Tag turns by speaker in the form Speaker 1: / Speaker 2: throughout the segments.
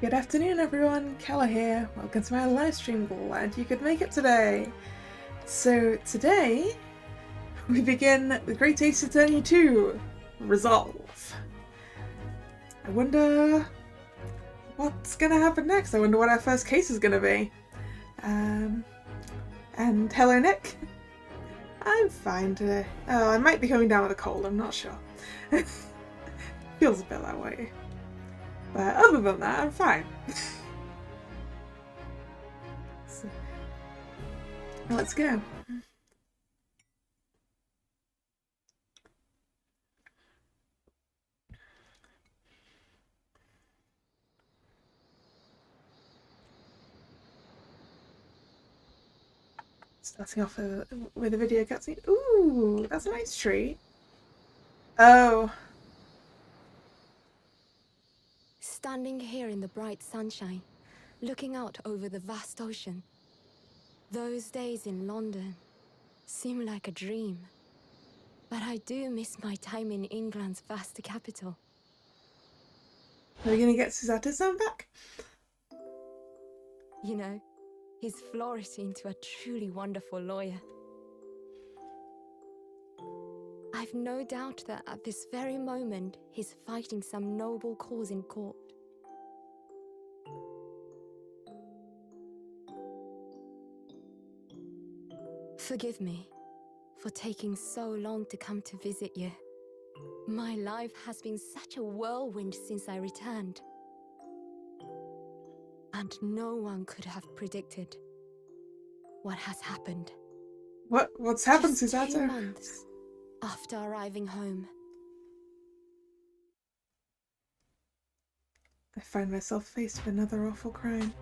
Speaker 1: Good afternoon everyone, Kalla here. Welcome to my live stream. Glad you could make it today. So today we begin the Great Ace Attorney 2, Resolve. I wonder what's gonna happen next. I wonder what our first case is gonna be. And hello Nick. I'm fine today. Oh, I might be coming down with a cold, I'm not sure. Feels a bit that way. But other than that, I'm fine. So, let's go. Starting off with a video cutscene. Ooh, that's a nice tree. Oh.
Speaker 2: Standing here in the bright sunshine, looking out over the vast ocean. Those days in London seem like a dream. But I do miss my time in England's vast capital.
Speaker 1: Are we gonna get Susato sound back?
Speaker 2: You know, he's flourished into a truly wonderful lawyer. I've no doubt that at this very moment, he's fighting some noble cause in court. Forgive me for taking so long to come to visit you. My life has been such a whirlwind since I returned. And no one could have predicted what has happened.
Speaker 1: What's happened,
Speaker 2: Just
Speaker 1: Susato?
Speaker 2: 2 months after arriving home.
Speaker 1: I find myself faced with another awful crime.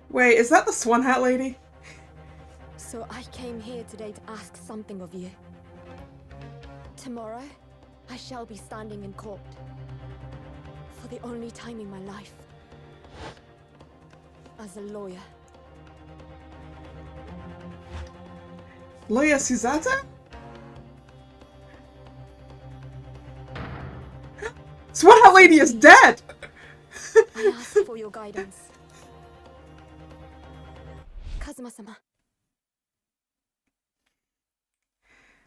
Speaker 1: Wait, is that the Swan Hat lady?
Speaker 2: So I came here today to ask something of you. Tomorrow, I shall be standing in court. For the only time in my life. As a lawyer.
Speaker 1: Lawyer Susato? Swan Hat lady is dead!
Speaker 2: I ask for your guidance. Kazuma-sama.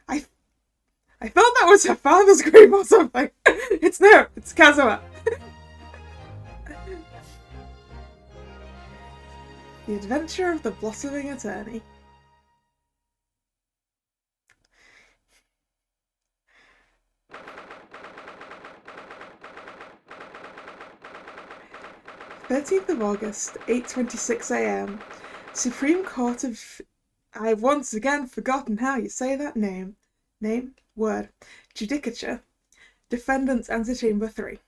Speaker 1: I thought that was her father's grave or something. It's Kazuma. The Adventure of the Blossoming Attorney. August, 8:26 a.m. Supreme Court of... I've once again forgotten how you say that name. Name? Word. Judicature. Defendants Antechamber 3.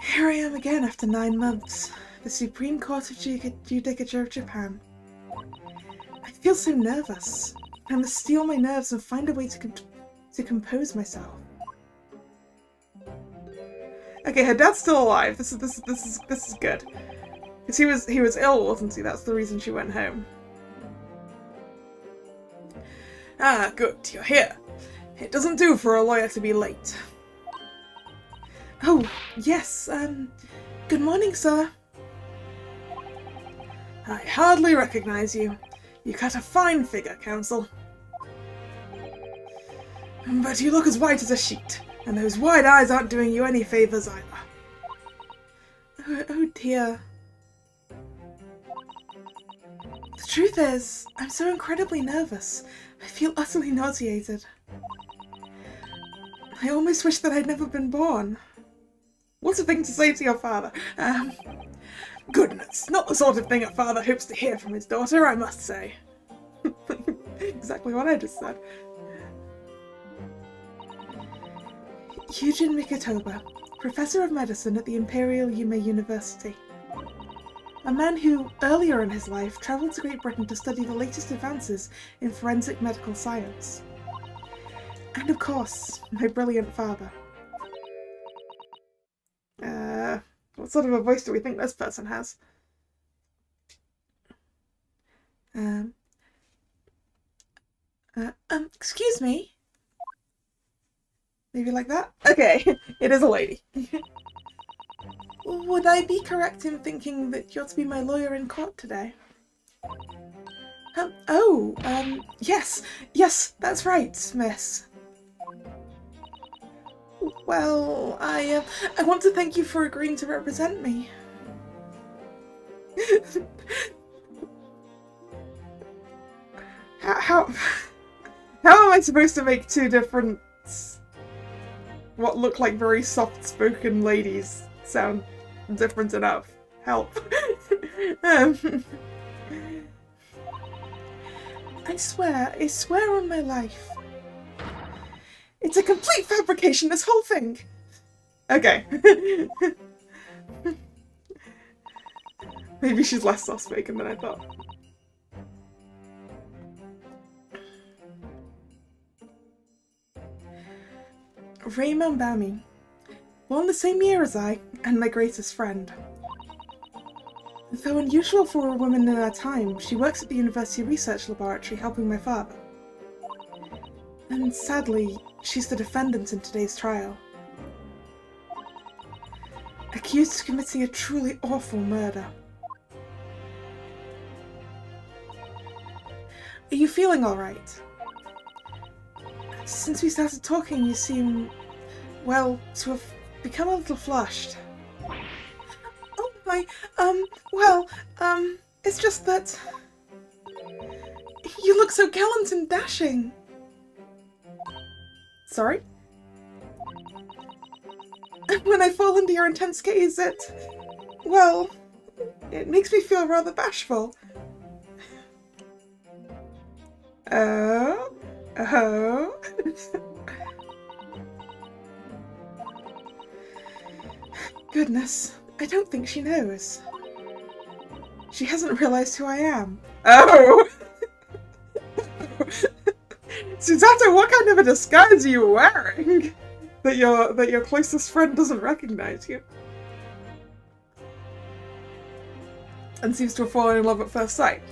Speaker 1: Here I am again after 9 months. The Supreme Court of Judicature of Japan. I feel so nervous. I must steel my nerves and find a way to compose myself. Okay, her dad's still alive. This is good. Because he was ill, wasn't he? That's the reason she went home. Ah, good, you're here. It doesn't do for a lawyer to be late. Oh, yes, good morning, sir. I hardly recognize you. You cut a fine figure, counsel. But you look as white as a sheet, and those wide eyes aren't doing you any favours either. Oh dear. The truth is, I'm so incredibly nervous. I feel utterly nauseated. I almost wish that I'd never been born. What's a thing to say to your father? Goodness, not the sort of thing a father hopes to hear from his daughter, I must say. Exactly what I just said. Yujin Mikotoba, Professor of Medicine at the Imperial Yume University. A man who, earlier in his life, travelled to Great Britain to study the latest advances in forensic medical science. And of course, my brilliant father. What sort of a voice do we think this person has? Excuse me? Maybe like that? Okay, it is a lady. Would I be correct in thinking that you're to be my lawyer in court today? Yes, that's right, miss. Well, I want to thank you for agreeing to represent me. How am I supposed to make two different, what look like very soft-spoken ladies sound different enough? Help. I swear on my life. It's a complete fabrication, this whole thing! Okay. Maybe she's less soft-spoken than I thought. Ray Mambami, born the same year as I, and my greatest friend. Though unusual for a woman in our time, she works at the University Research Laboratory helping my father. And sadly, she's the defendant in today's trial. Accused of committing a truly awful murder. Are you feeling alright? Since we started talking, you seem, well, to have become a little flushed. Oh my, it's just that you look so gallant and dashing. Sorry? When I fall into your intense gaze, it makes me feel rather bashful. Oh? Goodness, I don't think she knows. She hasn't realized who I am. Oh! Susato, what kind of a disguise are you wearing? That your closest friend doesn't recognize you. And seems to have fallen in love at first sight.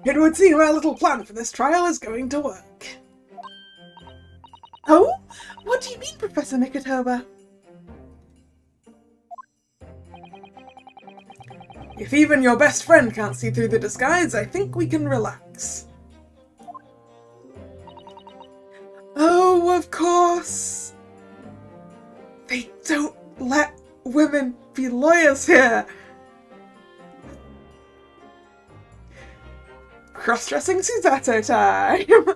Speaker 1: It would seem our little plan for this trial is going to work. Oh? What do you mean, Professor Mikotoba? If even your best friend can't see through the disguise, I think we can relax. Oh, of course! They don't let women be lawyers here! Cross-dressing Susato time!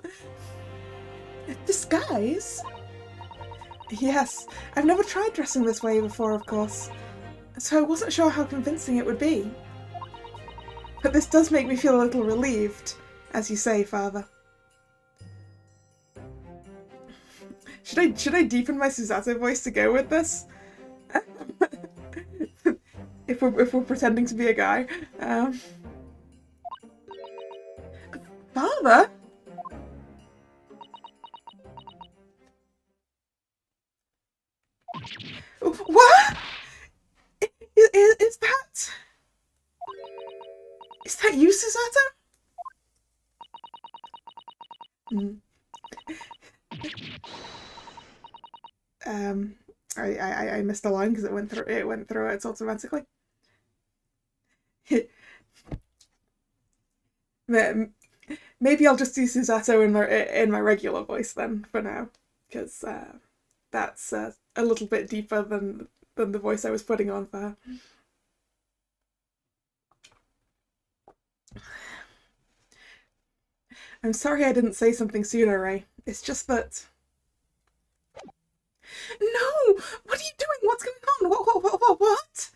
Speaker 1: Disguise? Yes, I've never tried dressing this way before, of course, so I wasn't sure how convincing it would be. But this does make me feel a little relieved, as you say, Father. Should I deepen my Susato voice to go with this? if we're pretending to be a guy. Father? What? Is that... Is that you, Susato? I missed a line because it went through it automatically. Maybe I'll just do Susato in my regular voice then for now, because that's a little bit deeper than the voice I was putting on for her. I'm sorry I didn't say something sooner, Ray. It's just that... No! What are you doing? What's going on? What?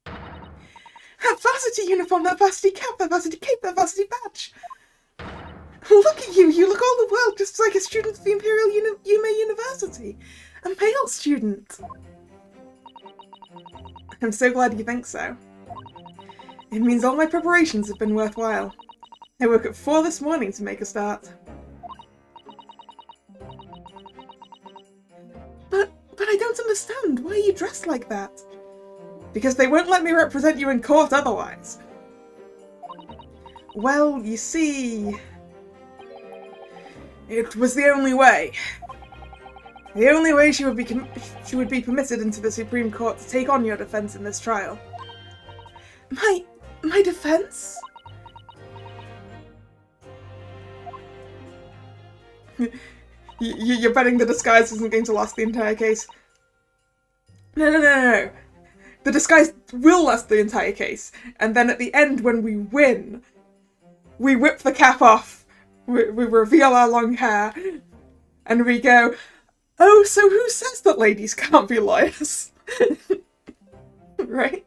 Speaker 1: That varsity uniform, that varsity cap, that varsity cape, that varsity badge! Look at you! You look all the world just like a student of the Imperial Yume University! A male student! I'm so glad you think so. It means all my preparations have been worthwhile. I woke up 4 this morning to make a start. But I don't understand. Why are you dressed like that? because they won't let me represent you in court otherwise. Well, you see, it was the only way. The only way she would be permitted into the Supreme Court to take on your defense in this trial. My defense? You're betting the disguise isn't going to last the entire case? No. The disguise will last the entire case, and then at the end, when we win, we whip the cap off, we reveal our long hair, and we go, "Oh, so who says that ladies can't be lawyers?" Right?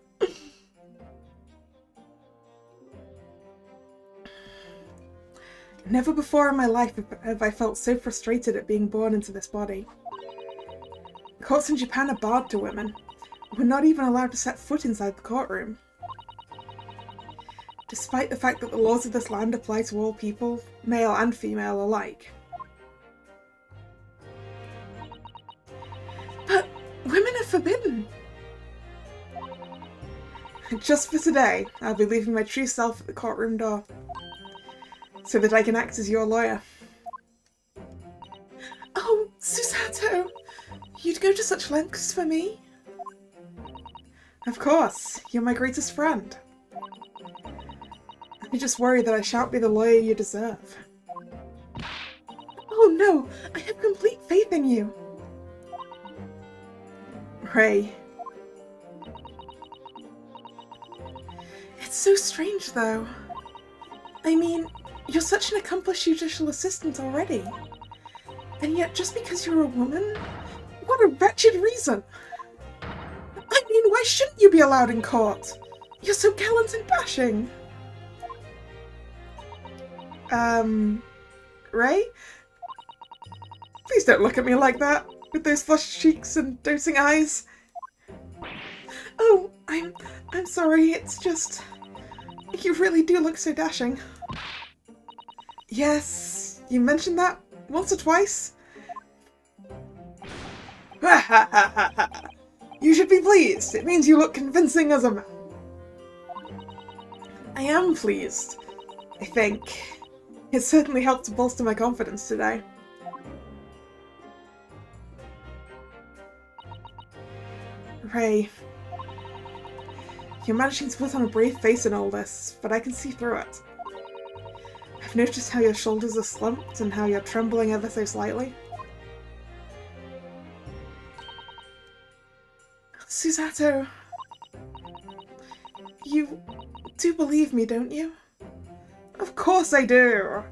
Speaker 1: Never before in my life have I felt so frustrated at being born into this body. Courts in Japan are barred to women. We're not even allowed to set foot inside the courtroom. Despite the fact that the laws of this land apply to all people, male and female alike. But women are forbidden! Just for today, I'll be leaving my true self at the courtroom door, so that I can act as your lawyer. Oh, Susato! You'd go to such lengths for me? Of course, you're my greatest friend. I just worry that I shan't be the lawyer you deserve. Oh no, I have complete faith in you. Ray. It's so strange though. I mean, you're such an accomplished judicial assistant already. And yet just because you're a woman? What a wretched reason! I mean, why shouldn't you be allowed in court? You're so gallant and dashing. Ray? Please don't look at me like that, with those flushed cheeks and doting eyes. Oh, I'm sorry, it's just... You really do look so dashing. Yes, you mentioned that once or twice. Ha ha ha ha ha! You should be pleased. It means you look convincing as a man. I am pleased, I think. It certainly helped to bolster my confidence today. Ray, you're managing to put on a brave face in all this, but I can see through it. I've noticed how your shoulders are slumped and how you're trembling ever so slightly. Susato, you do believe me, don't you? Of course I do!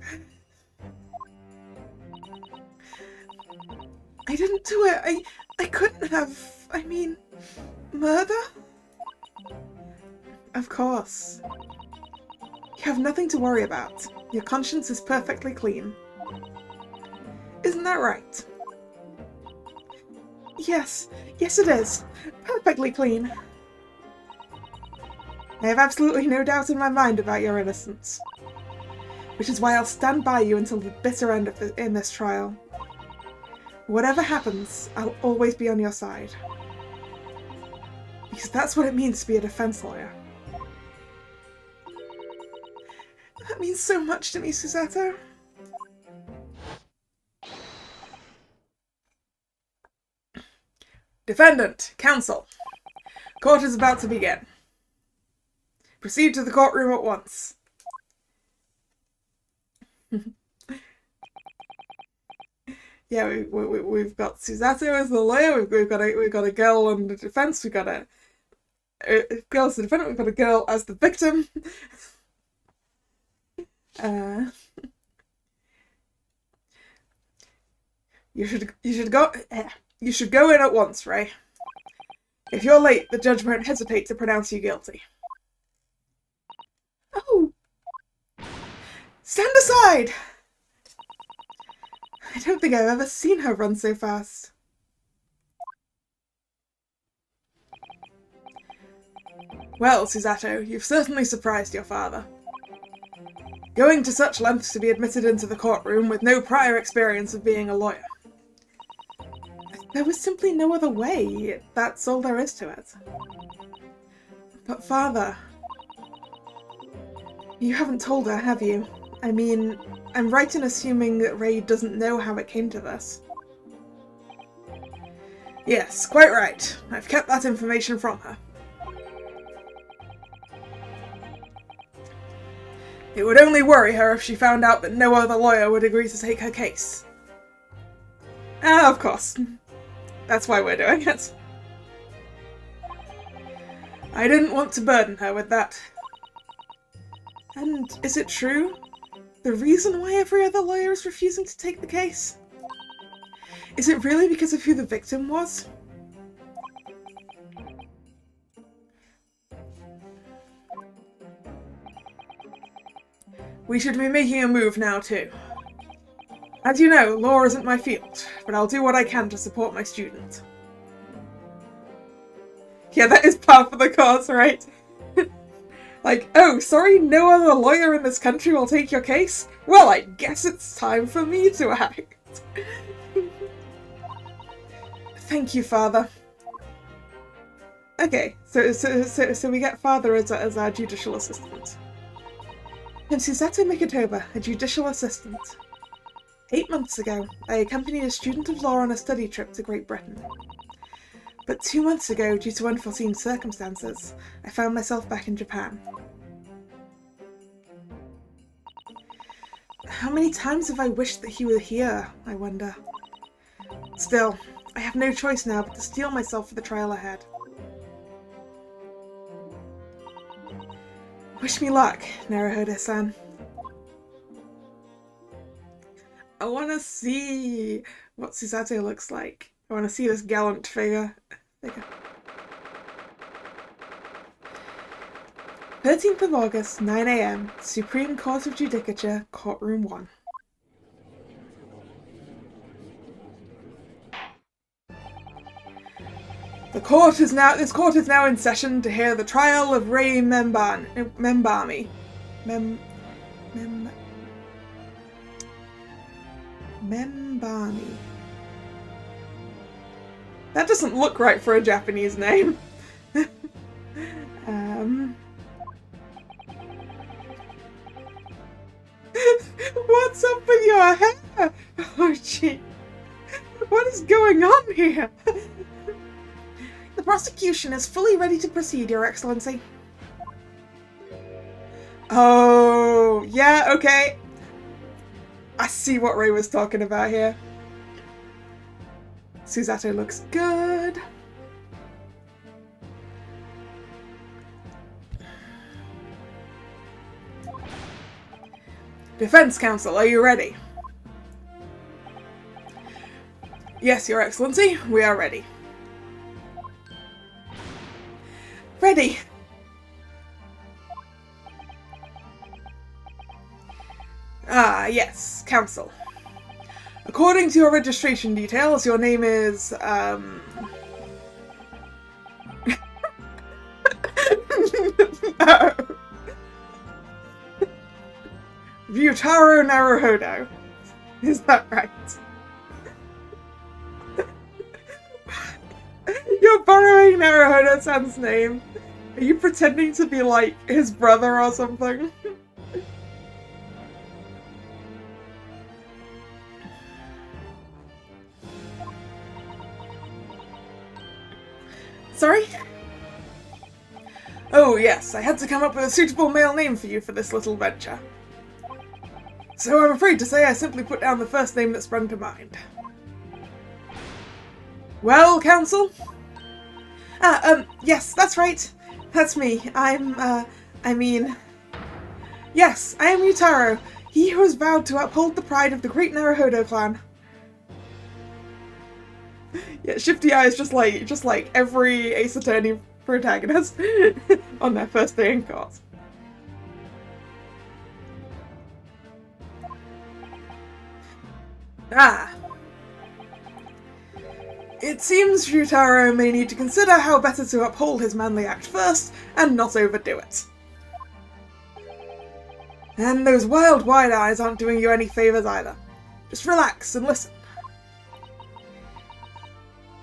Speaker 1: I didn't do it. I couldn't have. I mean, murder? Of course. You have nothing to worry about. Your conscience is perfectly clean. Isn't that right? Yes it is. Perfectly clean. I have absolutely no doubt in my mind about your innocence. Which is why I'll stand by you until the bitter end in this trial. Whatever happens, I'll always be on your side. Because that's what it means to be a defense lawyer. That means so much to me, Susato. Defendant, counsel. Court is about to begin. Proceed to the courtroom at once. Yeah, we've got Susato as the lawyer. We've got a girl on the defense. We've got a girl as the defendant. We've got a girl as the victim. You should go in at once, Ray. If you're late, the judge won't hesitate to pronounce you guilty. Oh! Stand aside! I don't think I've ever seen her run so fast. Well, Susato, you've certainly surprised your father. Going to such lengths to be admitted into the courtroom with no prior experience of being a lawyer. There was simply no other way. That's all there is to it. But Father, you haven't told her, have you? I mean, I'm right in assuming that Ray doesn't know how it came to this. Yes, quite right. I've kept that information from her. It would only worry her if she found out that no other lawyer would agree to take her case. Ah, of course. That's why we're doing it. I didn't want to burden her with that. And is it true? The reason why every other lawyer is refusing to take the case? Is it really because of who the victim was? We should be making a move now too. As you know, law isn't my field, but I'll do what I can to support my student. Yeah, that is par for the course, right? Like, oh, sorry, no other lawyer in this country will take your case? Well, I guess it's time for me to act. Thank you, Father. Okay, so we get Father as our judicial assistant. I'm Susato Mikotoba, a judicial assistant. 8 months ago, I accompanied a student of law on a study trip to Great Britain. But 2 months ago, due to unforeseen circumstances, I found myself back in Japan. How many times have I wished that he were here, I wonder? Still, I have no choice now but to steel myself for the trial ahead. Wish me luck, Naruhodo-san. I want to see what Susato looks like. I want to see this gallant figure. 13th of August, 9 AM, Supreme Court of Judicature, Courtroom 1. This court is now in session to hear the trial of Ray Membami. Membami. That doesn't look right for a Japanese name. What's up with your hair? Oh, gee. What is going on here? The prosecution is fully ready to proceed, Your Excellency. Oh, yeah, okay. I see what Ray was talking about here. Susato looks good. Defense Counsel, are you ready? Yes, Your Excellency, we are ready. Ready! Ah, yes, Counsel. According to your registration details, your name is, Ryutaro Naruhodo. Is that right? You're borrowing Naruhodo-san's name. Are you pretending to be like his brother or something? Sorry? Oh yes, I had to come up with a suitable male name for you for this little venture. So I'm afraid to say I simply put down the first name that sprung to mind. Well, Counsel? Yes, that's right. That's me. Yes, I am Yutaro, he who has vowed to uphold the pride of the great Naruhodo clan. Yeah, Shifty Eye is just like every Ace Attorney protagonist on their first day in court. Ah. It seems Ryutaro may need to consider how better to uphold his manly act first, and not overdo it. And those wild wide eyes aren't doing you any favours either. Just relax and listen.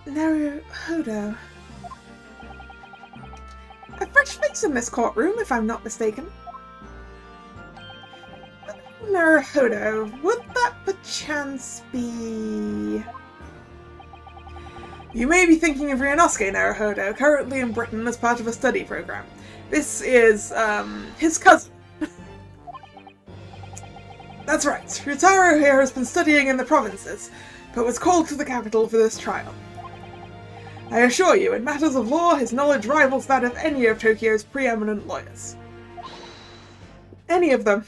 Speaker 1: Naruhodo. A fresh fresh face in this courtroom, if I'm not mistaken. Naruhodo, would that perchance be... You may be thinking of Ryunosuke Naruhodo, currently in Britain as part of a study program. This is, his cousin. That's right, Ryutaro here has been studying in the provinces, but was called to the capital for this trial. I assure you, in matters of law, his knowledge rivals that of any of Tokyo's preeminent lawyers. Any of them.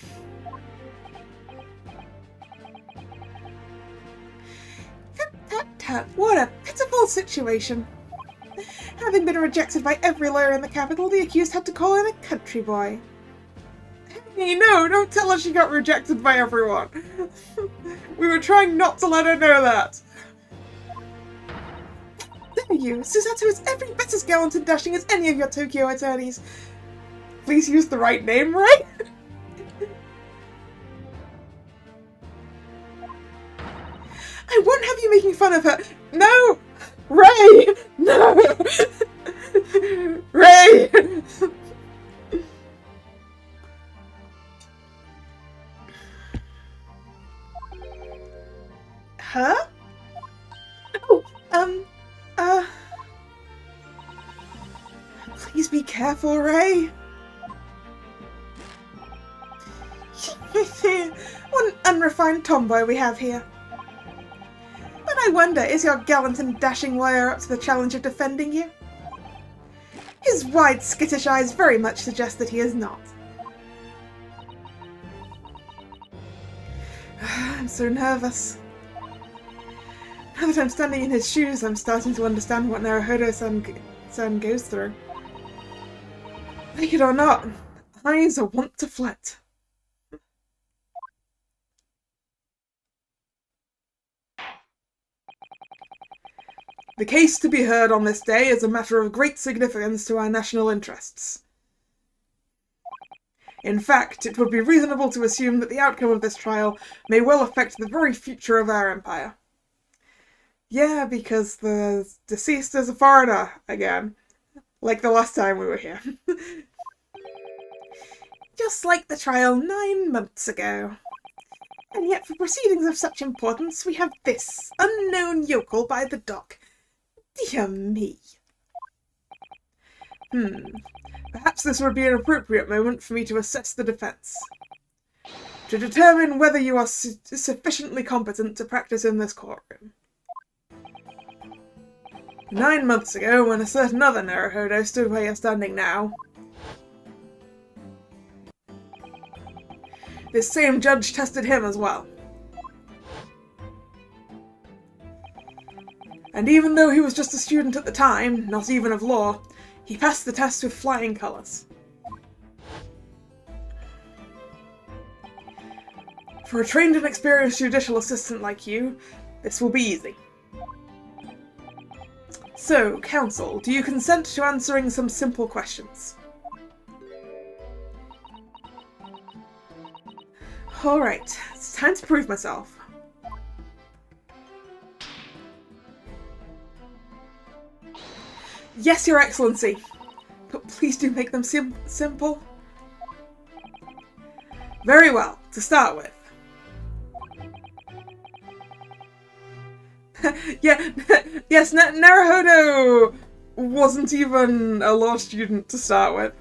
Speaker 1: Tut, what a pitiful situation. Having been rejected by every lawyer in the capital, the accused had to call in a country boy. Hey, no, don't tell her she got rejected by everyone. We were trying not to let her know that. There you, Susato is every bit as gallant and dashing as any of your Tokyo attorneys. Please use the right name, right? I won't have you making fun of her. No! Ray! No! Ray! Huh? Oh, please be careful, Ray. What an unrefined tomboy we have here. But I wonder, is your gallant and dashing lawyer up to the challenge of defending you? His wide, skittish eyes very much suggest that he is not. I'm so nervous. Now that I'm standing in his shoes, I'm starting to understand what Naruhodo-san goes through. Like it or not, eyes are wont to flit. The case to be heard on this day is a matter of great significance to our national interests. In fact, it would be reasonable to assume that the outcome of this trial may well affect the very future of our empire. Yeah, because the deceased is a foreigner again, like the last time we were here. Just like the trial 9 months ago. And yet for proceedings of such importance, we have this unknown yokel by the dock. Dear me. Perhaps this would be an appropriate moment for me to assess the defence. To determine whether you are sufficiently competent to practice in this courtroom. 9 months ago, when a certain other Naruhodo stood where you're standing now, this same judge tested him as well. And even though he was just a student at the time, not even of law, he passed the test with flying colours. For a trained and experienced judicial assistant like you, this will be easy. So, counsel, do you consent to answering some simple questions? Alright, it's time to prove myself. Yes, Your Excellency, but please do make them simple. Very well, to start with. Yes, Naruhodo wasn't even a law student to start with.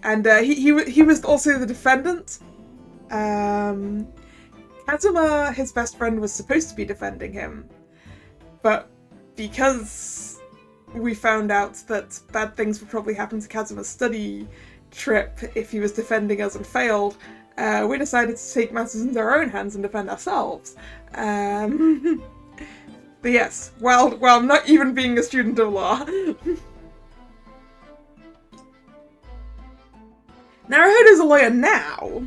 Speaker 1: And he was also the defendant. Kazuma, his best friend, was supposed to be defending him. But because we found out that bad things would probably happen to Kazuma's study trip if he was defending us and failed, we decided to take matters into our own hands and defend ourselves. But yes, while not even being a student of law. Naruhodo's a lawyer now,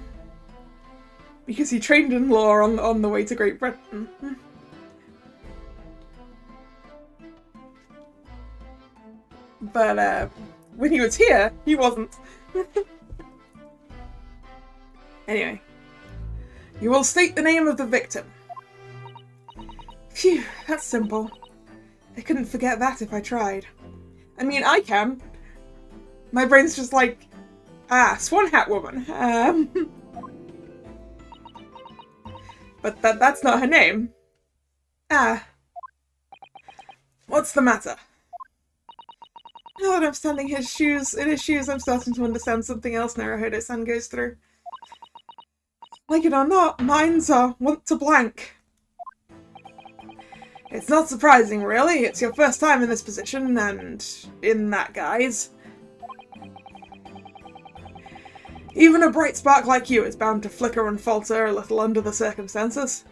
Speaker 1: because he trained in law on the way to Great Britain. But when he was here, he wasn't. Anyway, you will state the name of the victim. Phew, that's simple. I couldn't forget that if I tried. I mean, I can. My brain's just like, Swan Hat Woman. But that's not her name. What's the matter? Now that I'm standing in his shoes, I'm starting to understand something else Naruhodo-san goes through. Like it or not, minds are want to blank. It's not surprising, really. It's your first time in this position, and in that guise. Even a bright spark like you is bound to flicker and falter a little under the circumstances.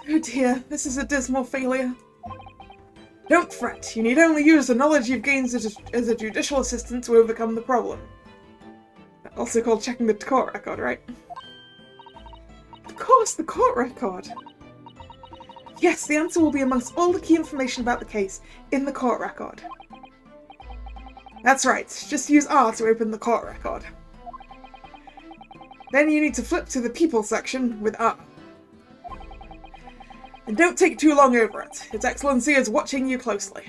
Speaker 1: Oh dear, this is a dismal failure. Don't fret, you need only use the knowledge you've gained as a judicial assistant to overcome the problem. Also called checking the court record, right? Of course, the court record! Yes, the answer will be amongst all the key information about the case in the court record. That's right, just use R to open the court record. Then you need to flip to the people section with R. And don't take too long over it. His Excellency is watching you closely.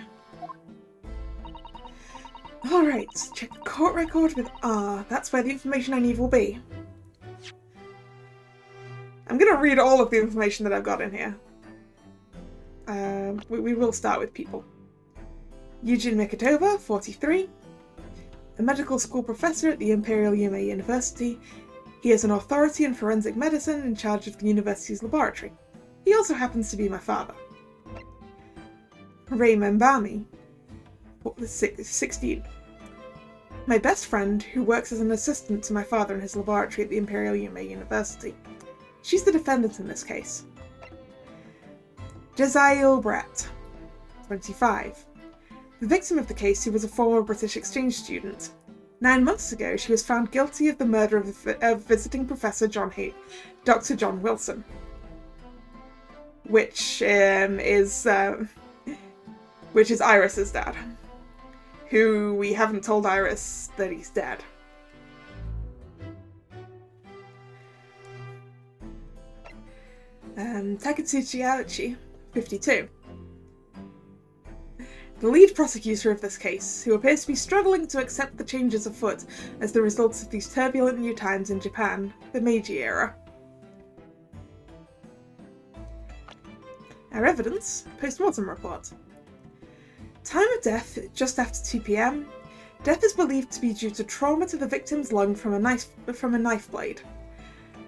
Speaker 1: Alright, check the court record with R. That's where the information I need will be. I'm gonna read all of the information that I've got in here. We will start with people. Yujin Mikitova, 43. A medical school professor at the Imperial Yume University. He is an authority in forensic medicine in charge of the university's laboratory. He also happens to be my father. Rei Membami, 16. My best friend, who works as an assistant to my father in his laboratory at the Imperial Yume University. She's the defendant in this case. Jesiel Brett, 25. The victim of the case, who was a former British exchange student. 9 months ago, she was found guilty of the murder of visiting Professor Dr. John Wilson. Which is Iris's dad. Who we haven't told Iris that he's dead. Takatsuchi Aochi, 52. The lead prosecutor of this case, who appears to be struggling to accept the changes afoot as the result of these turbulent new times in Japan, the Meiji era. Our evidence, post-mortem report. Time of death, just after 2 p.m. Death is believed to be due to trauma to the victim's lung from a knife blade.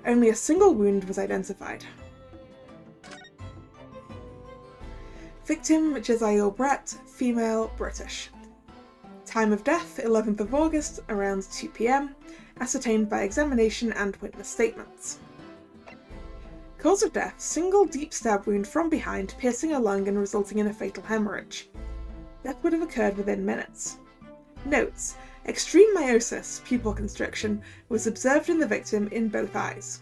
Speaker 1: Only a single wound was identified. Victim, Jesiel Brett, female, British. Time of death, 11th of August, around 2 p.m, ascertained by examination and witness statements. Cause of death, single deep stab wound from behind, piercing a lung and resulting in a fatal hemorrhage. Death would have occurred within minutes. Notes: extreme meiosis, pupil constriction, was observed in the victim in both eyes.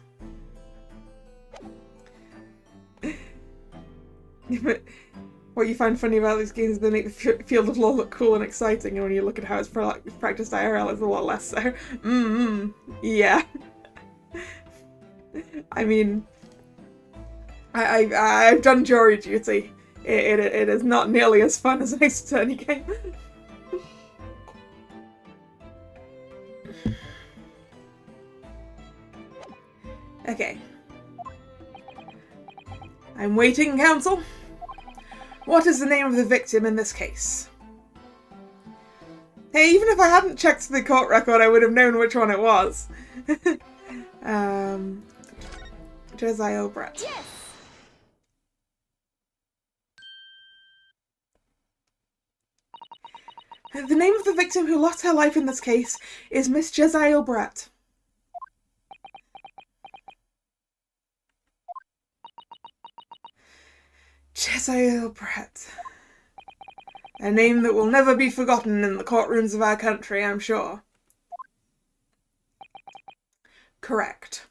Speaker 1: What you find funny about these games is they make the field of law look cool and exciting, and when you look at how it's practiced IRL, it's a lot less so. Yeah. I mean, I've done jury duty. It is not nearly as fun as an Ace Attorney game. Okay. I'm waiting, counsel. What is the name of the victim in this case? Hey, even if I hadn't checked the court record, I would have known which one it was. Jesiel Brett.
Speaker 2: Yes!
Speaker 1: The name of the victim who lost her life in this case is Miss Jesiel Brett. Jesiel Brett. A name that will never be forgotten in the courtrooms of our country, I'm sure. Correct.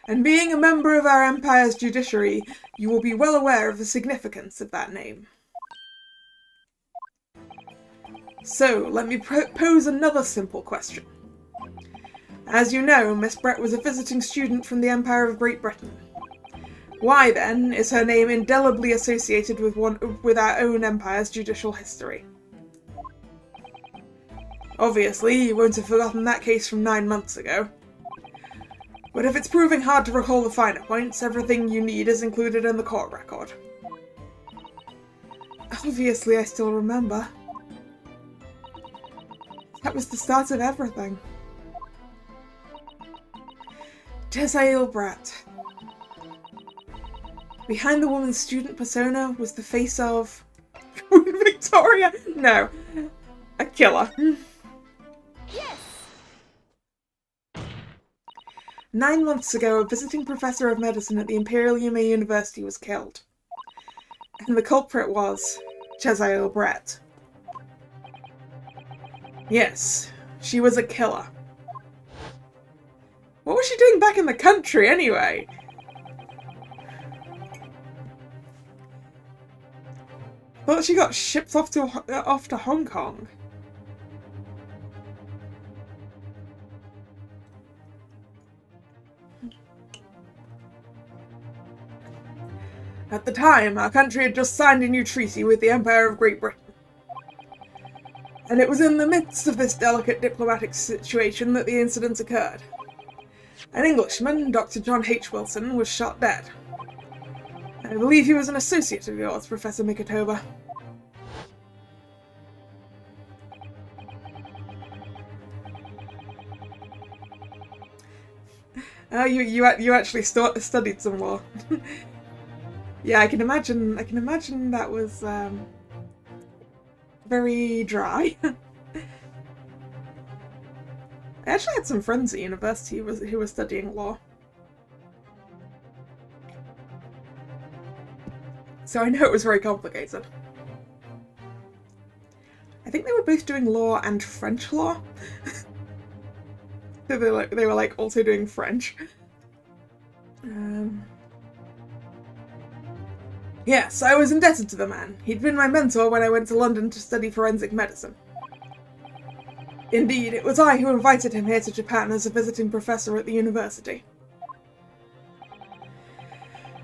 Speaker 1: And being a member of our empire's judiciary, you will be well aware of the significance of that name. So, let me pose another simple question. As you know, Miss Brett was a visiting student from the Empire of Great Britain. Why, then, is her name indelibly associated with our own empire's judicial history? Obviously, you won't have forgotten that case from 9 months ago. But if it's proving hard to recall the finer points, everything you need is included in the court record. Obviously, I still remember. That was the start of everything. Jezzael Brat. Behind the woman's student persona was the face of... Queen Victoria? No. A killer.
Speaker 2: Yes!
Speaker 1: 9 months ago, a visiting professor of medicine at the Imperial Yume University was killed. And the culprit was Jezzael Brat. Yes, she was a killer. What was she doing back in the country, anyway? Thought she got shipped off to Hong Kong. At the time, our country had just signed a new treaty with the Empire of Great Britain. And it was in the midst of this delicate diplomatic situation that the incident occurred. An Englishman, Dr. John H. Wilson, was shot dead. I believe he was an associate of yours, Professor Mikotoba. You actually studied some law. Yeah, I can imagine that was very dry. I actually had some friends at university who were studying law. So I know it was very complicated. I think they were both doing law and French law. So they were also doing French. Yes, I was indebted to the man. He'd been my mentor when I went to London to study forensic medicine. Indeed, it was I who invited him here to Japan as a visiting professor at the university.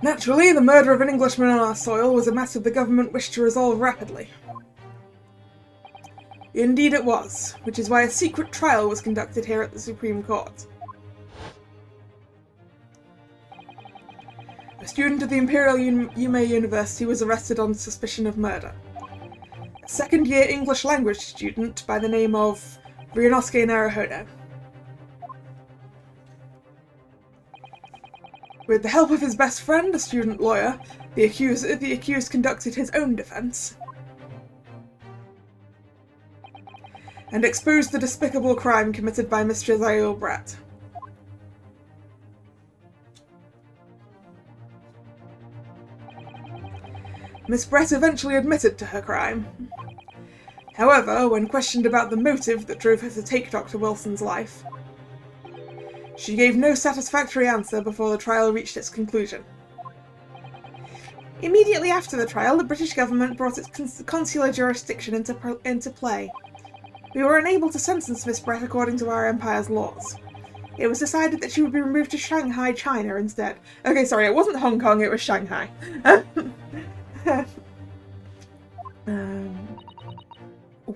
Speaker 1: Naturally, the murder of an Englishman on our soil was a matter the government wished to resolve rapidly. Indeed it was, which is why a secret trial was conducted here at the Supreme Court. A student of the Imperial Yume University was arrested on suspicion of murder. A second-year English language student by the name of Ryunosuke Naruhodo. With the help of his best friend, a student lawyer, the accused conducted his own defense and exposed the despicable crime committed by Miss Jezzael Brat. Miss Brett eventually admitted to her crime. However, when questioned about the motive that drove her to take Dr. Wilson's life, she gave no satisfactory answer before the trial reached its conclusion. Immediately after the trial, the British government brought its consular jurisdiction into play. We were unable to sentence Miss Brett according to our empire's laws. It was decided that she would be removed to Shanghai, China instead. Okay, sorry, it wasn't Hong Kong, it was Shanghai.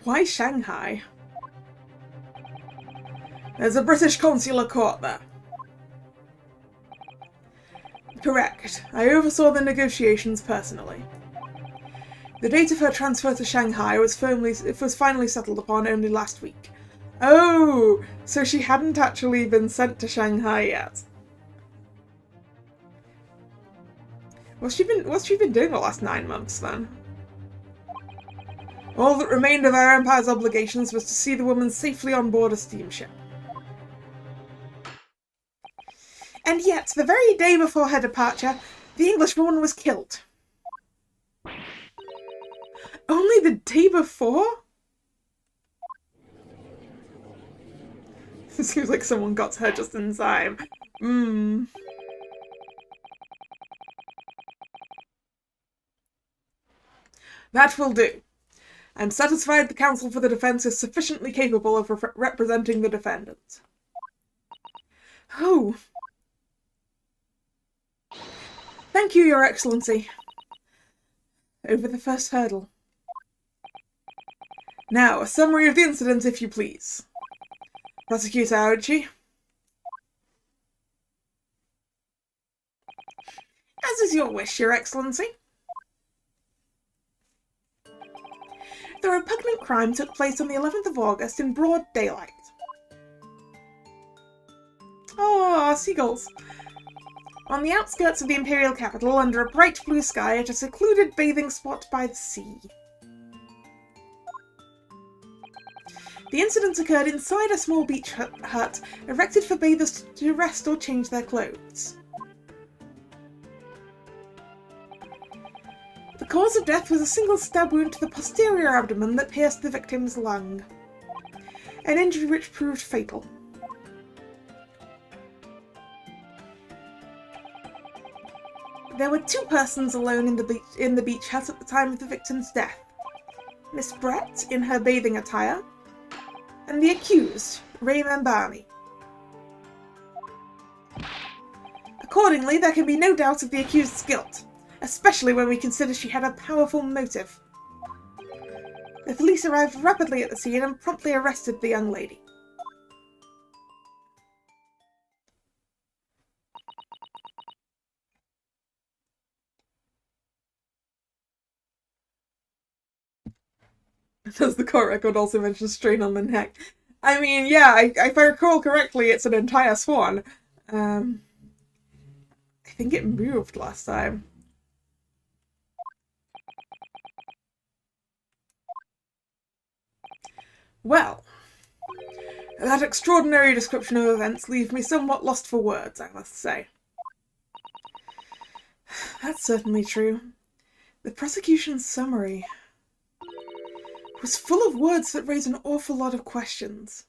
Speaker 1: Why Shanghai? There's a British consular court there. Correct. I oversaw the negotiations personally. The date of her transfer to Shanghai was finally settled upon only last week. Oh, so she hadn't actually been sent to Shanghai yet. What's she been doing the last 9 months then? All that remained of our empire's obligations was to see the woman safely on board a steamship. And yet, the very day before her departure, the Englishwoman was killed. Only the day before? It seems like someone got to her just in time. That will do. I'm satisfied the counsel for the defense is sufficiently capable of representing the defendant. Oh. Thank you, Your Excellency. Over the first hurdle. Now, a summary of the incident, if you please. Prosecutor Aochi. As is your wish, Your Excellency. The repugnant crime took place on the 11th of August in broad daylight. Oh, seagulls. On the outskirts of the Imperial capital, under a bright blue sky at a secluded bathing spot by the sea. The incident occurred inside a small beach hut erected for bathers to rest or change their clothes. The cause of death was a single stab wound to the posterior abdomen that pierced the victim's lung, an injury which proved fatal. There were 2 persons alone in the beach hut at the time of the victim's death. Miss Brett, in her bathing attire, and the accused, Ray Mambani. Accordingly, there can be no doubt of the accused's guilt, especially when we consider she had a powerful motive. The police arrived rapidly at the scene and promptly arrested the young lady. Does the court record also mention strain on the neck? I mean, yeah, if I recall correctly, it's an entire swan. I think it moved last time. Well, that extraordinary description of events leaves me somewhat lost for words, I must say. That's certainly true. The prosecution's summary was full of words that raise an awful lot of questions.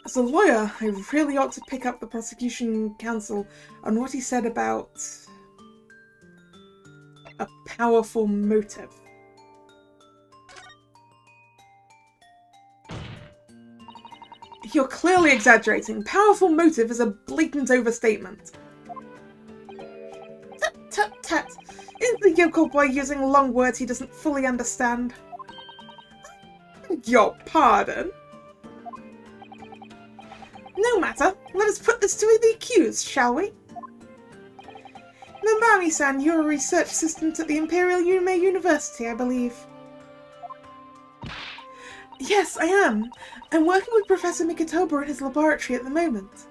Speaker 1: As a lawyer, I really ought to pick up the prosecution counsel on what he said about a powerful motive. You're clearly exaggerating. Powerful motive is a blatant overstatement. Tut tut tut. Isn't the yokel boy using long words he doesn't fully understand? Your pardon? No matter. Let us put this to the accused, shall we? Mambani-san, you're a research assistant at the Imperial Yume University, I believe. Yes, I am. I'm working with Professor Mikotoba in his laboratory at the moment.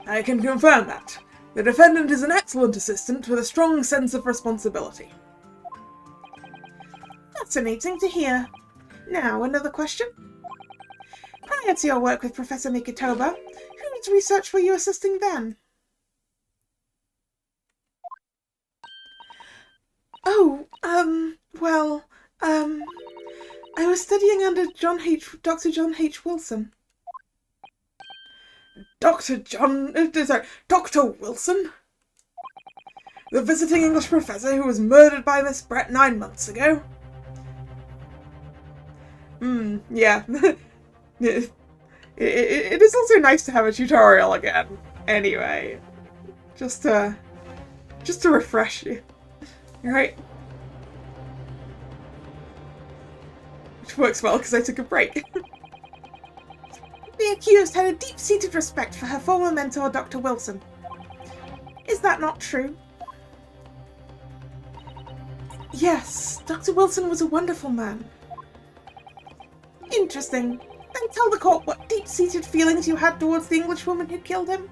Speaker 1: I can confirm that. The defendant is an excellent assistant with a strong sense of responsibility. Fascinating to hear. Now, another question. Prior to your work with Professor Mikotoba, whose research were you assisting then? Oh, I was studying under Dr. John H. Wilson. Dr. Wilson? The visiting English professor who was murdered by Miss Brett 9 months ago? Yeah. It is also nice to have a tutorial again. Anyway. Just to refresh you. Right? Which works well because I took a break. The accused had a deep-seated respect for her former mentor, Dr. Wilson. Is that not true? Yes, Dr. Wilson was a wonderful man. Interesting. Then tell the court what deep-seated feelings you had towards the Englishwoman who killed him.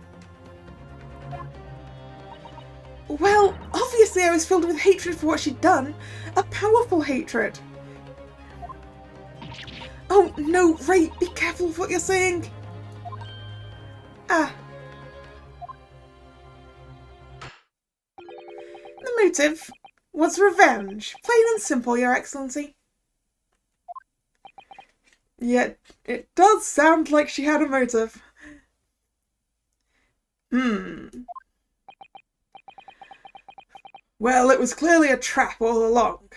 Speaker 1: Well, obviously I was filled with hatred for what she'd done. A powerful hatred. Oh, no, Ray, be careful of what you're saying. Ah. The motive was revenge. Plain and simple, Your Excellency. Yet, it does sound like she had a motive. Well, it was clearly a trap all along.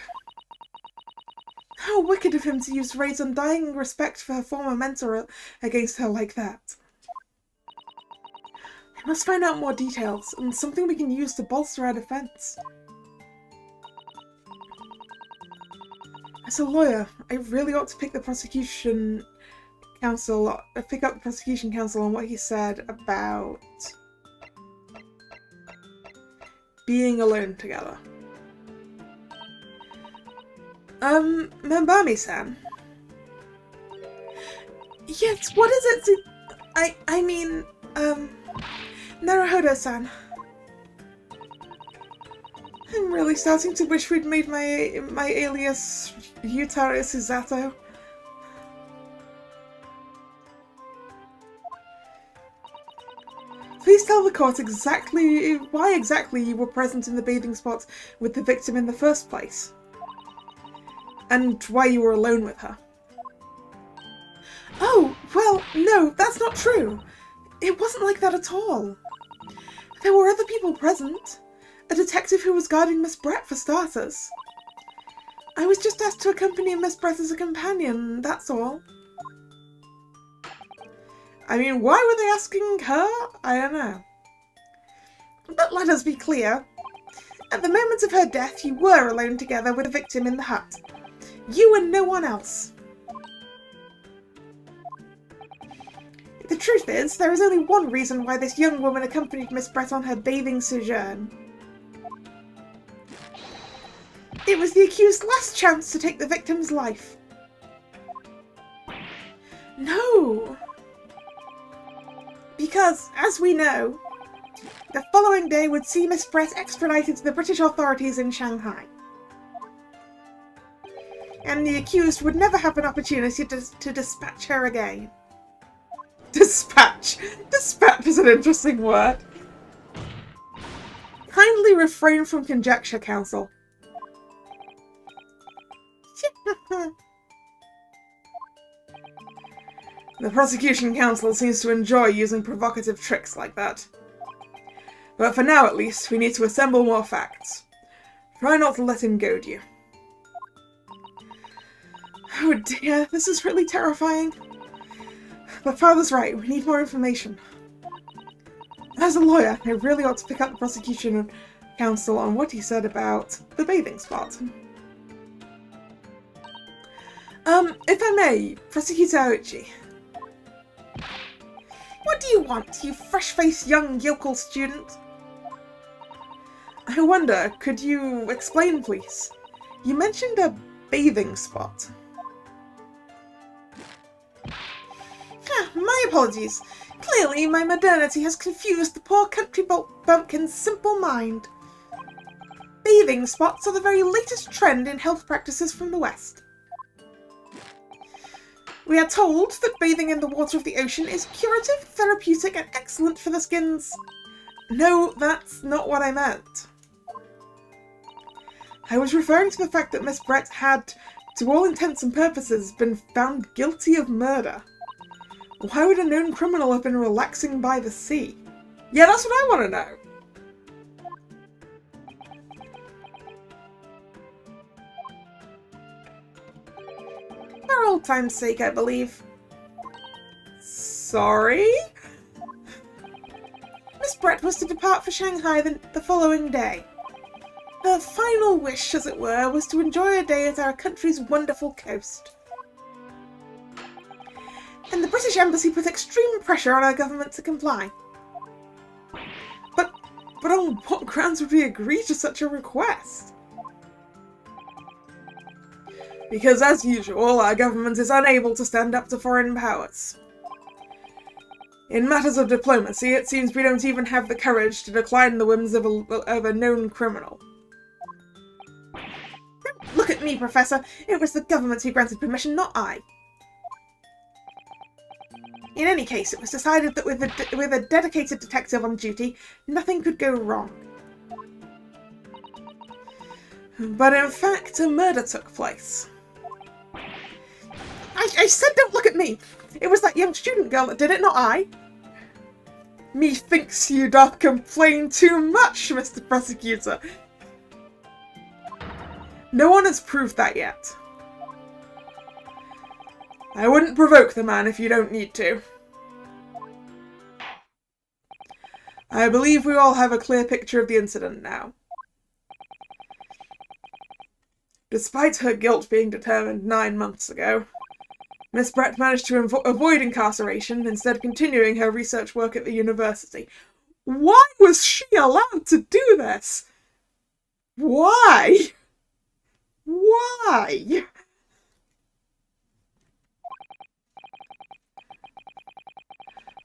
Speaker 1: How wicked of him to use Ray's undying respect for her former mentor against her like that. I must find out more details, and something we can use to bolster our defense. As a lawyer, I really ought to pick up the prosecution counsel on what he said about being alone together. Membami-san. Yes, what is it? I mean, Naruhodo-san. I'm really starting to wish we'd made my alias Yutaro Suzato. Please tell the court why exactly you were present in the bathing spot with the victim in the first place. And why you were alone with her. Oh, well, no, that's not true. It wasn't like that at all. There were other people present. A detective who was guarding Miss Brett, for starters. I was just asked to accompany Miss Brett as a companion, that's all. I mean, why were they asking her? I don't know. But let us be clear. At the moment of her death, you were alone together with the victim in the hut. You and no one else. The truth is, there is only one reason why this young woman accompanied Miss Brett on her bathing sojourn. It was the accused's last chance to take the victim's life. No! Because, as we know, the following day would see Miss Brett extradited to the British authorities in Shanghai. And the accused would never have an opportunity to dispatch her again. Dispatch! Dispatch is an interesting word. Kindly refrain from conjecture, counsel. The prosecution counsel seems to enjoy using provocative tricks like that. But for now, at least, we need to assemble more facts. Try not to let him goad you. Oh dear, this is really terrifying. But Father's right, we need more information. As a lawyer, I really ought to pick up the prosecution counsel on what he said about the bathing spot. If I may, Prosecutor Aoichi. What do you want, you fresh-faced young yokel student? I wonder, could you explain, please? You mentioned a bathing spot. My apologies. Clearly, my modernity has confused the poor country bumpkin's simple mind. Bathing spots are the very latest trend in health practices from the West. We are told that bathing in the water of the ocean is curative, therapeutic, and excellent for the skins. No, that's not what I meant. I was referring to the fact that Miss Brett had, to all intents and purposes, been found guilty of murder. Why would a known criminal have been relaxing by the sea? Yeah, that's what I want to know. For old time's sake, I believe. Sorry? Miss Brett was to depart for Shanghai the following day. Her final wish, as it were, was to enjoy a day at our country's wonderful coast. And the British Embassy put extreme pressure on our government to comply. But on what grounds would we agree to such a request? Because, as usual, our government is unable to stand up to foreign powers. In matters of diplomacy, it seems we don't even have the courage to decline the whims of a known criminal. Don't look at me, Professor. It was the government who granted permission, not I. In any case, it was decided that with a dedicated detective on duty, nothing could go wrong. But in fact, a murder took place. I said don't look at me! It was that young student girl that did it, not I. Methinks you doth complain too much, Mr. Prosecutor. No one has proved that yet. I wouldn't provoke the man if you don't need to. I believe we all have a clear picture of the incident now. Despite her guilt being determined 9 months ago, Miss Brett managed to avoid incarceration, instead continuing her research work at the university. Why was she allowed to do this? Why? Why?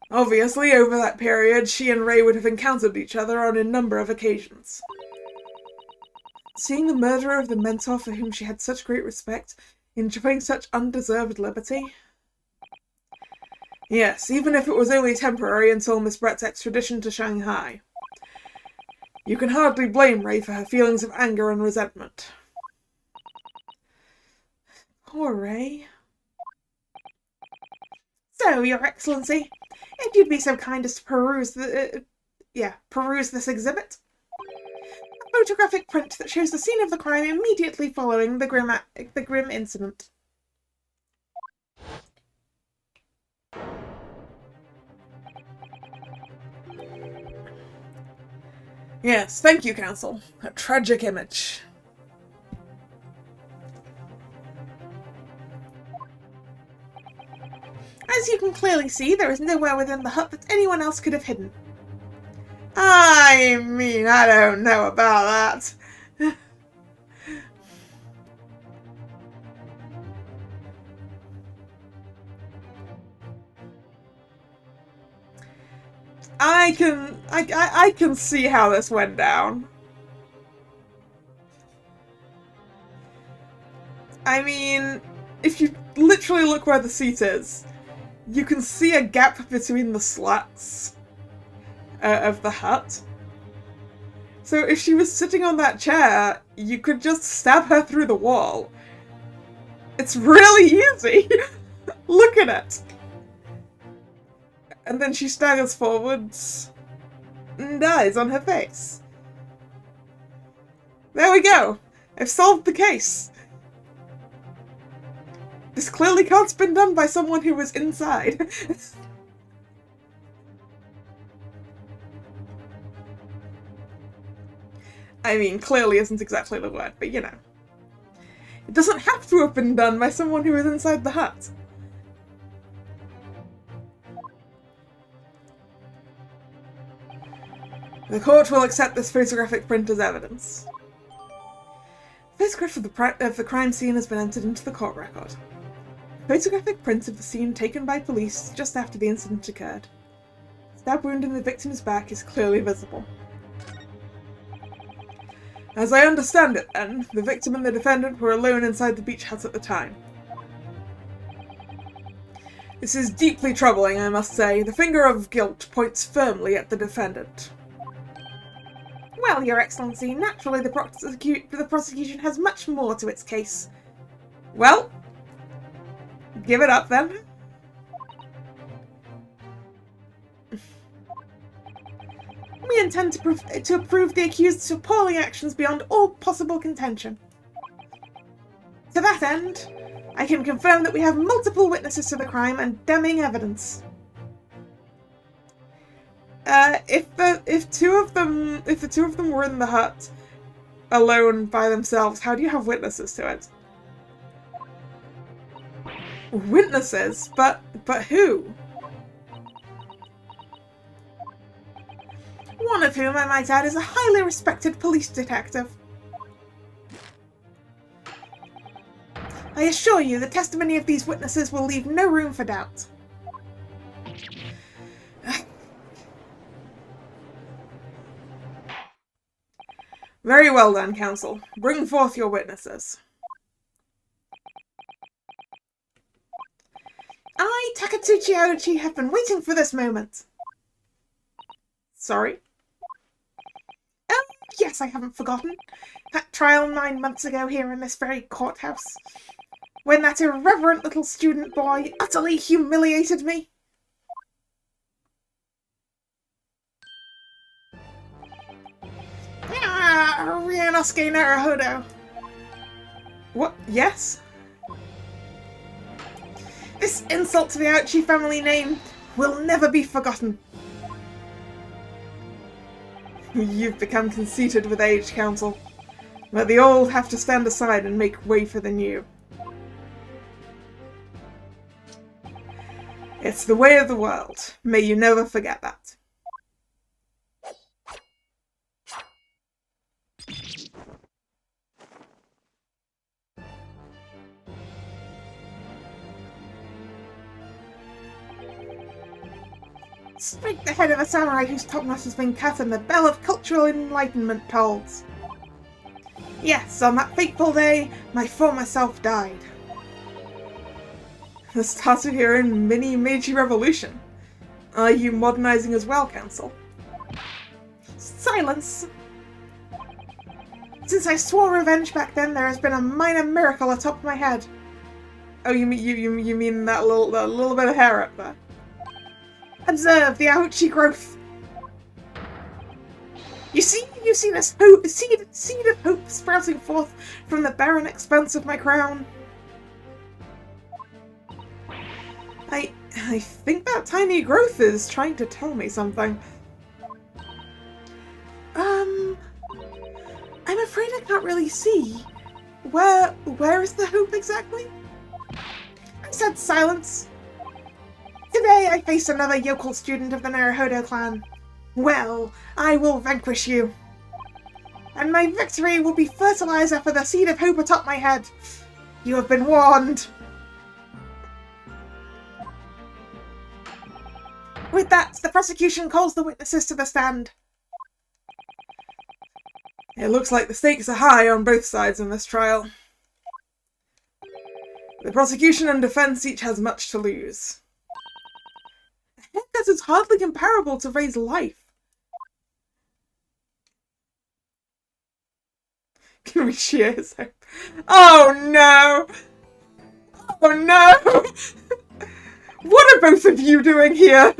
Speaker 1: Obviously, over that period, she and Ray would have encountered each other on a number of occasions. Seeing the murderer of the mentor for whom she had such great respect enjoying such undeserved liberty? Yes, even if it was only temporary until Miss Brett's extradition to Shanghai. You can hardly blame Ray for her feelings of anger and resentment. Poor Ray. So, Your Excellency, if you'd be so kind as to peruse this exhibit. A photographic print that shows the scene of the crime immediately following the grim incident. Yes, thank you, Counsel. A tragic image. As you can clearly see, there is nowhere within the hut that anyone else could have hidden. I mean, I don't know about that. I can see how this went down. I mean, if you literally look where the seat is, you can see a gap between the slats of the hut. So if she was sitting on that chair, you could just stab her through the wall. It's really easy! Look at it! And then she staggers forwards and dies on her face. There we go! I've solved the case! This clearly can't have been done by someone who was inside. I mean, clearly isn't exactly the word, but you know. It doesn't have to have been done by someone who was inside the hut. The court will accept this photographic print as evidence. The photograph of the crime scene has been entered into the court record. A photographic print of the scene taken by police just after the incident occurred. The stab wound in the victim's back is clearly visible. As I understand it, then, the victim and the defendant were alone inside the beach hut at the time. This is deeply troubling, I must say. The finger of guilt points firmly at the defendant. Well, Your Excellency, naturally the prosecution has much more to its case. Well, give it up then. We intend to prove the accused's appalling actions beyond all possible contention. To that end, I can confirm that we have multiple witnesses to the crime and damning evidence. If the two of them were in the hut alone by themselves, how do you have witnesses to it? Witnesses? But who? One of whom, I might add, is a highly respected police detective. I assure you, the testimony of these witnesses will leave no room for doubt. Very well then, Counsel. Bring forth your witnesses. I, Takatsuchi Aochi, have been waiting for this moment. Sorry? Oh, yes, I haven't forgotten. That trial 9 months ago here in this very courthouse. When that irreverent little student boy utterly humiliated me. Ryanosuke Naruhodo. What? Yes? This insult to the Aochi family name will never be forgotten. You've become conceited with age, Counsel. But the old have to stand aside and make way for the new. It's the way of the world. May you never forget that. Strike the head of a samurai whose topknot has been cut and the bell of cultural enlightenment tolls. Yes, on that fateful day, my former self died. The start of your own mini Meiji revolution. Are you modernizing as well, Council? Silence! Since I swore revenge back then, there has been a minor miracle atop my head. Oh, you mean that little bit of hair up there? Observe the Aochi growth. You see this seed of hope sprouting forth from the barren expanse of my crown. I think that tiny growth is trying to tell me something. I'm afraid I can't really see. Where is the hope exactly? I said silence. Today I face another yokel student of the Naruhodo clan. Well, I will vanquish you. And my victory will be fertilizer for the seed of hope atop my head. You have been warned. With that, the prosecution calls the witnesses to the stand. It looks like the stakes are high on both sides in this trial. The prosecution and defense each has much to lose. A haircut is hardly comparable to Ray's life. Can we shear his hope? Oh no! Oh no! What are both of you doing here?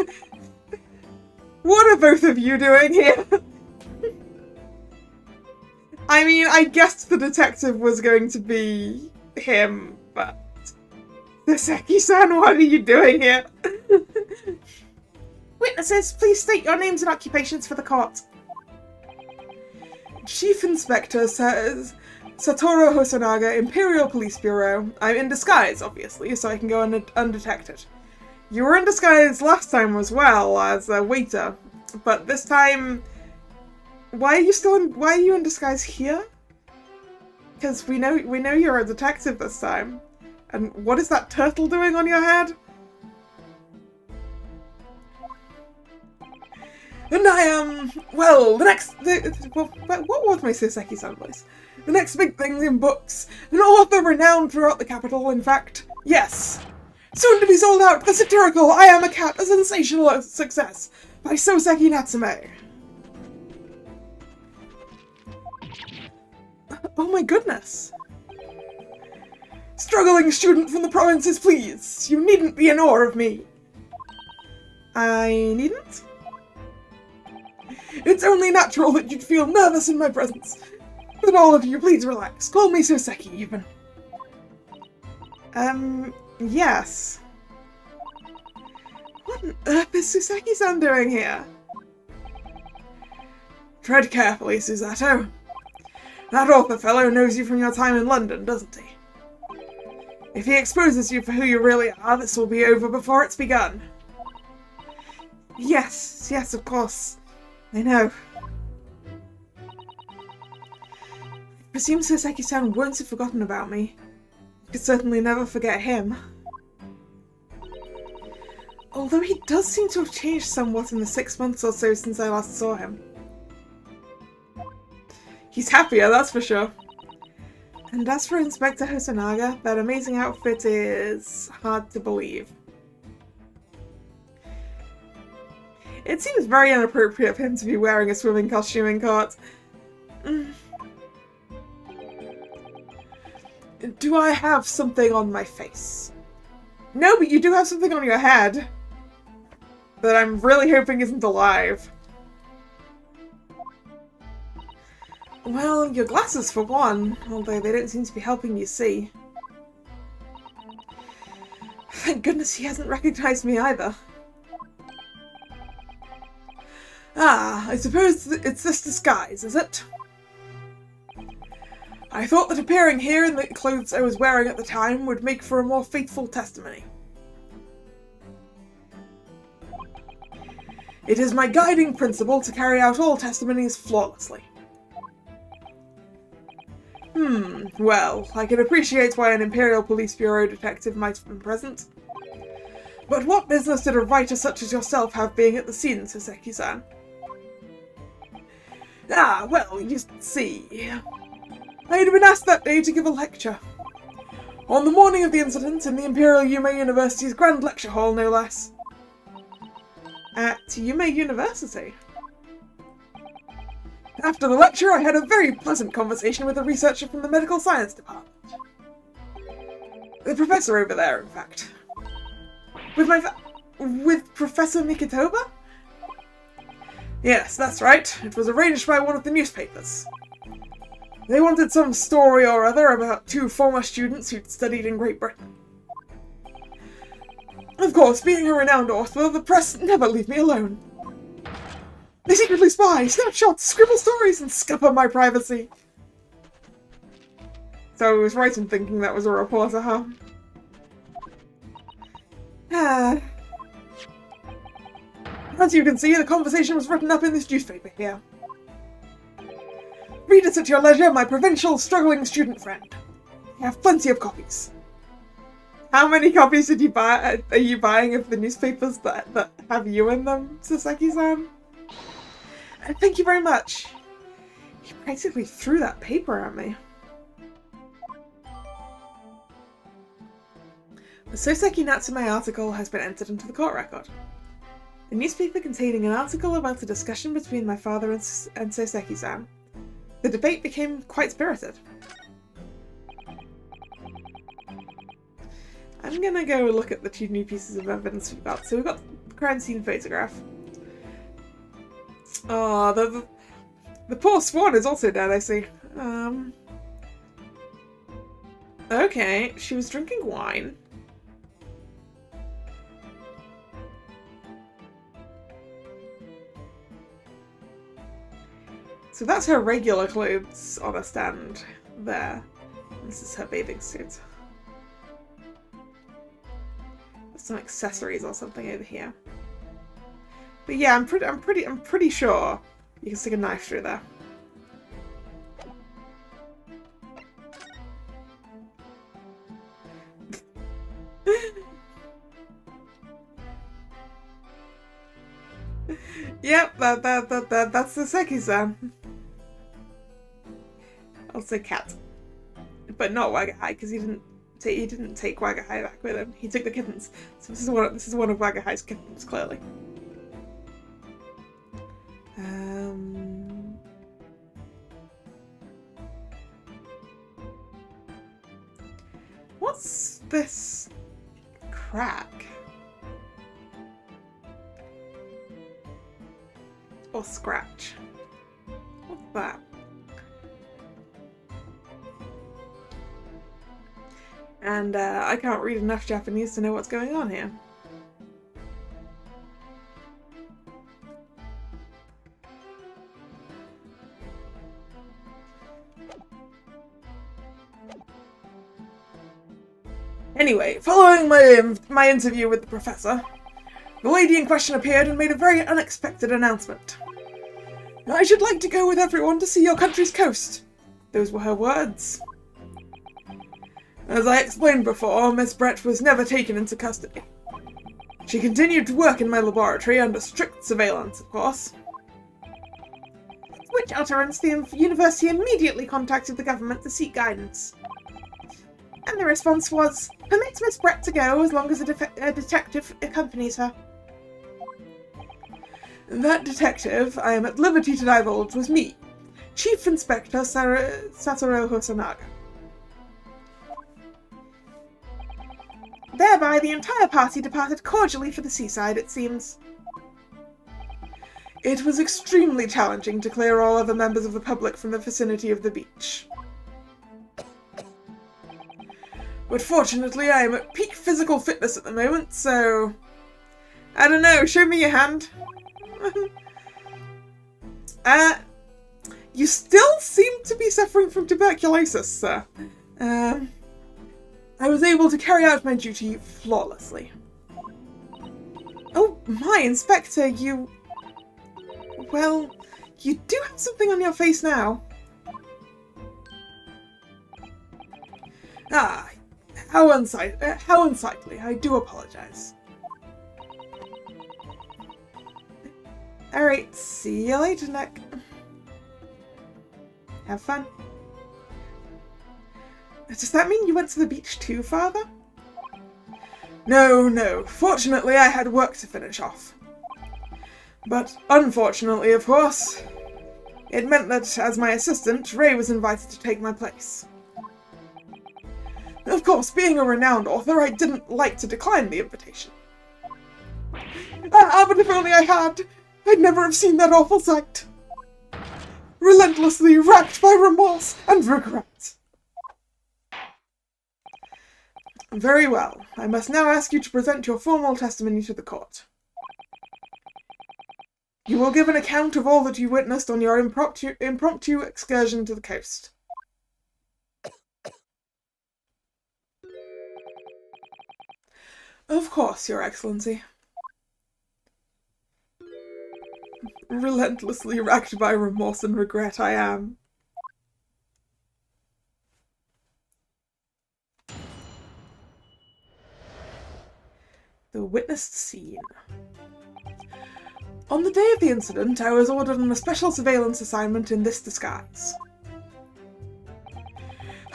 Speaker 1: What are both of you doing here? I mean, I guessed the detective was going to be him, but... Soseki-san, what are you doing here? Witnesses, please state your names and occupations for the court. Chief Inspector says Satoru Hosonaga, Imperial Police Bureau. I'm in disguise, obviously, so I can go undetected. You were in disguise last time as well, as a waiter, but this time... Why are you in disguise here? Because we know you're a detective this time. And what is that turtle doing on your head? And I am, well, what was my Soseki-san voice? The next big thing in books. An author renowned throughout the capital, in fact. Yes. Soon to be sold out, the satirical I Am a Cat, a sensational success by Soseki Natsume. Oh my goodness. Struggling student from the provinces, please. You needn't be in awe of me. I needn't? It's only natural that you'd feel nervous in my presence. But all of you, please relax. Call me Soseki, even. Yes. What on earth is Soseki-san doing here? Tread carefully, Susato. That author fellow knows you from your time in London, doesn't he? If he exposes you for who you really are, this will be over before it's begun. Yes, of course. I know. I presume Soseki-san won't have forgotten about me. I could certainly never forget him. Although he does seem to have changed somewhat in the 6 months or so since I last saw him. He's happier, that's for sure. And as for Inspector Hosonaga, that amazing outfit is hard to believe. It seems very inappropriate for him to be wearing a swimming costume in court. Do I have something on my face? No, but you do have something on your head that I'm really hoping isn't alive. Well, your glasses for one, although they don't seem to be helping you see. Thank goodness he hasn't recognized me either. Ah, I suppose it's this disguise, is it? I thought that appearing here in the clothes I was wearing at the time would make for a more faithful testimony. It is my guiding principle to carry out all testimonies flawlessly. Well, I can appreciate why an Imperial Police Bureau detective might have been present. But what business did a writer such as yourself have being at the scene, Soseki-san? Ah, well, you see, I had been asked that day to give a lecture. On the morning of the incident, in the Imperial Yume University's Grand Lecture Hall, no less. At Yume University? After the lecture, I had a very pleasant conversation with a researcher from the Medical Science Department. The professor over there, in fact. With Professor Mikitoba? Yes, that's right. It was arranged by one of the newspapers. They wanted some story or other about two former students who'd studied in Great Britain. Of course, being a renowned author, the press never leave me alone. They secretly spy, snapshots, scribble stories, and scupper my privacy. So I was right in thinking that was a reporter, huh? As you can see, the conversation was written up in this newspaper here. Read it at your leisure, my provincial, struggling student friend. I have plenty of copies. How many copies did you buy? Are you buying of the newspapers that have you in them, Soseki-san? Thank you very much. You practically threw that paper at me. The Soseki Natsume article has been entered into the court record. A newspaper containing an article about a discussion between my father and Soseki-san. The debate became quite spirited. I'm gonna go look at the two new pieces of evidence we've got. So we've got the crime scene photograph. Oh, the poor swan is also dead, I see. Okay, she was drinking wine. So that's her regular clothes on a stand there. This is her bathing suit. There's some accessories or something over here. But yeah, I'm pretty sure you can stick a knife through there. Yep, that's the Seki-san. I'll say cat, but not Wagahai because he didn't take Wagahai back with him. He took the kittens. So this is one of Wagahai's kittens, clearly. What's this crack? Or scratch? What's that? And I can't read enough Japanese to know what's going on here. Anyway, following my interview with the professor, the lady in question appeared and made a very unexpected announcement. I should like to go with everyone to see your country's coast. Those were her words. As I explained before, Miss Brett was never taken into custody. She continued to work in my laboratory under strict surveillance, of course. Which utterance the university immediately contacted the government to seek guidance. And the response was, permit Miss Brett to go as long as a detective accompanies her. That detective, I am at liberty to divulge, was me, Chief Inspector Satoru Hosanaga. Thereby, the entire party departed cordially for the seaside, it seems. It was extremely challenging to clear all other members of the public from the vicinity of the beach. But fortunately, I am at peak physical fitness at the moment, so... I don't know, show me your hand. You still seem to be suffering from tuberculosis, sir. I was able to carry out my duty flawlessly. Oh my, Inspector, you... Well, you do have something on your face now. Ah, how unsightly. I do apologize. Alright, see you later, Nick. Have fun. Does that mean you went to the beach too, Father? No. Fortunately, I had work to finish off. But unfortunately, of course, it meant that, as my assistant, Ray was invited to take my place. Of course, being a renowned author, I didn't like to decline the invitation. But if only I had, I'd never have seen that awful sight. Relentlessly racked by remorse and regret. Very well. I must now ask you to present your formal testimony to the court. You will give an account of all that you witnessed on your impromptu excursion to the coast. Of course, Your Excellency. Relentlessly racked by remorse and regret I am. The witnessed scene. On the day of the incident, I was ordered on a special surveillance assignment in this disguise.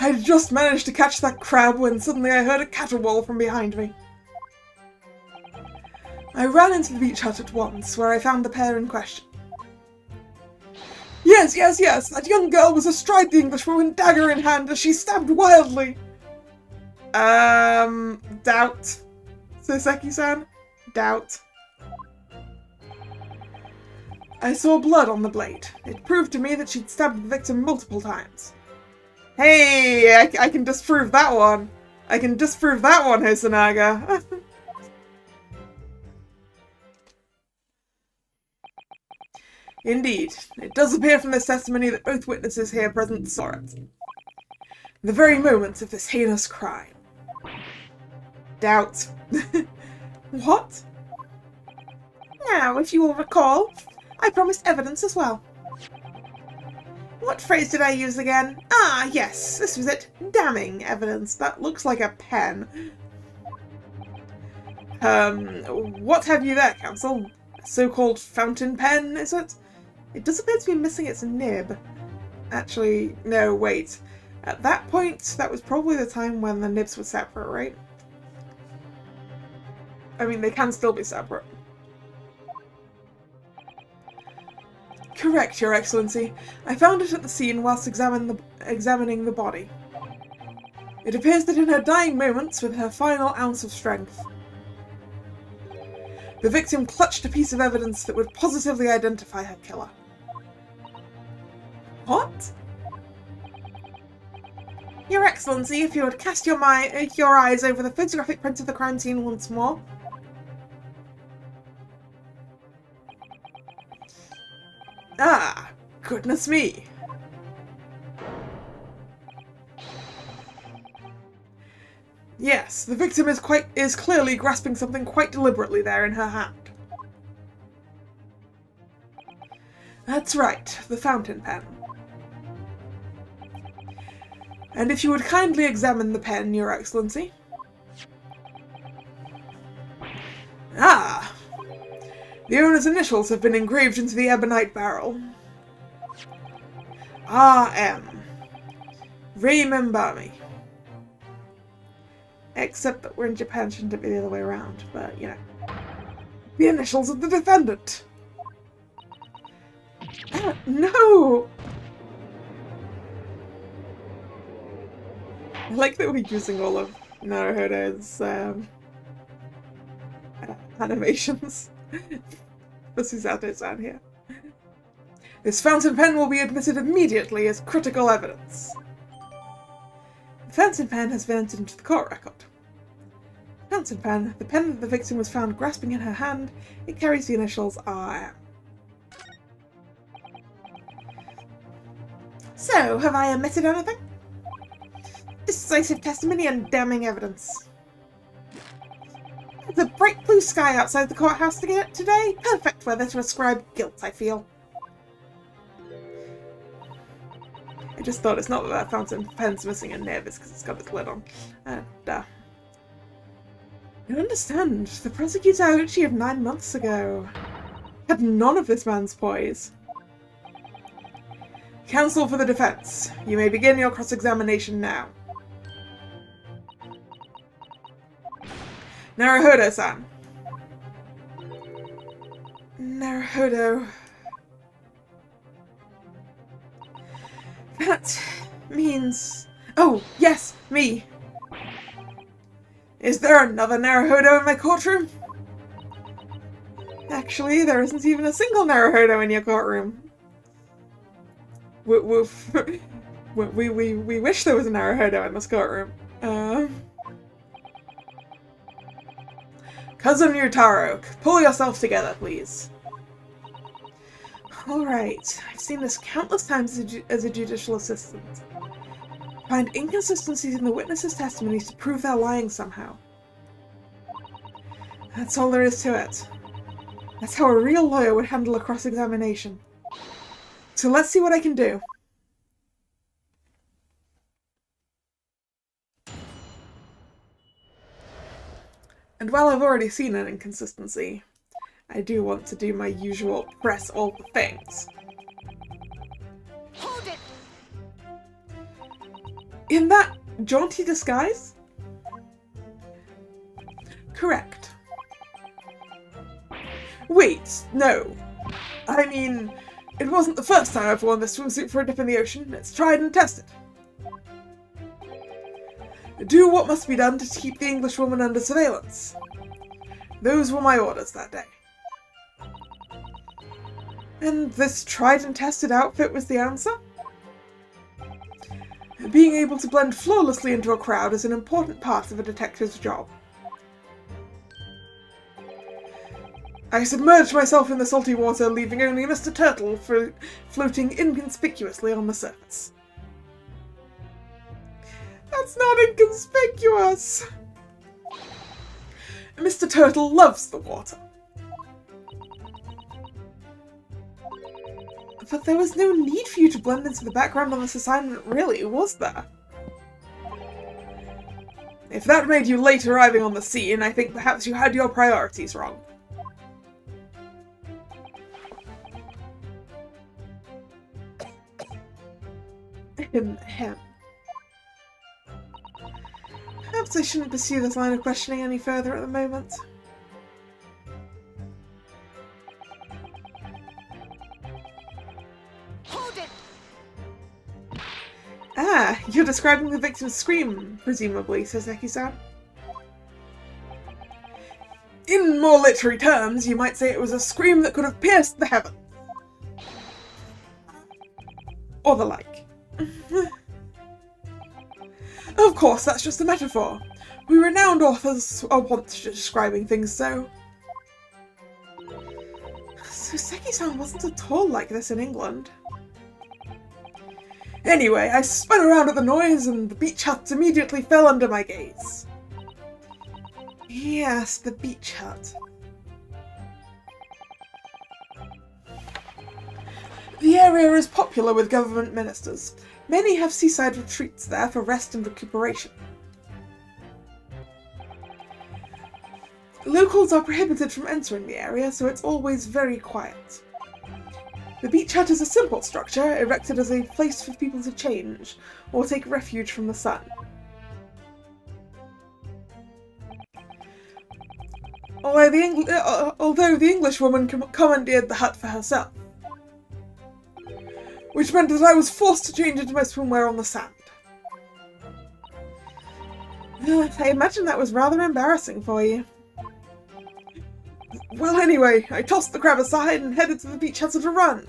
Speaker 1: I had just managed to catch that crab when suddenly I heard a caterwaul from behind me. I ran into the beach hut at once, where I found the pair in question. Yes, that young girl was astride the Englishwoman, dagger in hand, as she stabbed wildly. Doubt. Soseki-san? Doubt. I saw blood on the blade. It proved to me that she'd stabbed the victim multiple times. Hey, I can disprove that one. I can disprove that one, Hosonaga. Indeed, it does appear from this testimony that both witnesses here present saw it. The very moments of this heinous crime. Doubt. What? Now, if you will recall, I promised evidence as well. What phrase did I use again? Ah, yes, this was it. Damning evidence. That looks like a pen. What have you there, Counsel? A so-called fountain pen, is it? It does appear to be missing its nib. Actually, no, wait. At that point, that was probably the time when the nibs were separate, right? I mean, they can still be separate. Correct, Your Excellency. I found it at the scene whilst examining the body. It appears that in her dying moments, with her final ounce of strength, the victim clutched a piece of evidence that would positively identify her killer. What? Your Excellency, if you would cast your eyes over the photographic print of the crime scene once more. Ah, goodness me. Yes, the victim is clearly grasping something quite deliberately there in her hand. That's right, the fountain pen. And if you would kindly examine the pen, Your Excellency. Ah! The owner's initials have been engraved into the ebonite barrel. R.M. Ray Membami. Except that we're in Japan, shouldn't it be the other way around? But, you know. The initials of the defendant! No! I like that we're using all of Naruhodo's animations. This is out here. This fountain pen will be admitted immediately as critical evidence. The fountain pen has been entered into the court record. Fountain pen, the pen that the victim was found grasping in her hand, it carries the initials RM. So, have I omitted anything? Decisive testimony and damning evidence. The bright blue sky outside the courthouse today? Perfect weather to ascribe guilt, I feel. I just thought it's not that that fountain pen's missing a nib, it's because it's got its lid on. I don't understand. The prosecutor Auchi of 9 months ago had none of this man's poise. Counsel for the defense. You may begin your cross-examination now. Naruhodo-san. Naruhodo. That means... Oh, yes, me. Is there another Naruhodo in my courtroom? Actually, there isn't even a single Naruhodo in your courtroom. We wish there was a Naruhodo in this courtroom. Cousin Yutaro, pull yourself together, please. Alright, I've seen this countless times as a judicial assistant. Find inconsistencies in the witnesses' testimonies to prove they're lying somehow. That's all there is to it. That's how a real lawyer would handle a cross-examination. So let's see what I can do. And while I've already seen an inconsistency, I do want to do my usual press all the things.
Speaker 2: Hold it!
Speaker 1: In that jaunty disguise? Correct. Wait, no. I mean, it wasn't the first time I've worn this swimsuit for a dip in the ocean. It's tried and tested. Do what must be done to keep the Englishwoman under surveillance. Those were my orders that day. And this tried and tested outfit was the answer? Being able to blend flawlessly into a crowd is an important part of a detective's job. I submerged myself in the salty water, leaving only Mr. Turtle floating inconspicuously on the surface. That's not inconspicuous! Mr. Turtle loves the water. But there was no need for you to blend into the background on this assignment, really, was there? If that made you late arriving on the scene, I think perhaps you had your priorities wrong. Ahem. Perhaps I shouldn't pursue this line of questioning any further at the moment.
Speaker 2: Hold it!
Speaker 1: Ah, you're describing the victim's scream, presumably, says Eki-san. In more literary terms, you might say it was a scream that could have pierced the heavens. Or the like. Of course, that's just a metaphor. We renowned authors are wont to describing things so. So Seki-san wasn't at all like this in England. Anyway, I spun around at the noise and the beach hut immediately fell under my gaze. Yes, the beach hut. The area is popular with government ministers. Many have seaside retreats there for rest and recuperation. Locals are prohibited from entering the area, so it's always very quiet. The beach hut is a simple structure, erected as a place for people to change, or take refuge from the sun. Although the Englishwoman commandeered the hut for herself. Which meant that I was forced to change into my swimwear on the sand. I imagine that was rather embarrassing for you. Well, anyway, I tossed the crab aside and headed to the beach hut at a run.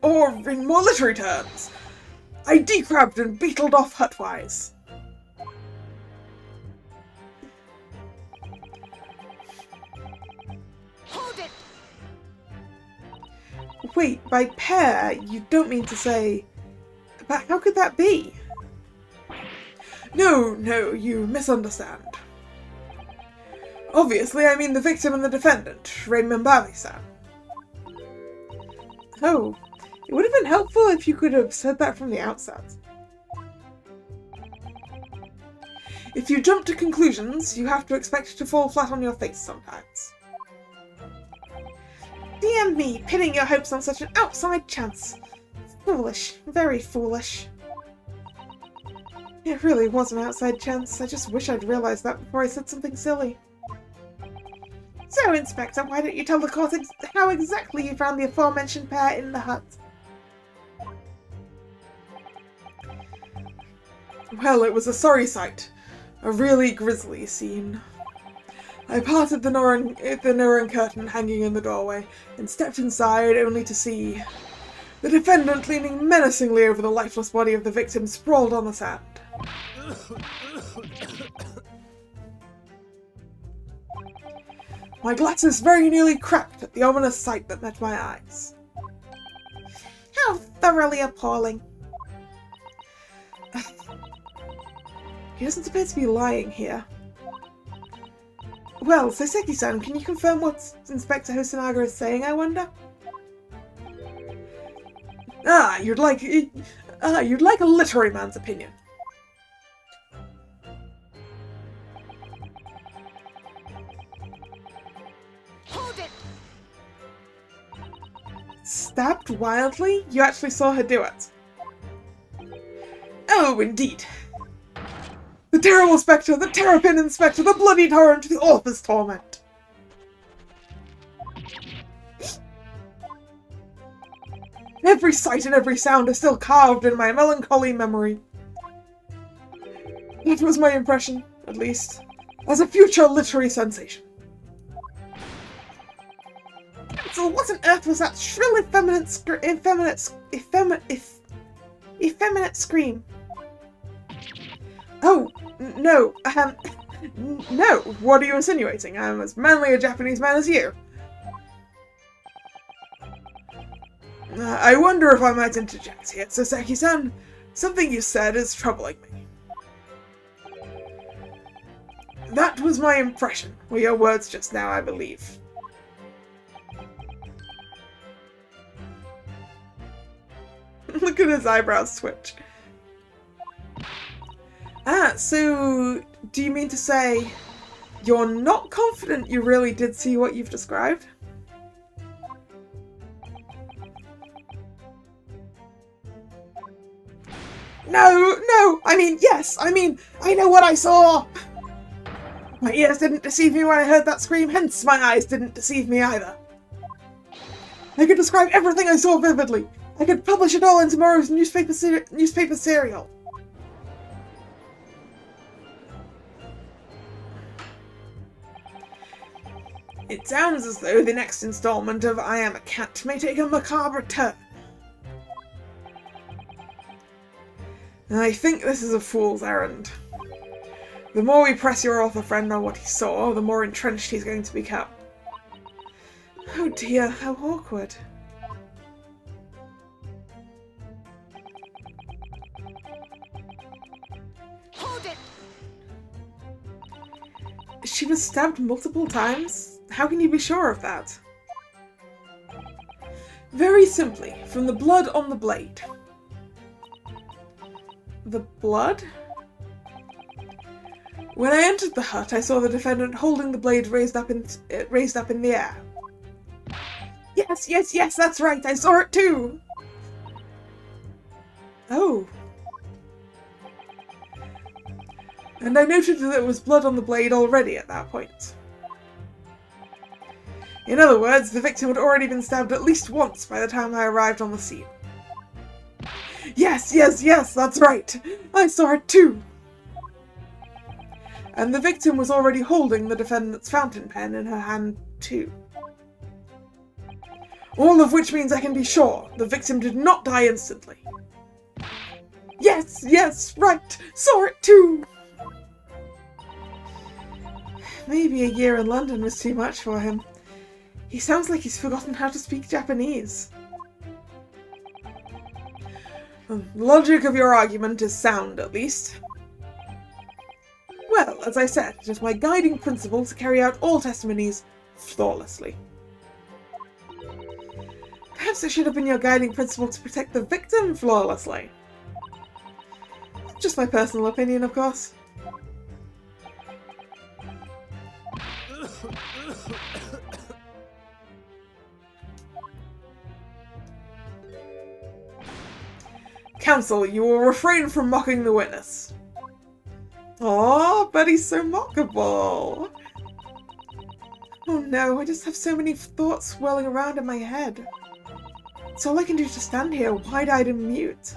Speaker 1: Or, in more literary terms, I decrabbed and beetled off hutwise.
Speaker 2: Hold it!
Speaker 1: Wait, by pair, you don't mean to say... But how could that be? No, you misunderstand. Obviously, I mean the victim and the defendant, Raymambami-san. Oh, it would have been helpful if you could have said that from the outset. If you jump to conclusions, you have to expect to fall flat on your face sometimes. DM me, pinning your hopes on such an outside chance. Foolish, very foolish. It really was an outside chance. I just wish I'd realised that before I said something silly. So, Inspector, why don't you tell the court how exactly you found the aforementioned pair in the hut? Well, it was a sorry sight. A really grisly scene. I parted the Noren curtain hanging in the doorway and stepped inside only to see the defendant leaning menacingly over the lifeless body of the victim sprawled on the sand. My glasses very nearly cracked at the ominous sight that met my eyes. How thoroughly appalling. He doesn't appear to be lying here. Well, Soseki-san, can you confirm what Inspector Hosonaga is saying, I wonder? You'd like a literary man's opinion.
Speaker 2: Hold it!
Speaker 1: Stabbed wildly? You actually saw her do it. Oh, indeed. The terrible spectre, the terrapin inspector, the bloody torrent, the author's torment. Every sight and every sound are still carved in my melancholy memory. That was my impression, at least, as a future literary sensation. So what on earth was that shrill effeminate scream? Oh, no, no, what are you insinuating? I'm as manly a Japanese man as you. I wonder if I might interject here, Soseki-san. Something you said is troubling me. That was my impression, were your words just now, I believe. Look at his eyebrows twitch. So do you mean to say you're not confident you really did see what you've described? No, I mean, yes, I know what I saw! My ears didn't deceive me when I heard that scream, hence my eyes didn't deceive me either. I could describe everything I saw vividly. I could publish it all in tomorrow's newspaper serial. It sounds as though the next installment of I Am a Cat may take a macabre turn. I think this is a fool's errand. The more we press your author friend on what he saw, the more entrenched he's going to become. Oh dear, how awkward.
Speaker 2: Hold it!
Speaker 1: She was stabbed multiple times? How can you be sure of that? Very simply, from the blood on the blade. The blood? When I entered the hut, I saw the defendant holding the blade raised up in the air. Yes, that's right, I saw it too! Oh. And I noted that there was blood on the blade already at that point. In other words, the victim had already been stabbed at least once by the time I arrived on the scene. Yes, that's right! I saw it too! And the victim was already holding the defendant's fountain pen in her hand too. All of which means I can be sure the victim did not die instantly. Yes, right! Saw it too! Maybe a year in London was too much for him. He sounds like he's forgotten how to speak Japanese. The logic of your argument is sound, at least. Well, as I said, it is my guiding principle to carry out all testimonies flawlessly. Perhaps it should have been your guiding principle to protect the victim flawlessly. Just my personal opinion, of course. Counsel, you will refrain from mocking the witness. Aw, but he's so mockable. Oh no, I just have so many thoughts swirling around in my head. It's all I can do to stand here, wide-eyed and mute.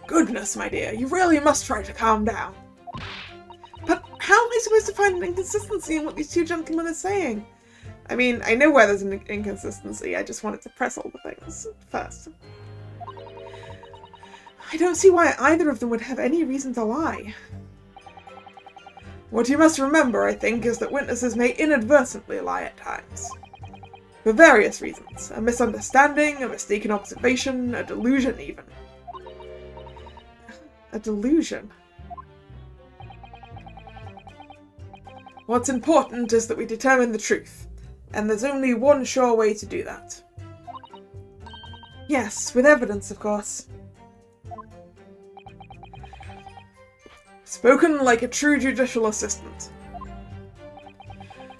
Speaker 1: Goodness, my dear, you really must try to calm down. But how am I supposed to find an inconsistency in what these two gentlemen are saying? I mean, I know where there's an inconsistency, I just wanted to press all the things first. I don't see why either of them would have any reason to lie. What you must remember, I think, is that witnesses may inadvertently lie at times. For various reasons. A misunderstanding, a mistaken observation, a delusion even. A delusion? What's important is that we determine the truth, and there's only one sure way to do that. Yes, with evidence, of course. Spoken like a true judicial assistant.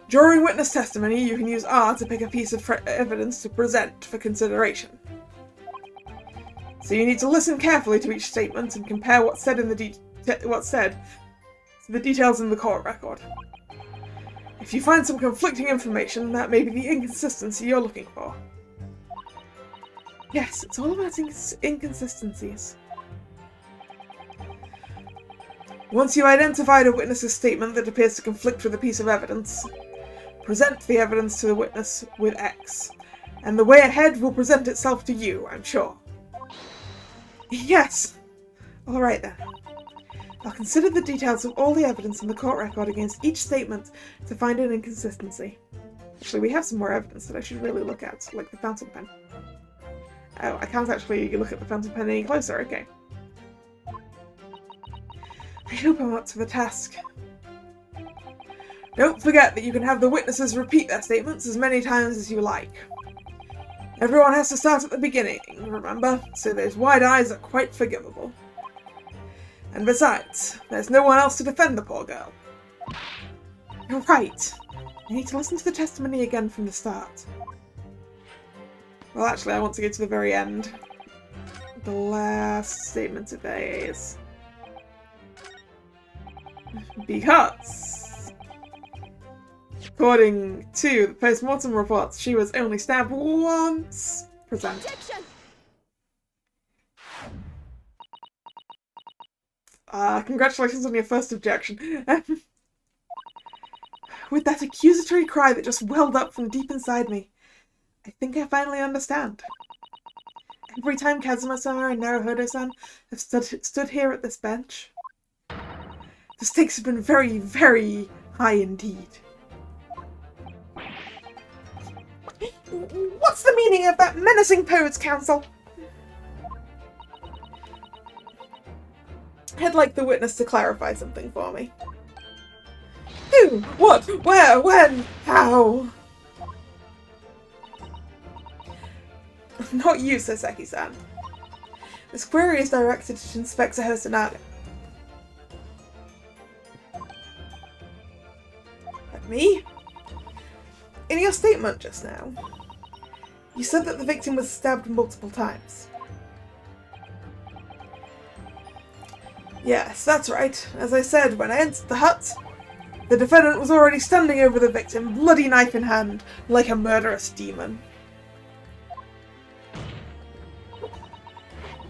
Speaker 1: During witness testimony, you can use R to pick a piece of evidence to present for consideration. So you need to listen carefully to each statement and compare what's said to the details in the court record. If you find some conflicting information, that may be the inconsistency you're looking for. Yes, it's all about inconsistencies. Once you've identified a witness's statement that appears to conflict with a piece of evidence, present the evidence to the witness with X, and the way ahead will present itself to you, I'm sure. Yes! Alright then. I'll consider the details of all the evidence in the court record against each statement to find an inconsistency. Actually, we have some more evidence that I should really look at, like the fountain pen. Oh, I can't actually look at the fountain pen any closer, okay. I hope I'm up to the task. Don't forget that you can have the witnesses repeat their statements as many times as you like. Everyone has to start at the beginning, remember? So those wide eyes are quite forgivable. And besides, there's no one else to defend the poor girl. You're right. I need to listen to the testimony again from the start. Well, actually, I want to go to the very end. The last statement today is... because, according to the post-mortem reports, she was only stabbed once. Present. Congratulations on your first objection. With that accusatory cry that just welled up from deep inside me, I think I finally understand. Every time Kazuma-sama and Naruhodo-san have stood here at this bench, the stakes have been very, very high indeed. What's the meaning of that menacing pose, Counsel? I'd like the witness to clarify something for me. Who? What? Where? When? How? Not you, Soseki-san. This query is directed to Inspector Hosonaga. Me? In your statement just now, you said that the victim was stabbed multiple times. Yes, that's right. As I said, when I entered the hut, the defendant was already standing over the victim, bloody knife in hand, like a murderous demon.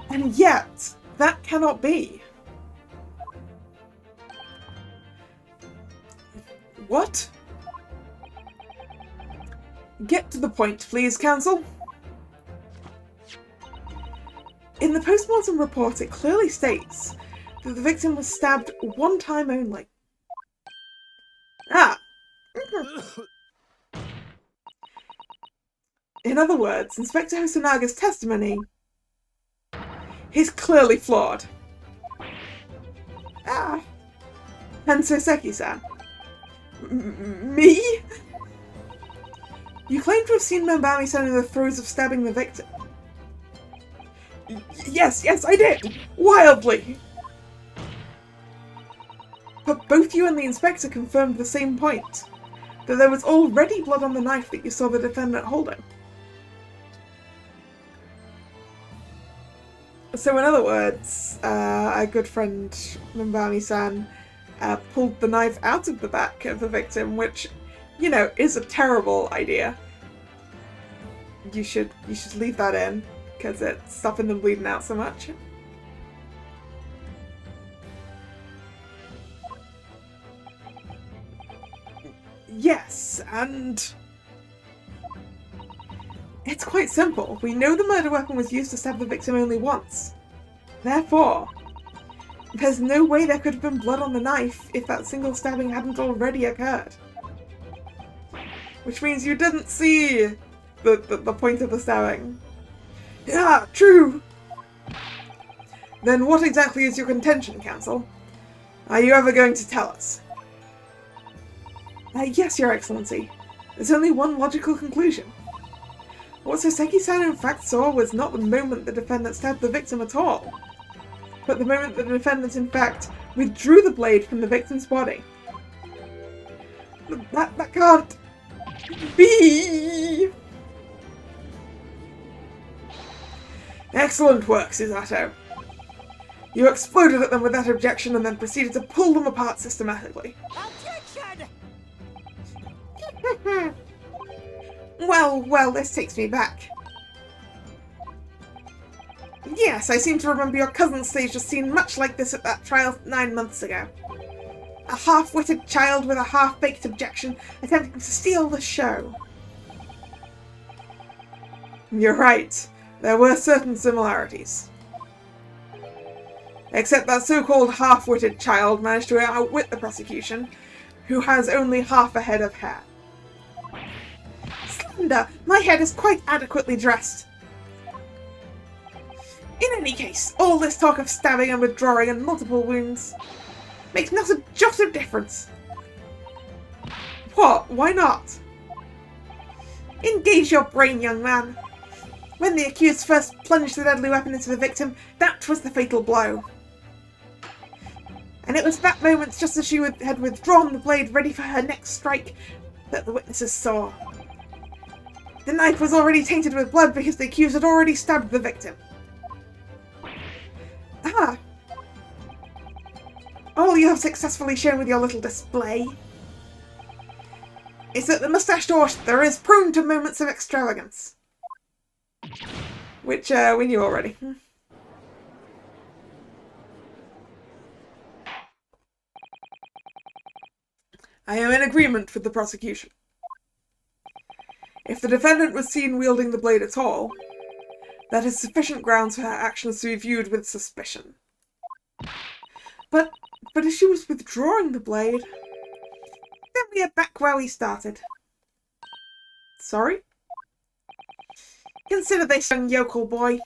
Speaker 1: And yet, that cannot be. What? Get to the point, please, Counsel. In the post-mortem report, it clearly states that the victim was stabbed one time only. Ah! In other words, Inspector Hosanaga's testimony He's clearly flawed. Ah. And Soseki-san. Me? You claim to have seen Membami-san in the throes of stabbing the victim. Yes, I did! Wildly! But both you and the inspector confirmed the same point. That there was already blood on the knife that you saw the defendant holding. So in other words, our good friend Membami-san pulled the knife out of the back of the victim, which, you know, is a terrible idea. You should leave that in, because it's stopping them bleeding out so much. Yes, and it's quite simple. We know the murder weapon was used to stab the victim only once. Therefore, there's no way there could have been blood on the knife if that single stabbing hadn't already occurred. Which means you didn't see the point of the stabbing. Yeah, true! Then what exactly is your contention, Counsel? Are you ever going to tell us? Yes, Your Excellency. There's only one logical conclusion. What Soseki-san in fact saw was not the moment the defendant stabbed the victim at all, but the moment the defendant in fact withdrew the blade from the victim's body. That can't be! Excellent work, Susato. You exploded at them with that objection and then proceeded to pull them apart systematically. Well, this takes me back. Yes, I seem to remember your cousin staged a scene much like this at that trial 9 months ago. A half-witted child with a half-baked objection attempting to steal the show. You're right. There were certain similarities. Except that so-called half-witted child managed to outwit the prosecution, who has only half a head of hair. Slender, my head is quite adequately dressed. In any case, all this talk of stabbing and withdrawing and multiple wounds makes not a jot of difference. What? Why not? Engage your brain, young man. When the accused first plunged the deadly weapon into the victim, that was the fatal blow. And it was that moment, just as she had withdrawn the blade ready for her next strike, that the witnesses saw. The knife was already tainted with blood because the accused had already stabbed the victim. Ah! All you have successfully shown with your little display is that the mustached author is prone to moments of extravagance. Which, we knew already. I am in agreement with the prosecution. If the defendant was seen wielding the blade at all, that is sufficient grounds for her actions to be viewed with suspicion. But if she was withdrawing the blade, then we are back where we started. Sorry? Consider this, young yokel boy.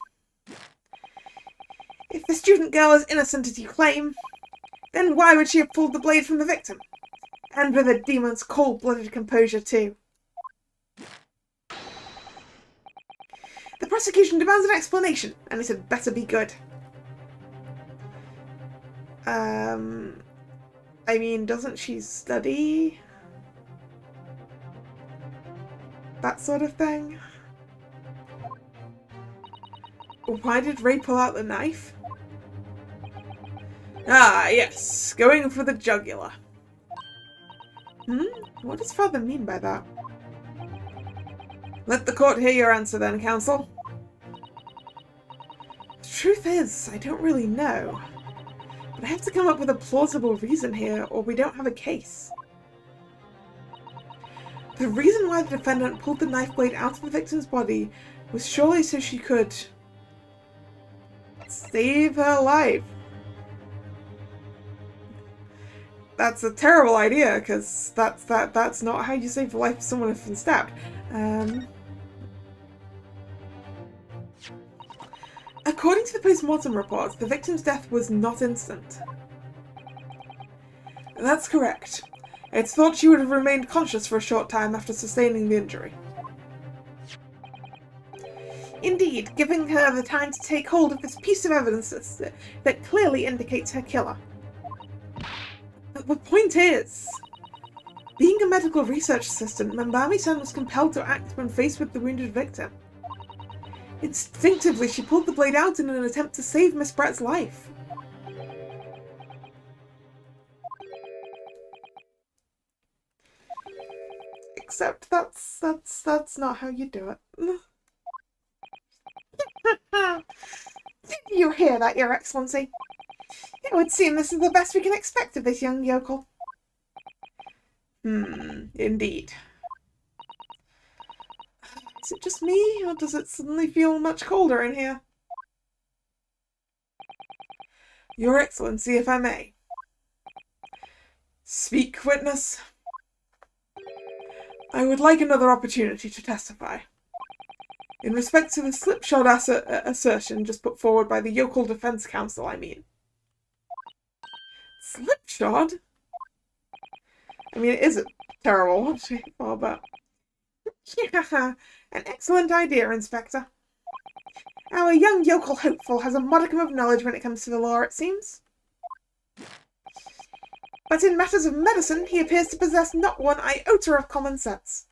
Speaker 1: If the student girl is innocent as you claim, then why would she have pulled the blade from the victim? And with a demon's cold-blooded composure, too. The prosecution demands an explanation, and it had better be good. I mean, doesn't she study? That sort of thing? Why did Ray pull out the knife? Ah, yes. Going for the jugular. What does Father mean by that? Let the court hear your answer then, Counsel. The truth is, I don't really know. But I have to come up with a plausible reason here, or we don't have a case. The reason why the defendant pulled the knife blade out of the victim's body was surely so she could save her life. That's a terrible idea, because that's not how you save the life of someone who's been stabbed. According to the post-mortem report, the victim's death was not instant. That's correct. It's thought she would have remained conscious for a short time after sustaining the injury. Indeed, giving her the time to take hold of this piece of evidence that clearly indicates her killer. But the point is, being a medical research assistant, Membami-san was compelled to act when faced with the wounded victim. Instinctively, she pulled the blade out in an attempt to save Miss Brett's life. Except that's not how you do it. Did you hear that, Your Excellency? It would seem this is the best we can expect of this young yokel. Indeed. Is it just me, or does it suddenly feel much colder in here? Your Excellency, if I may. Speak, witness. I would like another opportunity to testify. In respect to the slipshod assertion just put forward by the Yokel Defense Council, I mean. Slipshod? I mean, it is a terrible shape, but... Yeah, an excellent idea, Inspector. Our young yokel hopeful has a modicum of knowledge when it comes to the law, it seems. But in matters of medicine, he appears to possess not one iota of common sense.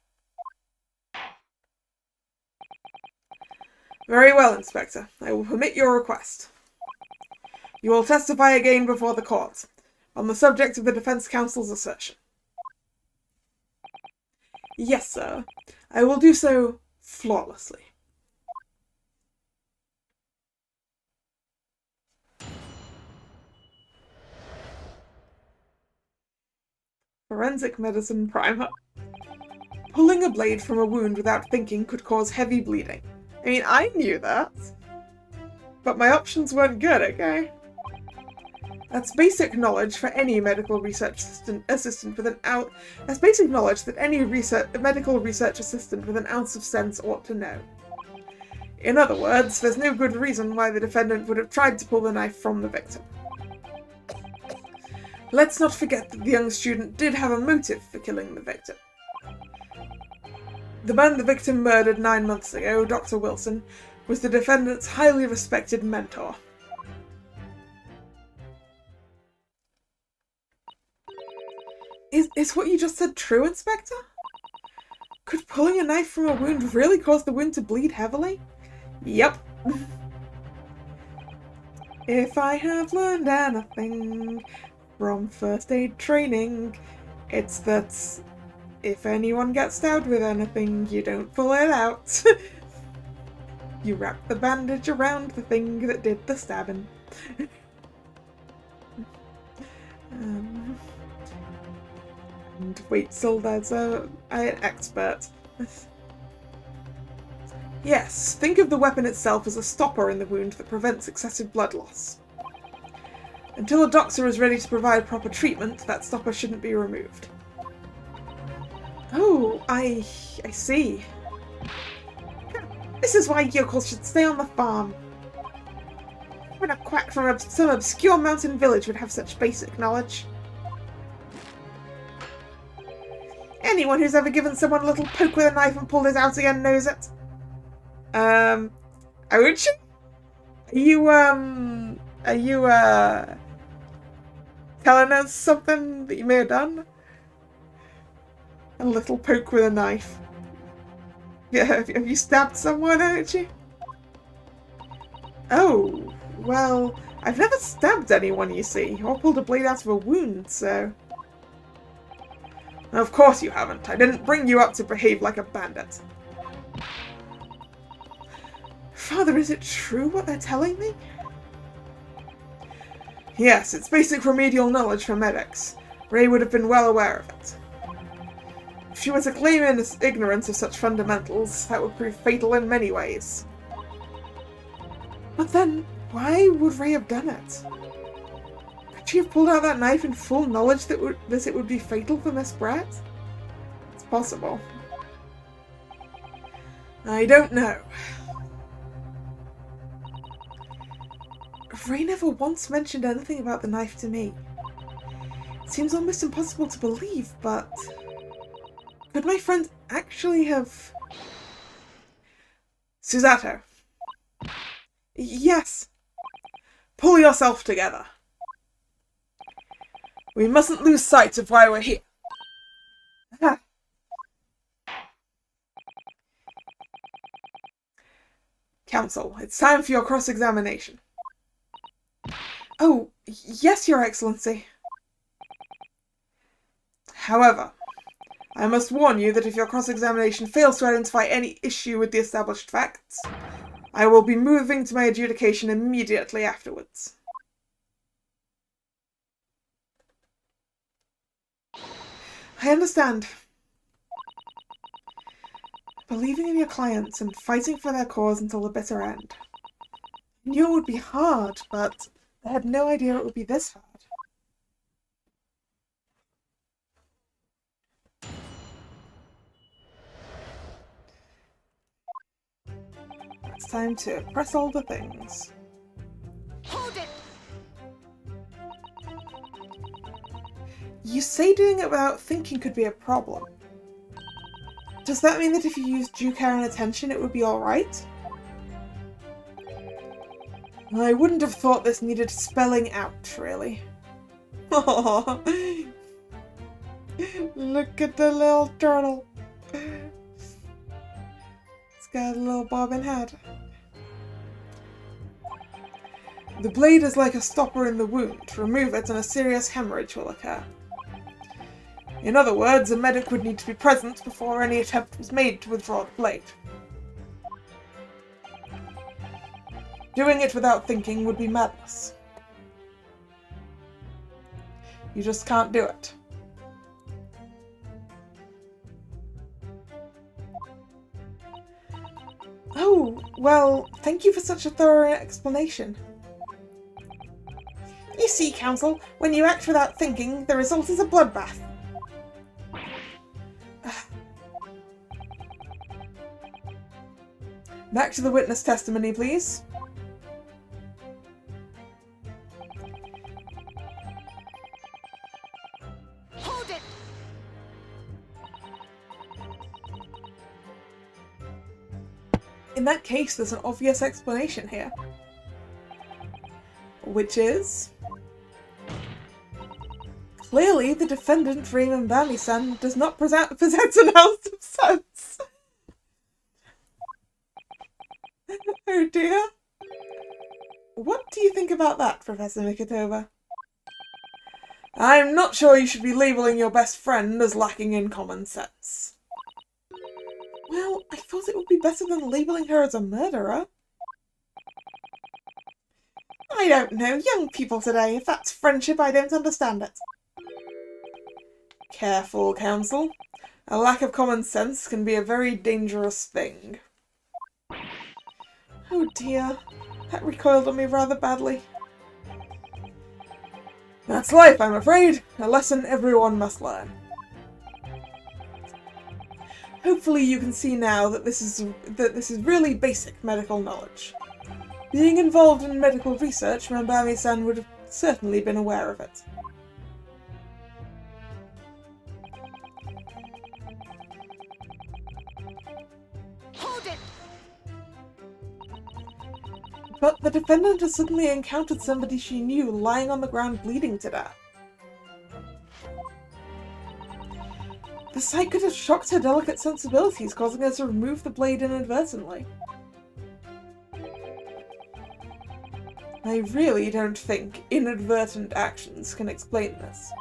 Speaker 1: Very well, Inspector. I will permit your request. You will testify again before the court, on the subject of the Defense Counsel's assertion. Yes, sir. I will do so flawlessly. Forensic Medicine Primer. Pulling a blade from a wound without thinking could cause heavy bleeding. I mean, I knew that. But my options weren't good, okay? That's basic knowledge for any medical research assistant with an ounce. That's basic knowledge that any medical research assistant with an ounce of sense ought to know. In other words, there's no good reason why the defendant would have tried to pull the knife from the victim. Let's not forget that the young student did have a motive for killing the victim. The man the victim murdered 9 months ago, Dr. Wilson, was the defendant's highly respected mentor. Is what you just said true, Inspector? Could pulling a knife from a wound really cause the wound to bleed heavily? Yep. If I have learned anything from first aid training, it's that if anyone gets stabbed with anything, you don't pull it out. You wrap the bandage around the thing that did the stabbing. And wait till there's an expert. Yes, think of the weapon itself as a stopper in the wound that prevents excessive blood loss. Until a doctor is ready to provide proper treatment, that stopper shouldn't be removed. Oh, I see. This is why yokels should stay on the farm. When a quack from some obscure mountain village would have such basic knowledge. Anyone who's ever given someone a little poke with a knife and pulled it out again knows it. Ouch? Are you telling us something that you may have done? A little poke with a knife. Yeah, have you stabbed someone, haven't you? Oh, well, I've never stabbed anyone, you see, or pulled a blade out of a wound, so... Of course you haven't. I didn't bring you up to behave like a bandit. Father, is it true what they're telling me? Yes, it's basic remedial knowledge for medics. Ray would have been well aware of it. If she were to claim ignorance of such fundamentals, that would prove fatal in many ways. But then, why would Ray have done it? Could she have pulled out that knife in full knowledge that it would be fatal for Miss Brett? It's possible. I don't know. Ray never once mentioned anything about the knife to me. It seems almost impossible to believe, but... could my friend actually have... Susato. Yes. Pull yourself together. We mustn't lose sight of why we're here. Ah. Counsel, it's time for your cross-examination. Oh, yes, Your Excellency. However, I must warn you that if your cross-examination fails to identify any issue with the established facts, I will be moving to my adjudication immediately afterwards. I understand. Believing in your clients and fighting for their cause until the bitter end. I knew it would be hard, but I had no idea it would be this hard. It's time to press all the things.
Speaker 2: Hold it!
Speaker 1: You say doing it without thinking could be a problem. Does that mean that if you used due care and attention it would be alright? I wouldn't have thought this needed spelling out, really. Aww. Look at the little turtle. It's got a little bobbin head. The blade is like a stopper in the wound. Remove it and a serious hemorrhage will occur. In other words, a medic would need to be present before any attempt was made to withdraw the blade. Doing it without thinking would be madness. You just can't do it. Oh, well, thank you for such a thorough explanation. You see, Counsel, when you act without thinking, the result is a bloodbath. Back to the witness testimony, please.
Speaker 2: Hold it!
Speaker 1: In that case, there's an obvious explanation here. Which is... clearly, the defendant, Raymond Bami-san, does not possess an ounce of sense. Oh dear. What do you think about that, Professor Mikitova? I'm not sure you should be labelling your best friend as lacking in common sense. Well, I thought it would be better than labelling her as a murderer. I don't know, young people today, if that's friendship, I don't understand it. Careful, Counsel. A lack of common sense can be a very dangerous thing. Oh dear, that recoiled on me rather badly. That's life, I'm afraid. A lesson everyone must learn. Hopefully you can see now that this is really basic medical knowledge. Being involved in medical research, Mambami-san would have certainly been aware of it.
Speaker 2: Hold it!
Speaker 1: But the defendant has suddenly encountered somebody she knew lying on the ground bleeding to death. The sight could have shocked her delicate sensibilities, causing her to remove the blade inadvertently. I really don't think inadvertent actions can explain this.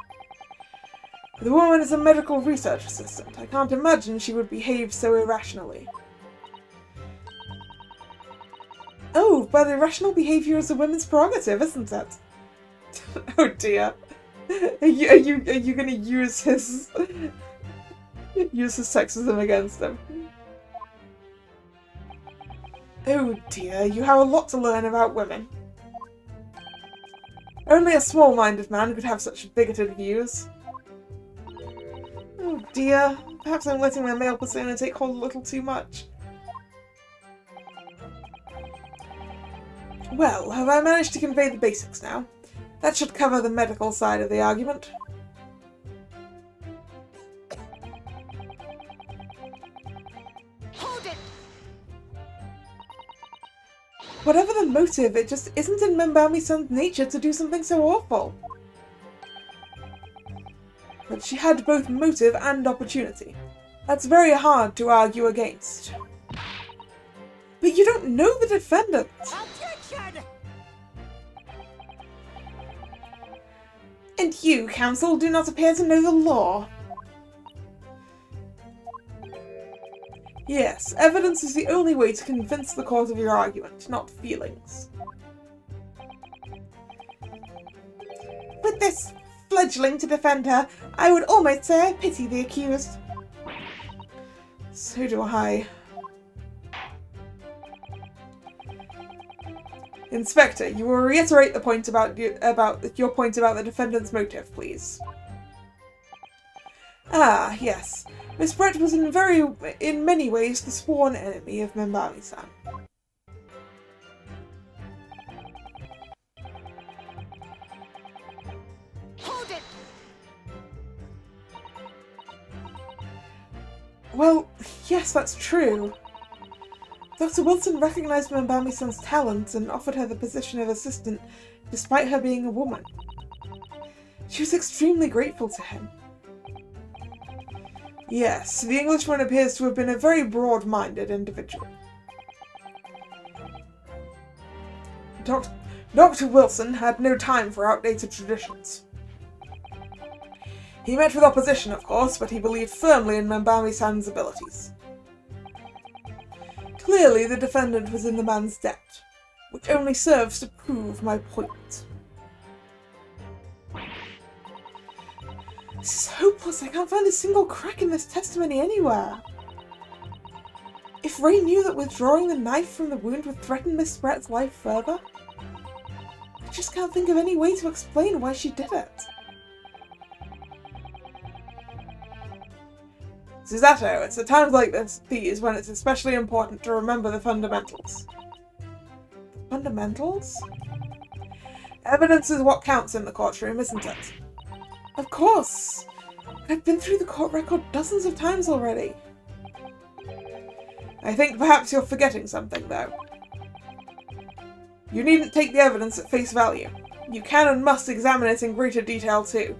Speaker 1: The woman is a medical research assistant. I can't imagine she would behave so irrationally. Oh, but irrational behaviour is a woman's prerogative, isn't it? Oh dear. Are you gonna use his sexism against him? Oh dear, you have a lot to learn about women. Only a small-minded man could have such bigoted views. Oh dear, perhaps I'm letting my male persona take hold a little too much. Well, have I managed to convey the basics now? That should cover the medical side of the argument.
Speaker 2: Hold it!
Speaker 1: Whatever the motive, it just isn't in Membami-san's nature to do something so awful. But she had both motive and opportunity. That's very hard to argue against. But you don't know the defendant!
Speaker 2: Objection!
Speaker 1: And you, counsel, do not appear to know the law. Yes, evidence is the only way to convince the court of your argument, not feelings. With this fledgling to defend her, I would almost say I pity the accused. So do I. Inspector, you will reiterate the point about your point about the defendant's motive, please. Ah, yes. Miss Brett was in many ways the sworn enemy of Membami-san.
Speaker 2: Hold it!
Speaker 1: Well, yes, that's true. Dr. Wilson recognized Membami-san's talents and offered her the position of assistant, despite her being a woman. She was extremely grateful to him. Yes, the Englishman appears to have been a very broad-minded individual. Dr. Wilson had no time for outdated traditions. He met with opposition, of course, but he believed firmly in Membami-san's abilities. Clearly, the defendant was in the man's debt, which only serves to prove my point. This is hopeless. I can't find a single crack in this testimony anywhere. If Ray knew that withdrawing the knife from the wound would threaten Miss Brett's life further, I just can't think of any way to explain why she did it. Susato, it's at times like these when it's especially important to remember the fundamentals. The fundamentals? Evidence is what counts in the courtroom, isn't it? Of course! I've been through the court record dozens of times already. I think perhaps you're forgetting something, though. You needn't take the evidence at face value. You can and must examine it in greater detail, too.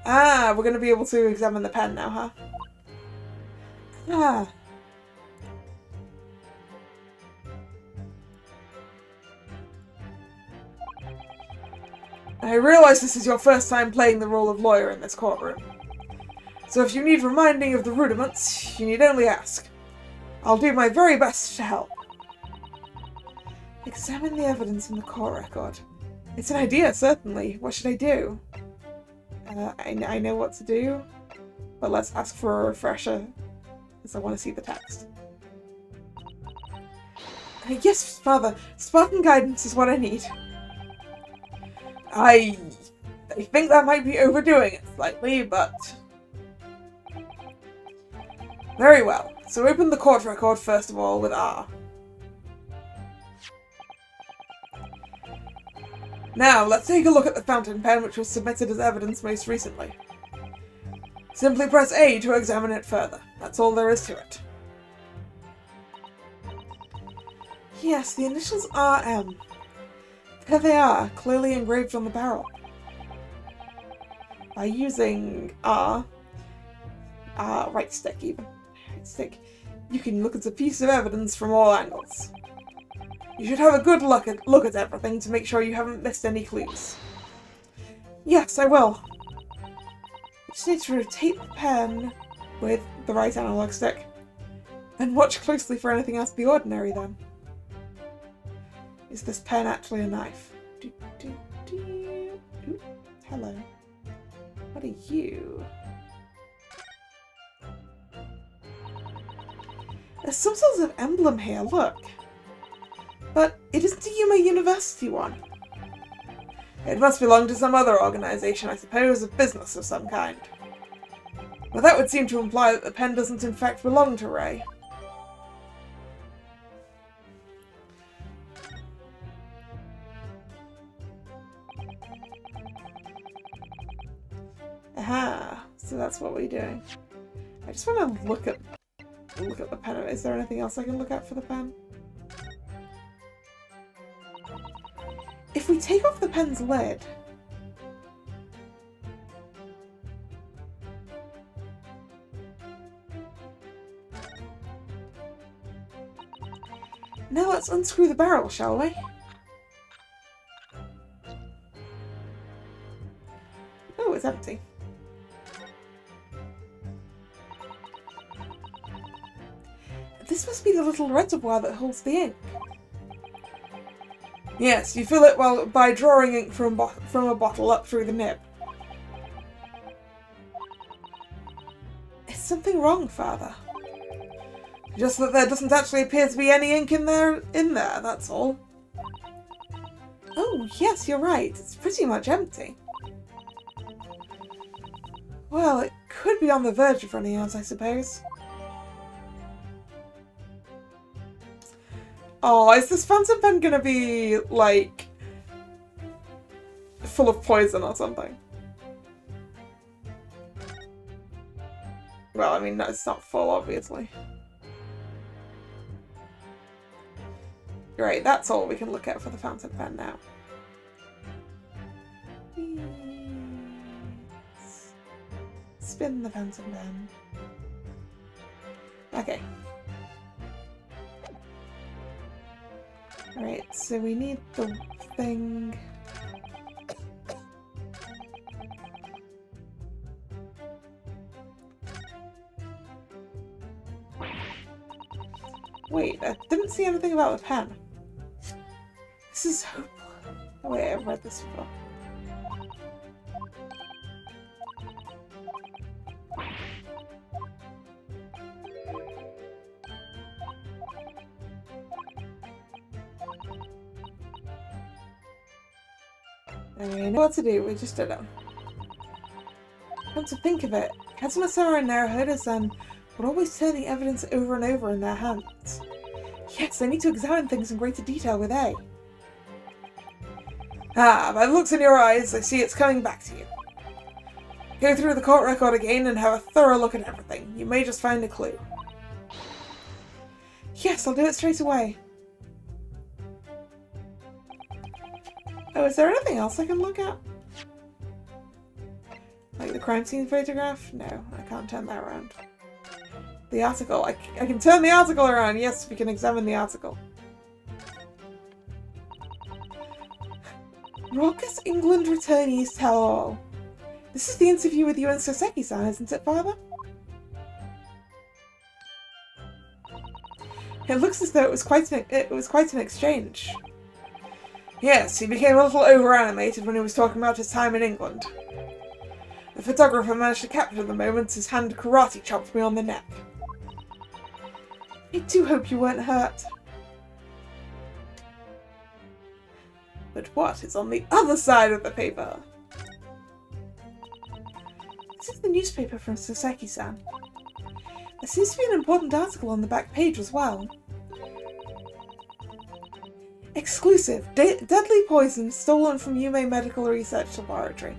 Speaker 1: Ah, we're going to be able to examine the pen now, huh? Ah. I realize this is your first time playing the role of lawyer in this courtroom. So if you need reminding of the rudiments, you need only ask. I'll do my very best to help. Examine the evidence in the court record. It's an idea, certainly. What should I do? I know what to do, but let's ask for a refresher, because I want to see the text. Yes, Father. Spartan guidance is what I need. I think that might be overdoing it slightly, but... Very well. So open the court record first of all with R. Now, let's take a look at the fountain pen which was submitted as evidence most recently. Simply press A to examine it further. That's all there is to it. Yes, the initials RM. There they are, clearly engraved on the barrel. By using right stick even, right stick, you can look at a piece of evidence from all angles. You should have a good look at everything to make sure you haven't missed any clues. Yes, I will. You just need to rotate the pen with the right analog stick. And watch closely for anything else the ordinary then. Is this pen actually a knife? Ooh, hello. What are you? There's some sort of emblem here, look. But it isn't a Yuma University one. It must belong to some other organization, I suppose, a business of some kind. But that would seem to imply that the pen doesn't in fact belong to Ray. Aha! So that's what we're doing. I just want to look at the pen. Is there anything else I can look at for the pen? If we take off the pen's lid... Now let's unscrew the barrel, shall we? Oh, it's empty. This must be the little reservoir that holds the ink. Yes, you fill it by drawing ink from a bottle up through the nib. Is something wrong, Father? Just that there doesn't actually appear to be any ink in there, that's all. Oh, yes, you're right. It's pretty much empty. Well, it could be on the verge of running out, I suppose. Oh, is this fountain pen gonna be, like, full of poison or something? Well, I mean, no, it's not full, obviously. Great, that's all we can look at for the fountain pen now. Spin the fountain pen. Okay. Alright, so we need the thing. Wait, I didn't see anything about the pen. This is hopeless. Oh wait, I've read this before. I know what to do, we just did it. Come to think of it, Kazuma-sama and Naruhodo-san would always turn the evidence over and over in their hands. Yes, they need to examine things in greater detail with A. Ah, by the looks in your eyes, I see it's coming back to you. Go through the court record again and have a thorough look at everything. You may just find a clue. Yes, I'll do it straight away. Oh, is there anything else I can look at? Like the crime scene photograph? No, I can't turn that around. The article. I can turn the article around. Yes, we can examine the article. Raucous England returnees tell all. This is the interview with you and Soseki-san, isn't it, Father? It looks as though it was quite an exchange. Yes, he became a little over-animated when he was talking about his time in England. The photographer managed to capture the moment his hand karate chopped me on the neck. I do hope you weren't hurt. But what is on the other side of the paper? This is the newspaper from Soseki-san. There seems to be an important article on the back page as well. Exclusive. Deadly poison stolen from Yume Medical Research Laboratory.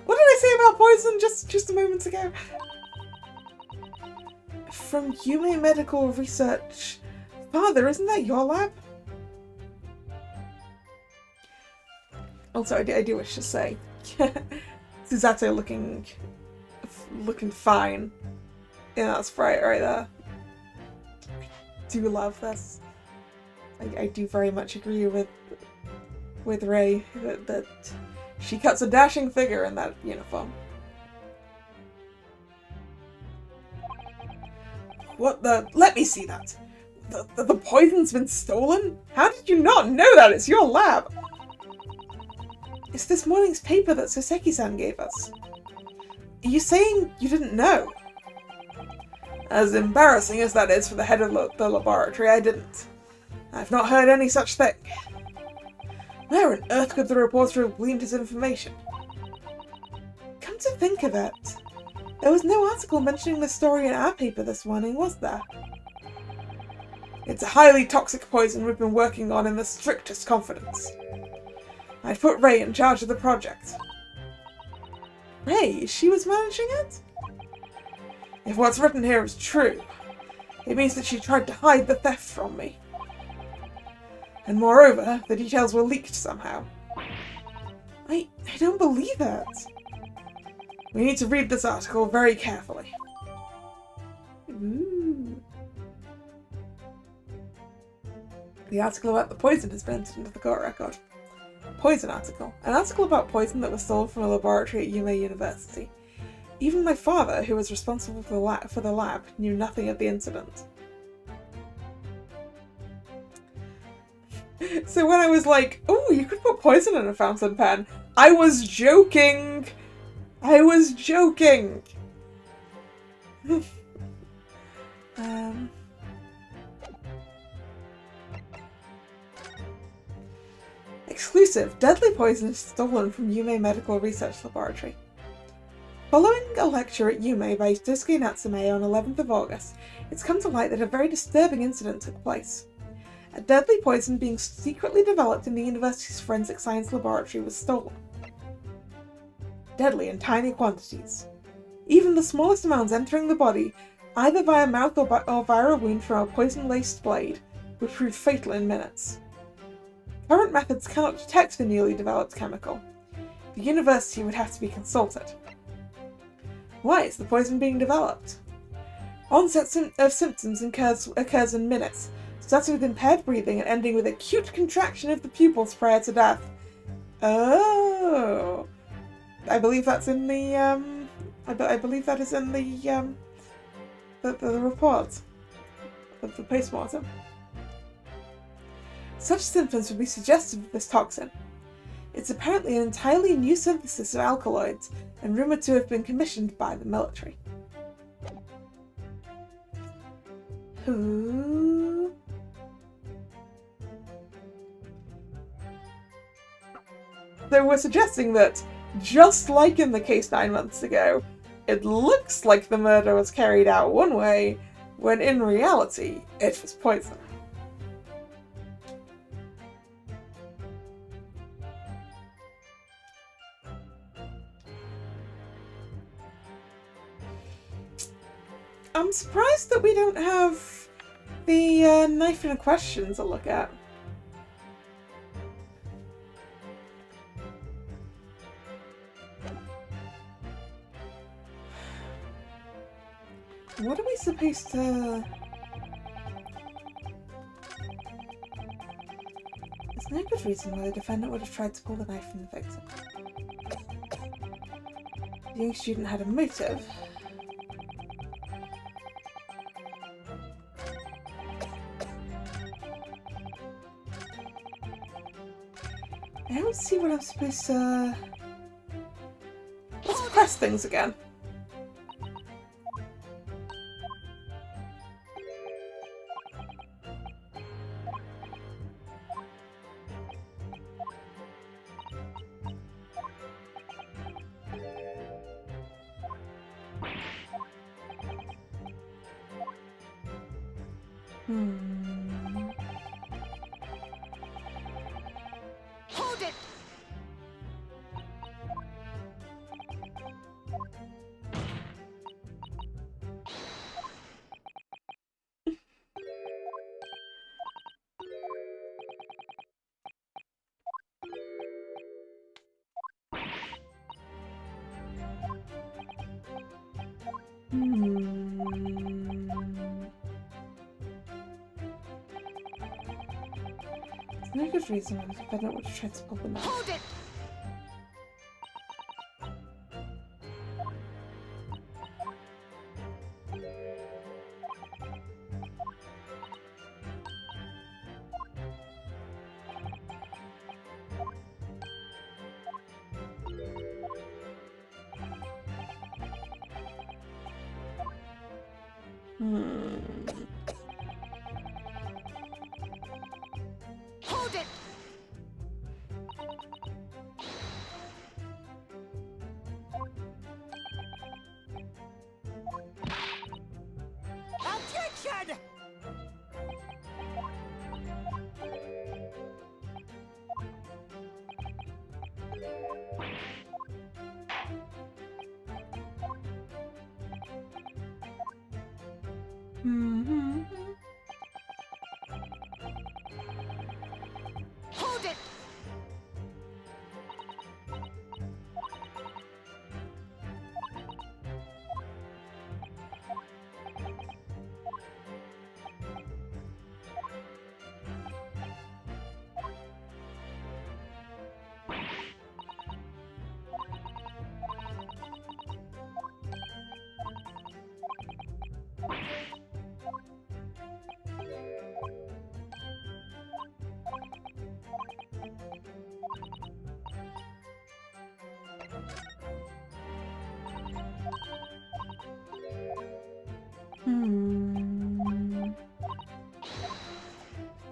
Speaker 1: What did I say about poison just a moment ago? From Yume Medical Research. Father, isn't that your lab? Also, I do wish to say, Suzato looking fine in that sprite right there. I do love this. I do very much agree with Ray that she cuts a dashing figure in that uniform. What the? Let me see that. The poison's been stolen? How did you not know that? It's your lab. It's this morning's paper that Soseki-san gave us. Are you saying you didn't know? As embarrassing as that is for the head of the laboratory, I didn't. I've not heard any such thing. Where on earth could the reporter have gleaned his information? Come to think of it, there was no article mentioning the story in our paper this morning, was there? It's a highly toxic poison we've been working on in the strictest confidence. I'd put Ray in charge of the project. Ray, she was managing it? If what's written here is true, it means that she tried to hide the theft from me. And moreover, the details were leaked somehow. I don't believe it. We need to read this article very carefully. Ooh. The article about the poison has been entered into the court record. Poison article. An article about poison that was stolen from a laboratory at Yume University. Even my father, who was responsible for the lab, knew nothing of the incident. So when I was like, oh, you could put poison in a fountain pen, I was joking! I was joking! Exclusive. Deadly poison is stolen from Yume Medical Research Laboratory. Following a lecture at Yume by Daisuke Natsume on 11th of August, it's come to light that a very disturbing incident took place. A deadly poison being secretly developed in the university's forensic science laboratory was stolen. Deadly in tiny quantities. Even the smallest amounts entering the body, either via mouth or via a wound from a poison-laced blade, would prove fatal in minutes. Current methods cannot detect the newly developed chemical. The university would have to be consulted. Why is the poison being developed? Onset of symptoms occurs in minutes, starting with impaired breathing and ending with acute contraction of the pupils prior to death. Oh, I believe that's in the I believe that is in the report of the postmortem. Such symptoms would be suggestive of this toxin. It's apparently an entirely new synthesis of alkaloids and rumoured to have been commissioned by the military. Who? They were suggesting that, just like in the case 9 months ago, it looks like the murder was carried out one way, when in reality, it was poison. I'm surprised that we don't have the knife in question to look at. What are we supposed to... There's no good reason why the defendant would have tried to pull the knife from the victim. The young student had a motive. I don't see what I'm supposed to... Let's press things again.
Speaker 2: Hold it!
Speaker 1: There's no good reason why the defendant would have tried to pull the knife.
Speaker 2: Hold it! Hold it! Objection!
Speaker 1: Mm-hmm.
Speaker 2: Hold it!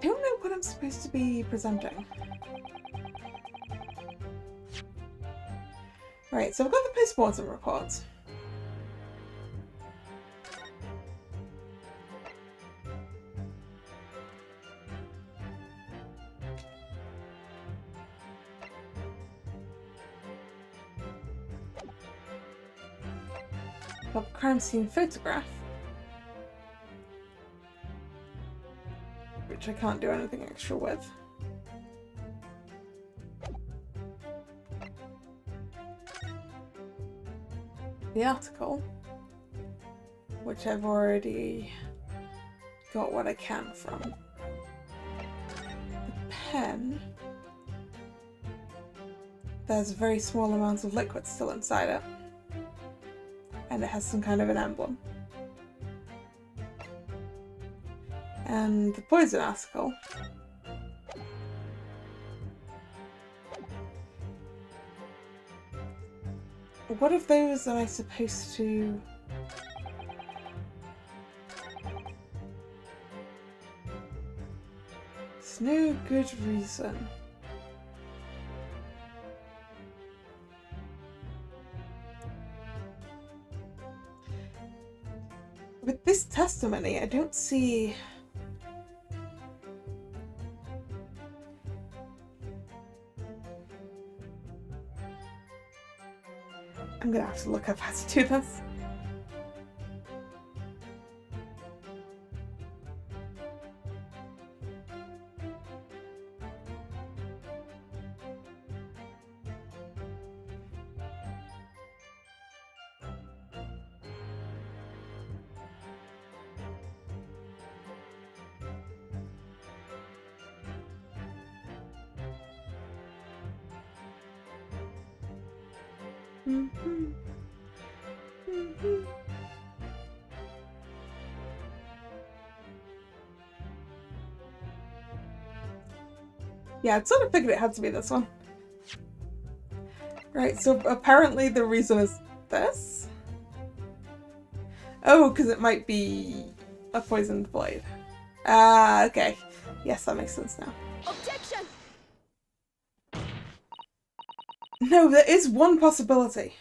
Speaker 1: I don't know what I'm supposed to be presenting. Right, so I've got the post-mortem report. Got the crime scene photograph. Which I can't do anything extra with. The article, which I've already got what I can from. The pen, there's a very small amount of liquid still inside it, and it has some kind of an emblem. And the poison article, what of those am I supposed to... There's no good reason. With this testimony, I don't see... I'm gonna have to look up how to do this. Yeah, I sort of figured it had to be this one. Right, so apparently the reason is this? Oh, because it might be a poisoned blade. Ah, okay. Yes, that makes sense now.
Speaker 2: Objection!
Speaker 1: No, there is one possibility.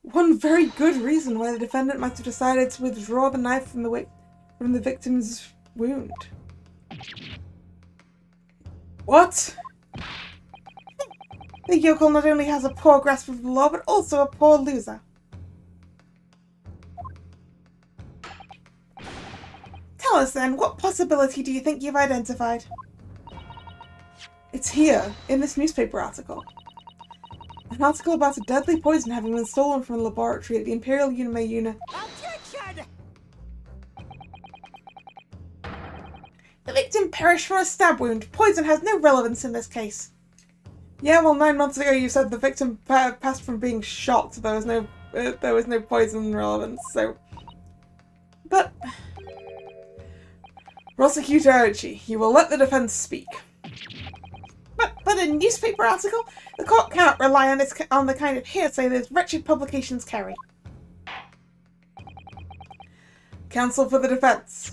Speaker 1: One very good reason why the defendant might have decided to withdraw the knife from the victim's wound. What? The yokel not only has a poor grasp of the law, but also a poor loser. Tell us then, what possibility do you think you've identified? It's here, in this newspaper article. An article about a deadly poison having been stolen from a laboratory at the Imperial Unima.
Speaker 2: Objection!
Speaker 1: The victim perished from a stab wound. Poison has no relevance in this case. Yeah, well, 9 months ago you said the victim passed from being shot. There was no poison relevance. So, but Prosecutor Archie, you will let the defense speak. But a newspaper article? The court cannot rely on the kind of hearsay those wretched publications carry. Counsel for the defense.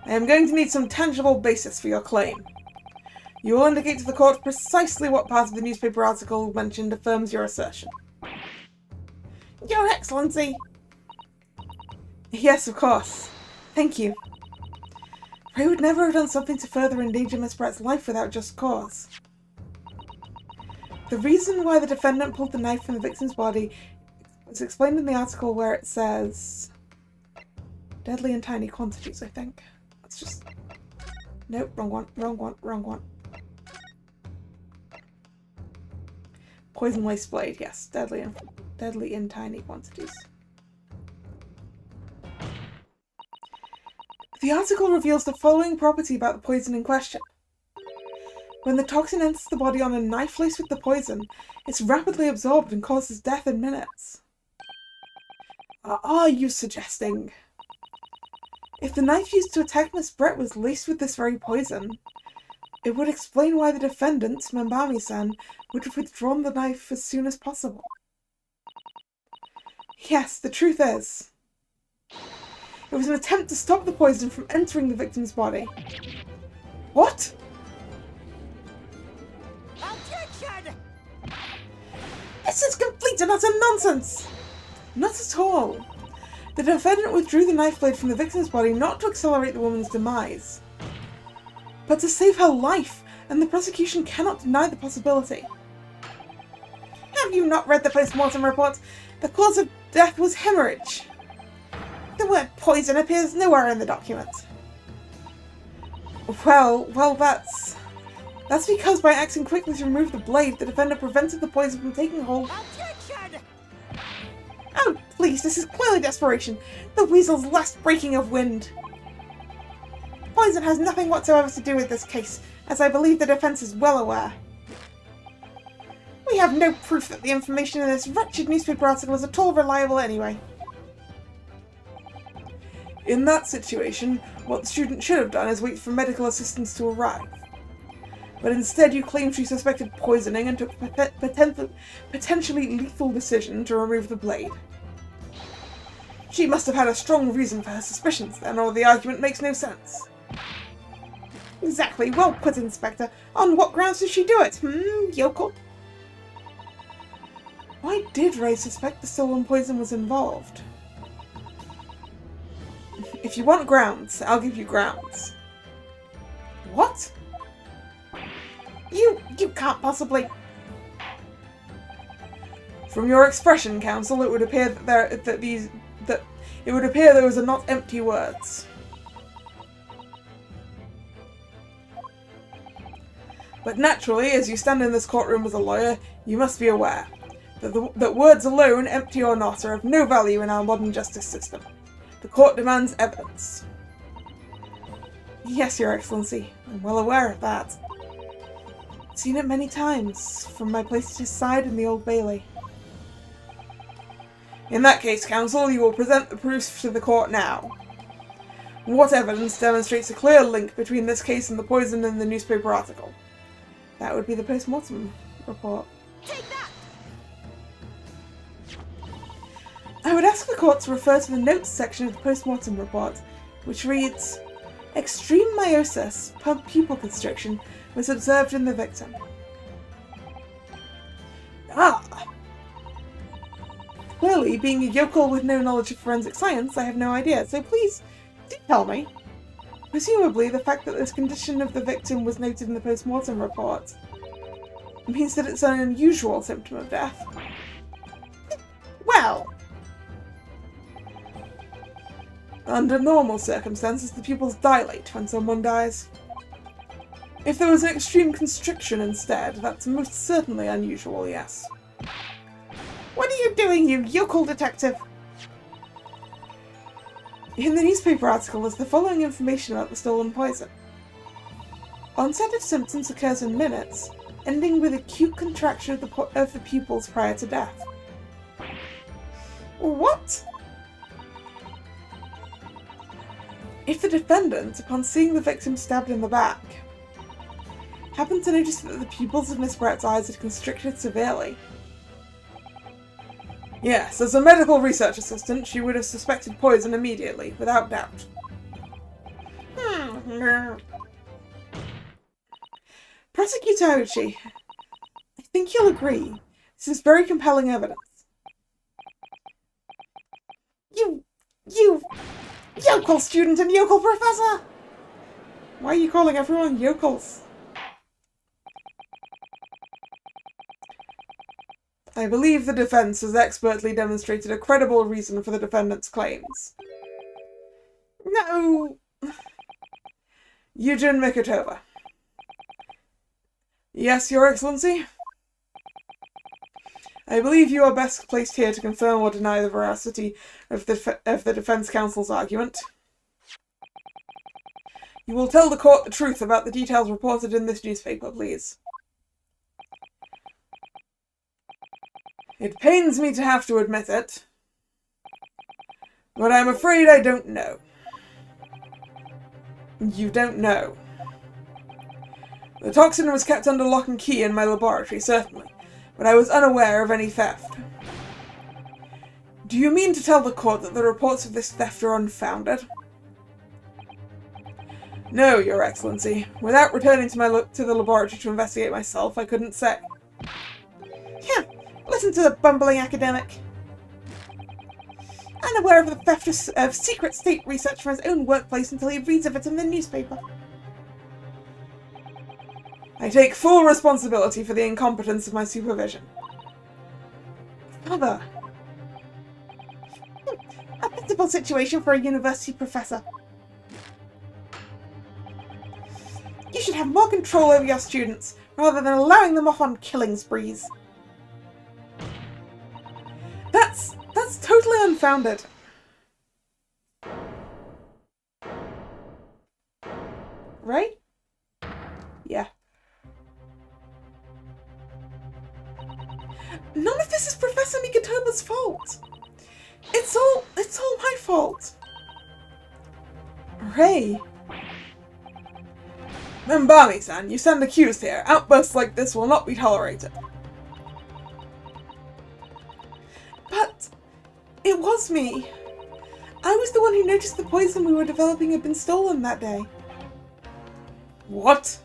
Speaker 1: I am going to need some tangible basis for your claim. You will indicate to the court precisely what part of the newspaper article mentioned affirms your assertion. Your Excellency! Yes, of course. Thank you. I would never have done something to further endanger Miss Brett's life without just cause. The reason why the defendant pulled the knife from the victim's body is explained in the article where it says... Deadly in tiny quantities, I think. Let's just... Nope, wrong one, wrong one, wrong one. Poison lace blade, yes. Deadly in tiny quantities. The article reveals the following property about the poison in question. When the toxin enters the body on a knife laced with the poison, it's rapidly absorbed and causes death in minutes. Are you suggesting? If the knife used to attack Miss Brett was laced with this very poison, it would explain why the defendant, Membami-san, would have withdrawn the knife as soon as possible. Yes, the truth is, it was an attempt to stop the poison from entering the victim's body. What?
Speaker 3: Objection!
Speaker 1: This is complete and utter nonsense! Not at all. The defendant withdrew the knife blade from the victim's body not to accelerate the woman's demise, but to save her life, and the prosecution cannot deny the possibility. Have you not read the post-mortem report? The cause of death was hemorrhage. The word poison appears nowhere in the document. Well, that's because by acting quickly to remove the blade, the defendant prevented the poison from taking hold.
Speaker 3: Objection!
Speaker 1: Oh, please, this is clearly desperation. The weasel's last breaking of wind. Poison has nothing whatsoever to do with this case, as I believe the defense is well aware. We have no proof that the information in this wretched newspaper article is at all reliable anyway. In that situation, what the student should have done is wait for medical assistance to arrive. But instead you claim she suspected poisoning and took a potentially lethal decision to remove the blade. She must have had a strong reason for her suspicions then, or the argument makes no sense. Exactly, well put, Inspector. On what grounds did she do it, yokel? Why did Ray suspect the stolen poison was involved? If you want grounds, I'll give you grounds. What? You can't possibly... From your expression, Counsel, it would appear that those are not empty words. But naturally, as you stand in this courtroom as a lawyer, you must be aware that words alone, empty or not, are of no value in our modern justice system. The court demands evidence. Yes, Your Excellency, I'm well aware of that. I've seen it many times, from my place at his side in the Old Bailey. In that case, Counsel, you will present the proofs to the court now. What evidence demonstrates a clear link between this case and the poison in the newspaper article? That would be the post-mortem report.
Speaker 3: Take that!
Speaker 1: I would ask the court to refer to the notes section of the post-mortem report, which reads, extreme meiosis, pupil constriction, was observed in the victim. Ah! Clearly, being a yokel with no knowledge of forensic science, I have no idea, so please, do tell me. Presumably, the fact that this condition of the victim was noted in the post-mortem report means that it's an unusual symptom of death. Well, under normal circumstances, the pupils dilate when someone dies. If there was an extreme constriction instead, that's most certainly unusual, yes. What are you doing, you yokel detective? In the newspaper article is the following information about the stolen poison. Onset of symptoms occurs in minutes, ending with acute contraction of the pupils prior to death. What? If the defendant, upon seeing the victim stabbed in the back, happened to notice that the pupils of Miss Brett's eyes had constricted severely. Yes, as a medical research assistant, she would have suspected poison immediately, without doubt. Prosecutor Ouchi, I think you'll agree. This is very compelling evidence. You yokel student and yokel professor! Why are you calling everyone yokels? I believe the defense has expertly demonstrated a credible reason for the defendant's claims. No! Eugen Mikotova. Yes, Your Excellency? I believe you are best placed here to confirm or deny the veracity of the Defense Counsel's argument. You will tell the court the truth about the details reported in this newspaper, please. It pains me to have to admit it, but I'm afraid I don't know. You don't know. The toxin was kept under lock and key in my laboratory, certainly, but I was unaware of any theft. Do you mean to tell the court that the reports of this theft are unfounded? No, Your Excellency. Without returning to the laboratory to investigate myself, I couldn't say. Yeah, listen to the bumbling academic. Unaware of the theft of secret state research from his own workplace until he reads of it in the newspaper. I take full responsibility for the incompetence of my supervision. Father. A pitiable situation for a university professor. You should have more control over your students, rather than allowing them off on killing sprees. That's totally unfounded. Right? Yeah. None of this is Professor Mikotoba's fault. It's all my fault. Ray. Mbami-san, you stand accused here. Outbursts like this will not be tolerated. But it was me. I was the one who noticed the poison we were developing had been stolen that day. What?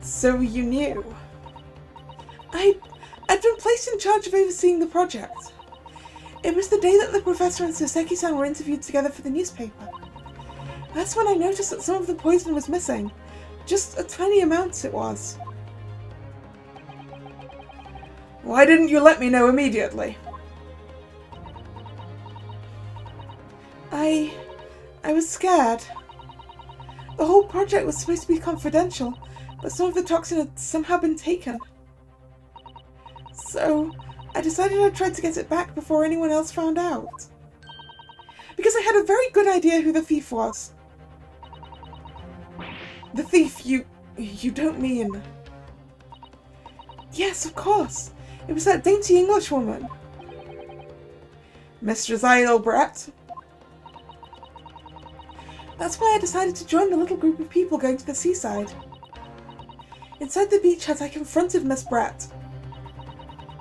Speaker 1: So you knew. I'd been placed in charge of overseeing the project. It was the day that the professor and Soseki-san were interviewed together for the newspaper. That's when I noticed that some of the poison was missing. Just a tiny amount it was. Why didn't you let me know immediately? I was scared. The whole project was supposed to be confidential, but some of the toxin had somehow been taken. So, I decided I'd try to get it back before anyone else found out. Because I had a very good idea who the thief was. The thief you don't mean... Yes, of course. It was that dainty Englishwoman. Mistress Idle Brett. That's why I decided to join the little group of people going to the seaside. Inside the beach hut, I confronted Miss Brett.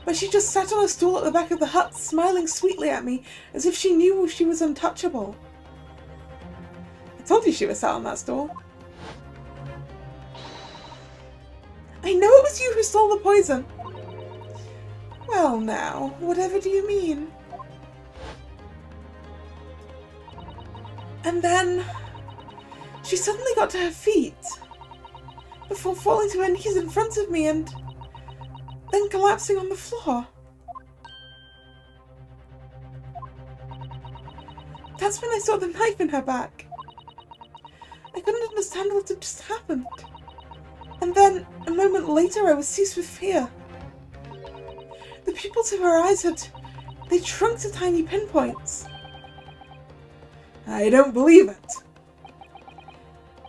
Speaker 1: But she just sat on a stool at the back of the hut, smiling sweetly at me, as if she knew she was untouchable. I told you she was sat on that stool. I know it was you who stole the poison. Well now, whatever do you mean? And then... she suddenly got to her feet, before falling to her knees in front of me and then collapsing on the floor. That's when I saw the knife in her back. I couldn't understand what had just happened. And then, a moment later, I was seized with fear. The pupils of her eyes they'd shrunk to tiny pinpoints. I don't believe it.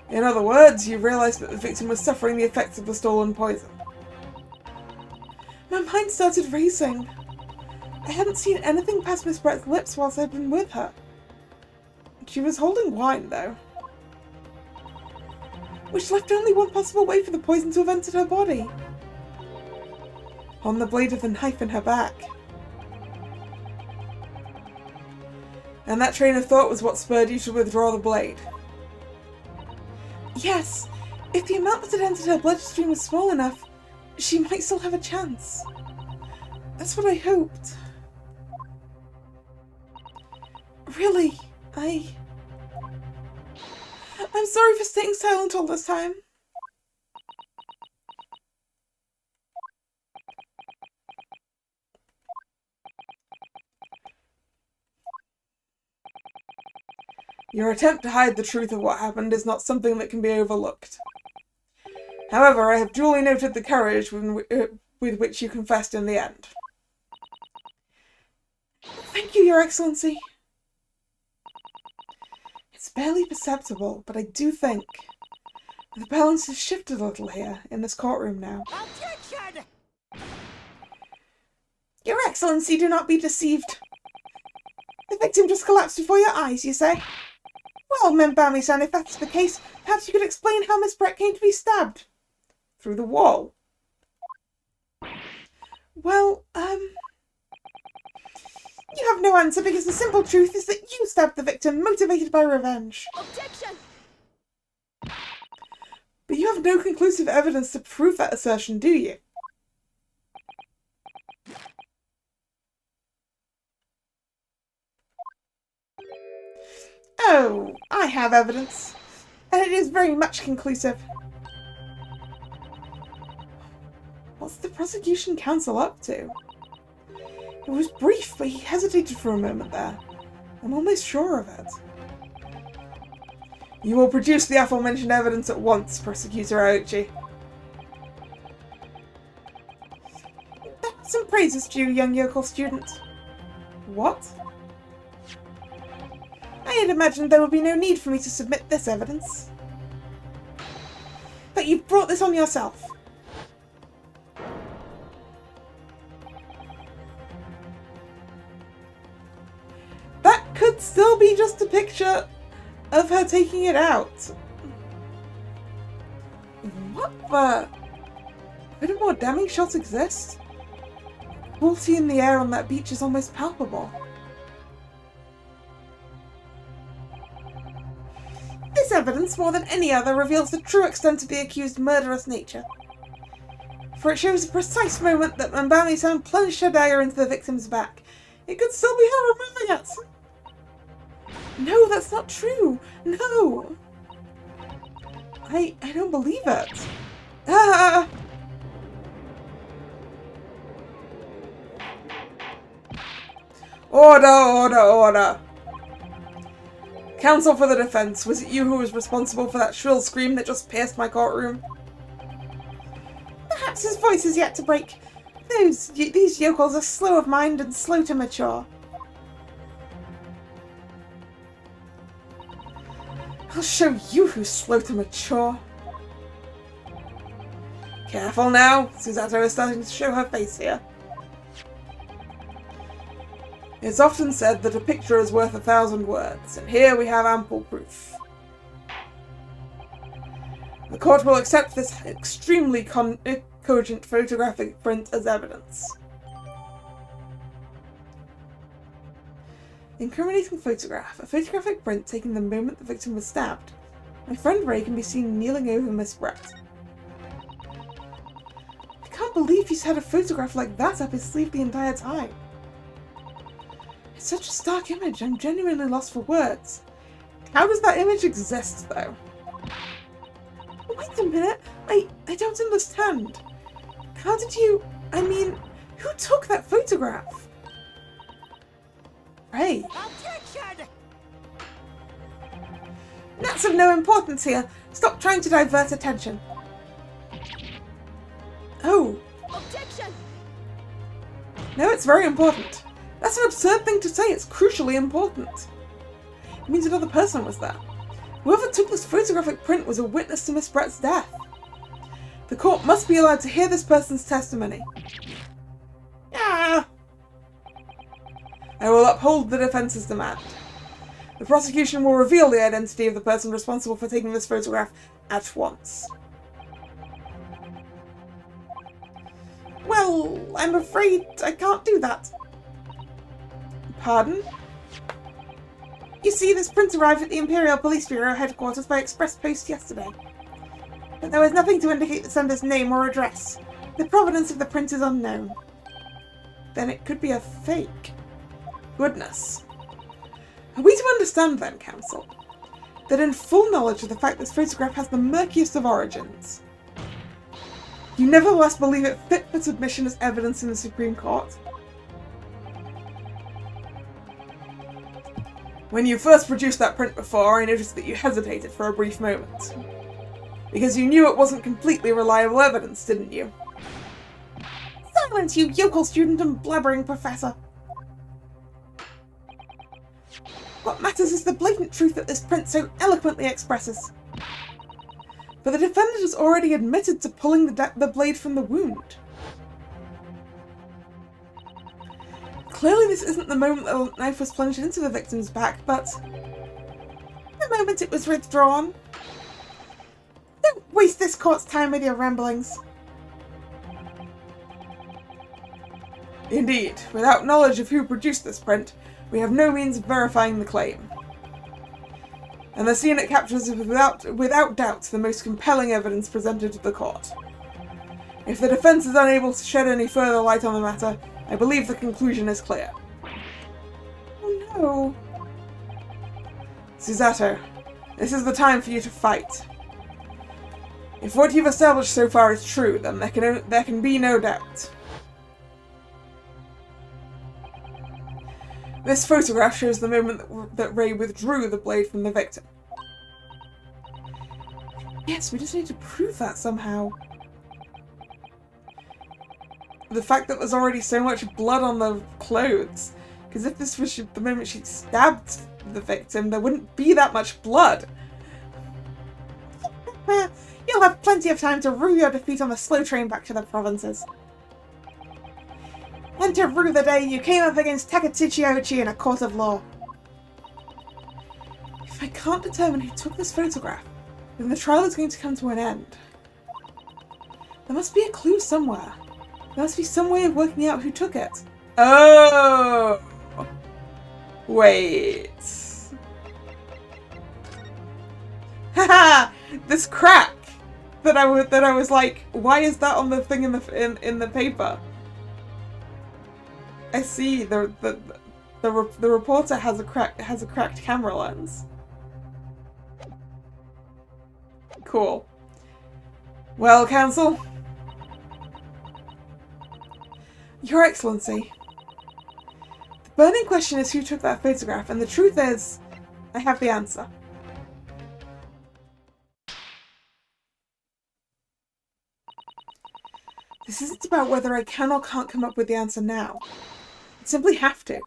Speaker 1: In other words, you realized that the victim was suffering the effects of the stolen poison. My mind started racing. I hadn't seen anything past Miss Brett's lips whilst I'd been with her. She was holding wine, though. Which left only one possible way for the poison to have entered her body. On the blade of the knife in her back. And that train of thought was what spurred you to withdraw the blade. Yes, if the amount that had entered her bloodstream was small enough, she might still have a chance. That's what I hoped. Really, I'm sorry for staying silent all this time. Your attempt to hide the truth of what happened is not something that can be overlooked. However, I have duly noted the courage with which you confessed in the end. Thank you, Your Excellency. It's barely perceptible, but I do think the balance has shifted a little here, in this courtroom now.
Speaker 3: Objection!
Speaker 1: Your Excellency, do not be deceived. The victim just collapsed before your eyes, you say? Well, Membami-san, if that's the case, perhaps you could explain how Miss Brett came to be stabbed. Through the wall. Well, you have no answer because the simple truth is that you stabbed the victim, motivated by revenge.
Speaker 3: Objection!
Speaker 1: But you have no conclusive evidence to prove that assertion, do you? Oh, I have evidence, and it is very much conclusive. What's the prosecution counsel up to? It was brief, but he hesitated for a moment there. I'm almost sure of it. You will produce the aforementioned evidence at once, Prosecutor Aochi. That's some praises to you, young yokel student. What? I had imagined there would be no need for me to submit this evidence. But you've brought this on yourself. That could still be just a picture of her taking it out. What the? Could a more damning shot exist? Cruelty in the air on that beach is almost palpable. This evidence, more than any other, reveals the true extent of the accused's murderous nature. For it shows the precise moment that Membami-san plunged her dagger into the victim's back. It could still be her removing it. No, that's not true. No. I don't believe it. Ah! Order, order, order. Counsel for the defense, was it you who was responsible for that shrill scream that just pierced my courtroom? Perhaps his voice is yet to break. These yokels are slow of mind and slow to mature. I'll show you who's slow to mature. Careful now, Susato is starting to show her face here. It's often said that a picture is worth 1,000 words, and here we have ample proof. The court will accept this extremely cogent photographic print as evidence. Incriminating photograph. A photographic print taken the moment the victim was stabbed. My friend Ray can be seen kneeling over Miss Brett. I can't believe he's had a photograph like that up his sleeve the entire time. It's such a stark image, I'm genuinely lost for words. How does that image exist, though? Wait a minute, I don't understand. How did you... I mean, who took that photograph? Ray.
Speaker 3: Objection!
Speaker 1: That's of no importance here. Stop trying to divert attention. Oh.
Speaker 3: Objection!
Speaker 1: No, it's very important. That's an absurd thing to say. It's crucially important. It means another person was there. Whoever took this photographic print was a witness to Miss Brett's death. The court must be allowed to hear this person's testimony. Ah! I will uphold the defense's demand. The prosecution will reveal the identity of the person responsible for taking this photograph at once. Well, I'm afraid I can't do that. Pardon? You see, this print arrived at the Imperial Police Bureau headquarters by express post yesterday. But there was nothing to indicate the sender's name or address. The provenance of the print is unknown. Then it could be a fake. Goodness. Are we to understand then, Counsel, that in full knowledge of the fact this photograph has the murkiest of origins, you nevertheless believe it fit for submission as evidence in the Supreme Court? When you first produced that print before, I noticed that you hesitated for a brief moment. Because you knew it wasn't completely reliable evidence, didn't you? Silence, you yokel student and blabbering professor! What matters is the blatant truth that this print so eloquently expresses. But the defendant has already admitted to pulling the blade from the wound. Clearly this isn't the moment the knife was plunged into the victim's back, but the moment it was withdrawn. Don't waste this court's time with your ramblings. Indeed, without knowledge of who produced this print, we have no means of verifying the claim. And the scene it captures is without doubt the most compelling evidence presented to the court. If the defense is unable to shed any further light on the matter, I believe the conclusion is clear. Oh no. Susato, this is the time for you to fight. If what you've established so far is true, then there can be no doubt. This photograph shows the moment that Ray withdrew the blade from the victim. Yes, we just need to prove that somehow. The fact that there's already so much blood on the clothes. Because if this was the moment she stabbed the victim, there wouldn't be that much blood. You'll have plenty of time to rue your defeat on the slow train back to the provinces. And to rue the day you came up against Takatsuchi Ouchi in a court of law. If I can't determine who took this photograph, then the trial is going to come to an end. There must be a clue somewhere. There must be some way of working out who took it. Oh! Wait. Haha! This crack! That I was like, why is that on the thing in the paper? I see. The reporter has a cracked camera lens. Cool. Well, counsel. Your Excellency. The burning question is who took that photograph, and the truth is, I have the answer. This isn't about whether I can or can't come up with the answer now. I simply have to.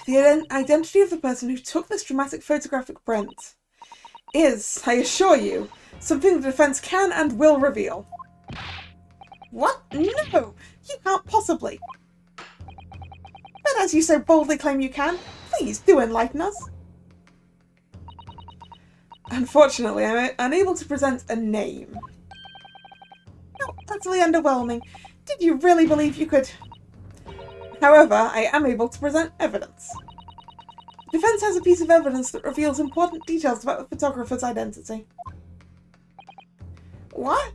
Speaker 1: The identity of the person who took this dramatic photographic print is, I assure you, something the defense can and will reveal. What? No! You can't possibly. But as you so boldly claim you can, please do enlighten us. Unfortunately, I'm unable to present a name. Oh, utterly underwhelming. Did you really believe you could? However, I am able to present evidence. The defense has a piece of evidence that reveals important details about the photographer's identity. What?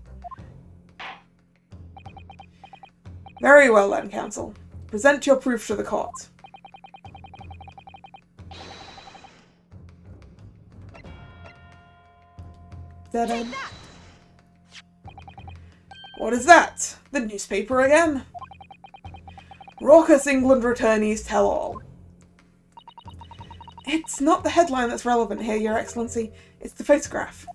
Speaker 1: Very well then, counsel. Present your proof to the court. Ta-da. What is that? The newspaper again? Raucous England returnees tell all. It's not the headline that's relevant here, Your Excellency. It's the photograph.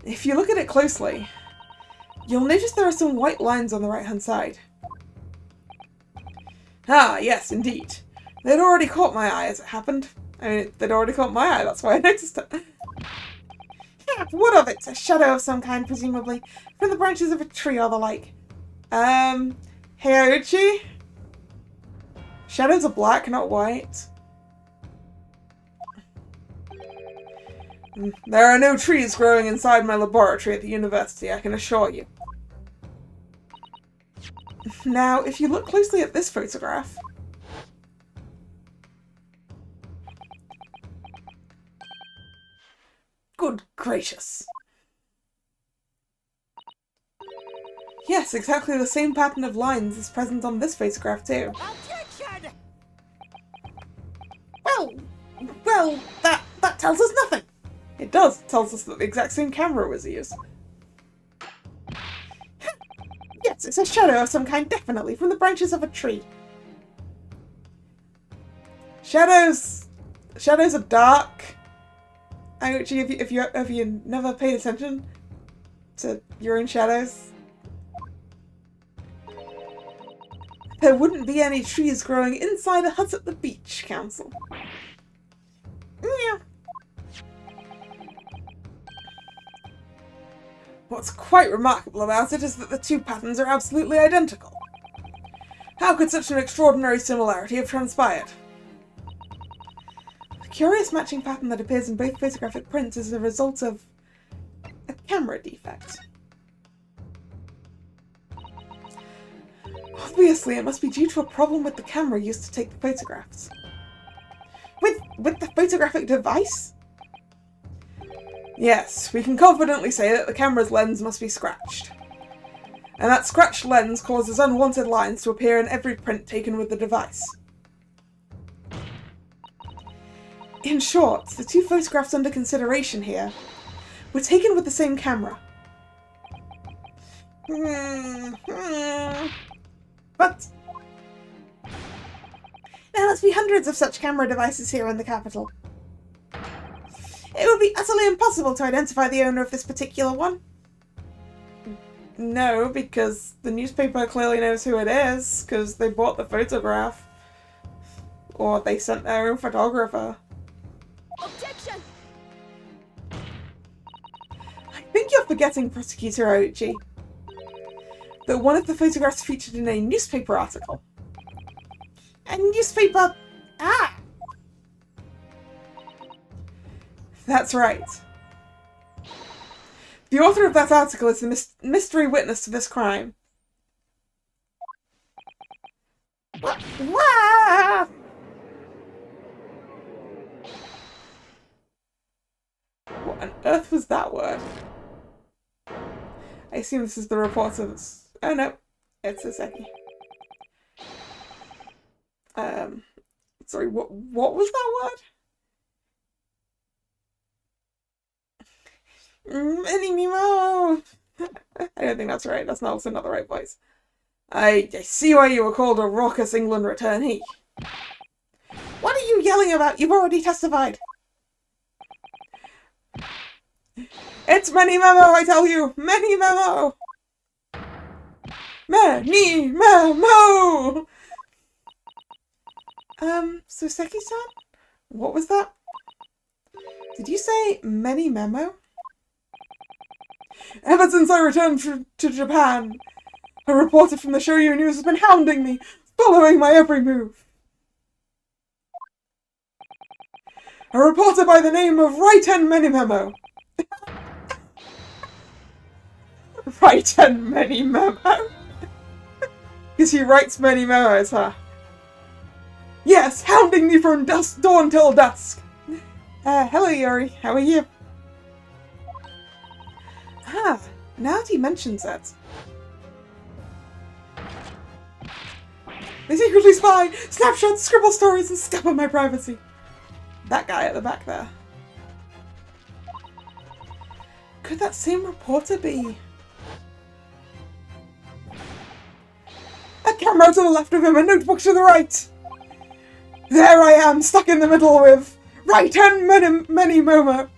Speaker 1: If you look at it closely, you'll notice there are some white lines on the right-hand side. Ah, yes, indeed. They'd already caught my eye as it happened. I mean, they'd already caught my eye, that's why I noticed it. What of it? A shadow of some kind, presumably, from the branches of a tree or the like. Heiauchi? Shadows are black, not white. There are no trees growing inside my laboratory at the university, I can assure you. Now, if you look closely at this photograph... Good gracious. Yes, exactly the same pattern of lines is present on this photograph too.
Speaker 3: Objection!
Speaker 1: Well, that tells us nothing. It does. It tells us that the exact same camera was used. Yes, Yes, it's a shadow of some kind, definitely, from the branches of a tree. Shadows are dark. Actually, have you never paid attention to your own shadows? There wouldn't be any trees growing inside a hut at the beach, Council. Yeah. What's quite remarkable about it is that the two patterns are absolutely identical. How could such an extraordinary similarity have transpired? The curious matching pattern that appears in both photographic prints is the result of a camera defect. Obviously, it must be due to a problem with the camera used to take the photographs. With the photographic device? Yes, we can confidently say that the camera's lens must be scratched. And that scratched lens causes unwanted lines to appear in every print taken with the device. In short, the two photographs under consideration here were taken with the same camera. But there must be hundreds of such camera devices here in the capital. It would be utterly impossible to identify the owner of this particular one. No, because the newspaper clearly knows who it is, because they bought the photograph. Or they sent their own photographer.
Speaker 3: Objection!
Speaker 1: I think you're forgetting, Prosecutor Ouchi, that one of the photographs featured in a newspaper article. A newspaper... Ah! That's right. The author of that article is the mystery witness to this crime. Wah! What on earth was that word? I assume this is the reporter's... Oh no, it's a Seki. Sorry, what was that word? Mini Mimo! I don't think that's right. That's also not the right voice. I see why you were called a raucous England returnee. What are you yelling about? You've already testified. It's Many Memo, I tell you! Many Memo! Many Memo! So Seki-san? What was that? Did you say Many Memo? Ever since I returned to Japan, a reporter from the Shoyu News has been hounding me, following my every move. A reporter by the name of Raiten Many Memo. Raiten Many Memo? Because he writes many memos, huh? Yes, hounding me from dawn till dusk. Hello Yuri, how are you? Ah, now that he mentions it. They secretly spy, snapshots, scribble stories, and step on my privacy. That guy at the back there. Could that same reporter be... A camera to the left of him, a notebook to the right! There I am, stuck in the middle with Raiten Many Momo.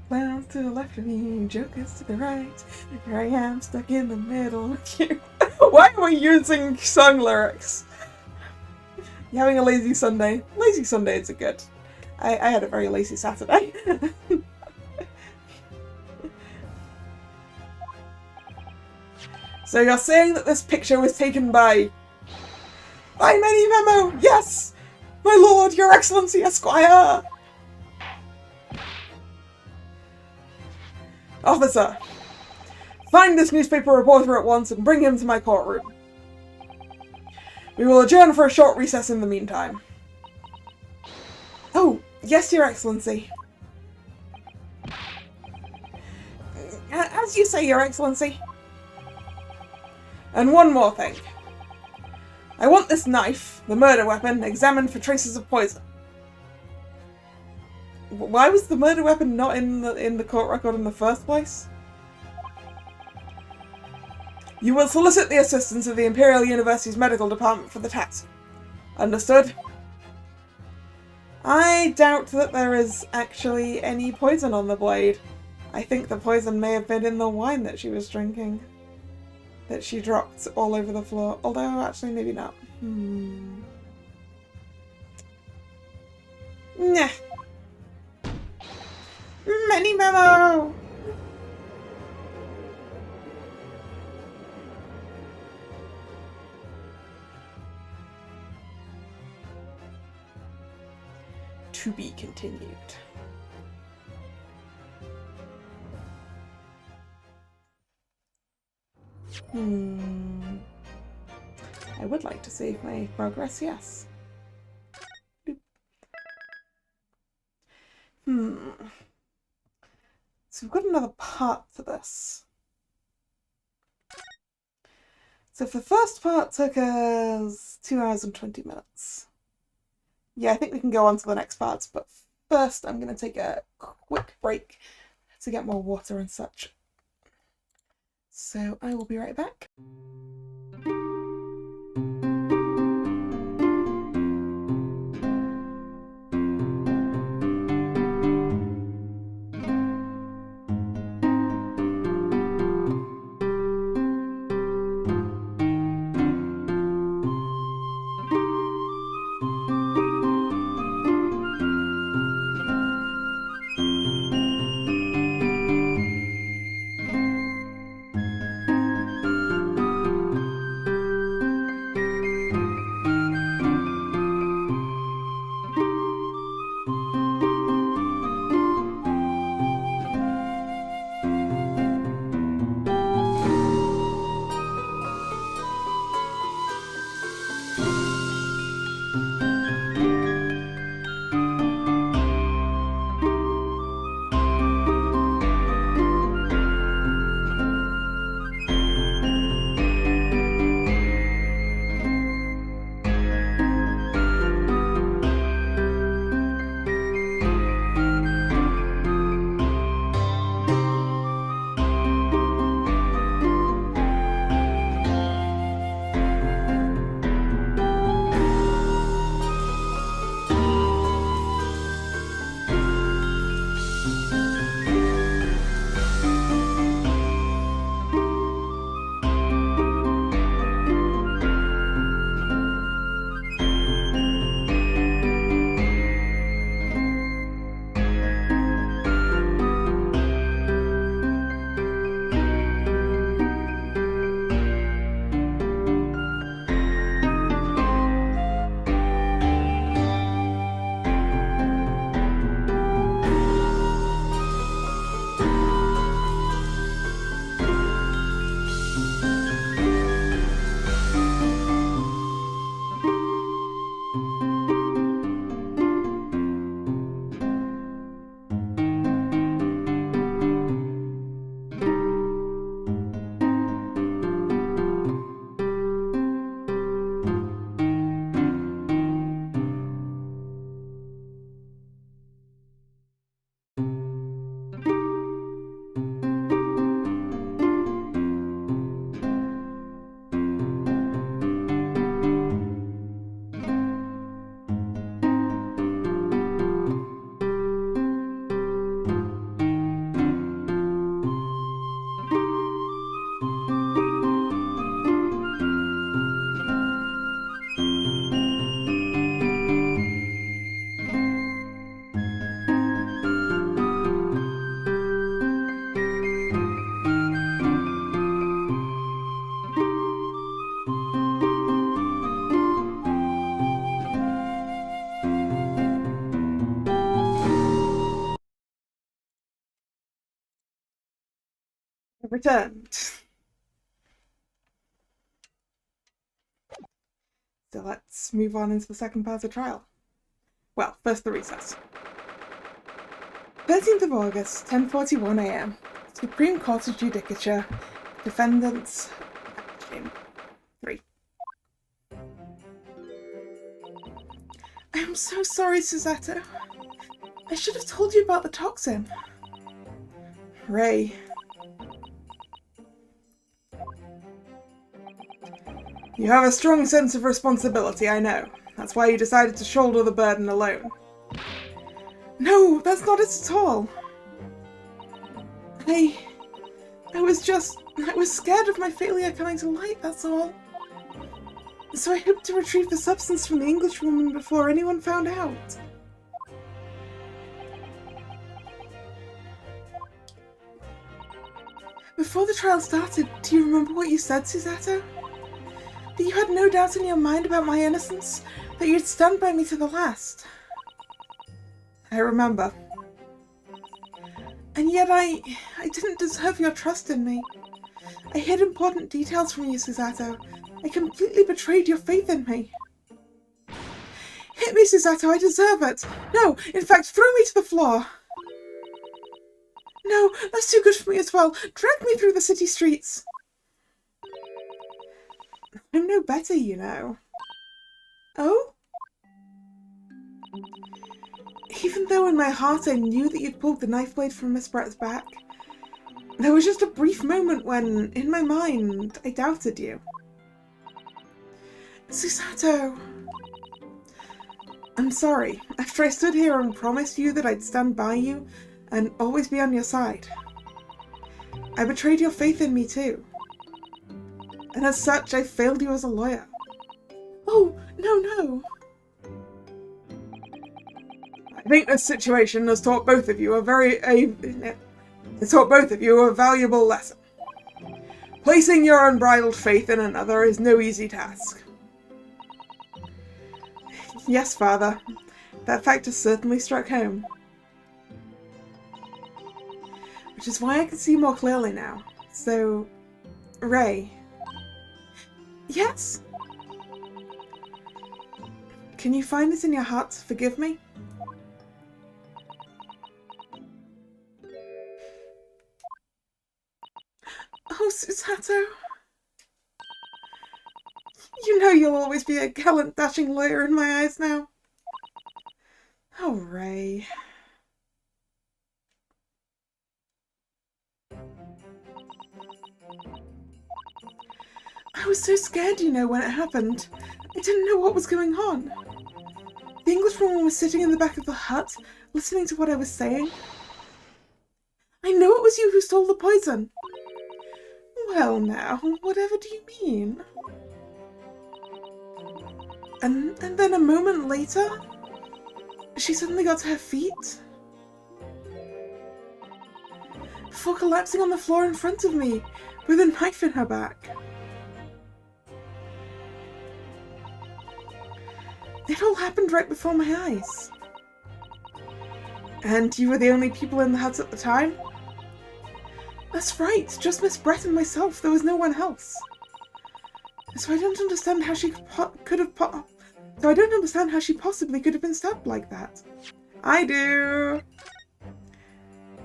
Speaker 1: Clowns to the left of me, jokers to the right. Here I am, stuck in the middle with you. Why are we using song lyrics? You having a lazy Sunday? Lazy Sundays are good. I had a very lazy Saturday. So you're saying that this picture was taken by Many Memo? Yes! My lord, your excellency, Esquire! Officer, find this newspaper reporter at once and bring him to my courtroom. We will adjourn for a short recess in the meantime. Oh, yes, your excellency. As you say, your excellency. And one more thing. I want this knife, the murder weapon, examined for traces of poison. Why was the murder weapon not in the court record in the first place? You will solicit the assistance of the Imperial University's medical department for the test. Understood? I doubt that there is actually any poison on the blade. I think the poison may have been in the wine that she was drinking. That she dropped all over the floor. Although, actually, maybe not. Nah. Mini memo! To be continued. I would like to save my progress, yes. Doop. So we've got another part to this. So if the first part took us 2 hours and 20 minutes. Yeah, I think we can go on to the next parts, but first I'm going to take a quick break to get more water and such. So I will be right back. Returned. So let's move on into the second part of the trial. Well, first the recess. 13th of August, 10:41 AM. Supreme Court of Judicature. Defendants. Action 3. I am so sorry, Susato. I should have told you about the toxin. Ray. You have a strong sense of responsibility, I know. That's why you decided to shoulder the burden alone. No, that's not it at all. I was scared of my failure coming to light, that's all. So I hoped to retrieve the substance from the Englishwoman before anyone found out. Before the trial started, do you remember what you said, Susato? That you had no doubt in your mind about my innocence, that you'd stand by me to the last. I remember. And yet I didn't deserve your trust in me. I hid important details from you, Susato. I completely betrayed your faith in me. Hit me, Susato, I deserve it. No, in fact, throw me to the floor. No, that's too good for me as well. Drag me through the city streets. I'm no better, you know. Oh? Even though in my heart I knew that you'd pulled the knife blade from Miss Brett's back, there was just a brief moment when, in my mind, I doubted you. Susato! I'm sorry. After I stood here and promised you that I'd stand by you and always be on your side, I betrayed your faith in me too. And as such, I failed you as a lawyer. Oh, no. I think this situation has taught both of you a valuable lesson. Placing your unbridled faith in another is no easy task. Yes, Father. That fact has certainly struck home. Which is why I can see more clearly now. So, Ray. Yes? Can you find it in your heart to forgive me? Oh, Susato. You know you'll always be a gallant, dashing lawyer in my eyes now. Oh, Ray. I was so scared, you know, when it happened. I didn't know what was going on. The Englishwoman was sitting in the back of the hut, listening to what I was saying. I know it was you who stole the poison. Well now, whatever do you mean? And then a moment later, she suddenly got to her feet. Before collapsing on the floor in front of me, with a knife in her back. It all happened right before my eyes. And you were the only people in the hut at the time? That's right, just Miss Brett and myself, there was no one else. So I don't understand how she possibly could have been stabbed like that. I do!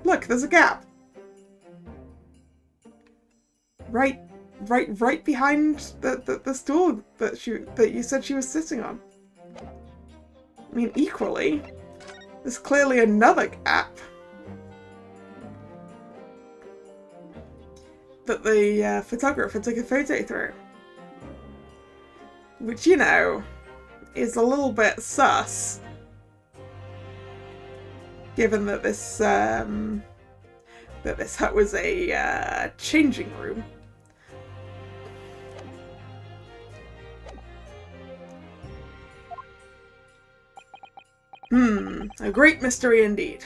Speaker 1: Look, there's a gap. Right behind the stool that you said she was sitting on. I mean, equally, there's clearly another gap that the photographer took a photo through. Which, you know, is a little bit sus. Given that this hut was a changing room. A great mystery indeed.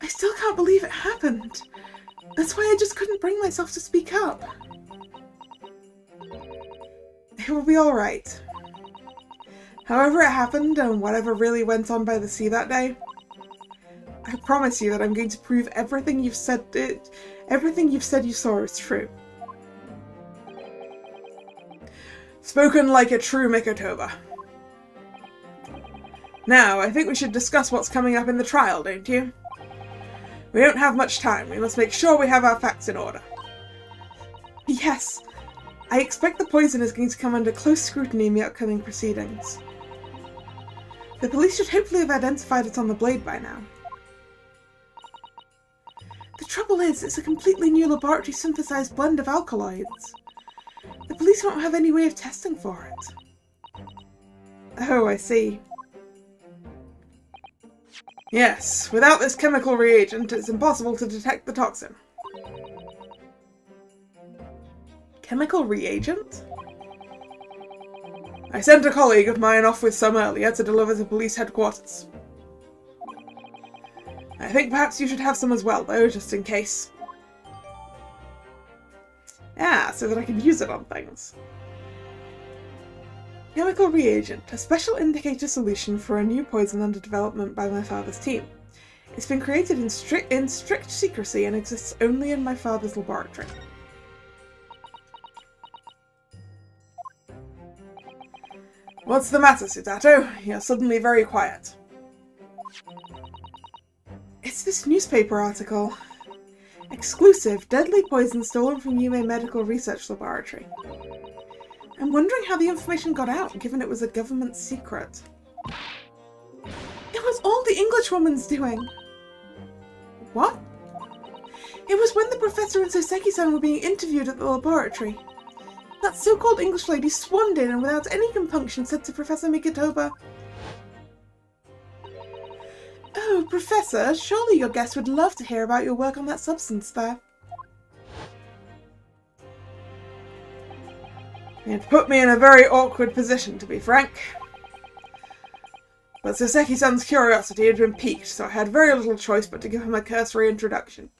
Speaker 1: I still can't believe it happened. That's why I just couldn't bring myself to speak up. It will be alright. However it happened, and whatever really went on by the sea that day, I promise you that I'm going to prove everything you've said you saw is true. Spoken like a true Mikotoba. Now, I think we should discuss what's coming up in the trial, don't you? We don't have much time. We must make sure we have our facts in order. Yes. I expect the poison is going to come under close scrutiny in the upcoming proceedings. The police should hopefully have identified it on the blade by now. The trouble is, it's a completely new laboratory synthesized blend of alkaloids. police won't have any way of testing for it. Oh, I see. Yes, without this chemical reagent, it's impossible to detect the toxin. Chemical reagent? I sent a colleague of mine off with some earlier to deliver to police headquarters. I think perhaps you should have some as well, though, just in case. Yeah, so that I can use it on things. Chemical reagent, a special indicator solution for a new poison under development by my father's team. It's been created in strict secrecy and exists only in my father's laboratory. What's the matter, Sudato? You're suddenly very quiet. It's this newspaper article. Exclusive, deadly poison stolen from Yume Medical Research Laboratory. I'm wondering how the information got out, given it was a government secret. It was all the Englishwoman's doing. What? It was when the professor and Soseki-san were being interviewed at the laboratory. That so-called English lady swaned in and without any compunction said to Professor Mikitoba, "Oh, Professor, surely your guest would love to hear about your work on that substance there." It put me in a very awkward position, to be frank. But Soseki-san's curiosity had been piqued, so I had very little choice but to give him a cursory introduction.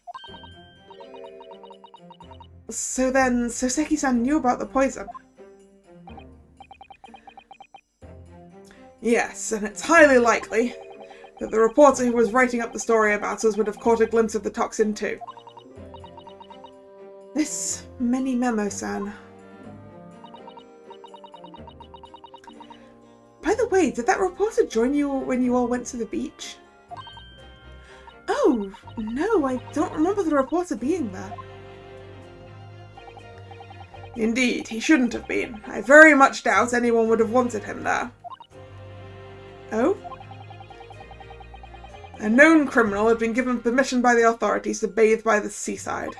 Speaker 1: So then, Soseki-san knew about the poison? Yes, and it's highly likely that the reporter who was writing up the story about us would have caught a glimpse of the toxin too. This mini memo-san. By the way, did that reporter join you when you all went to the beach? Oh, no, I don't remember the reporter being there. Indeed, he shouldn't have been. I very much doubt anyone would have wanted him there. Oh? A known criminal had been given permission by the authorities to bathe by the seaside.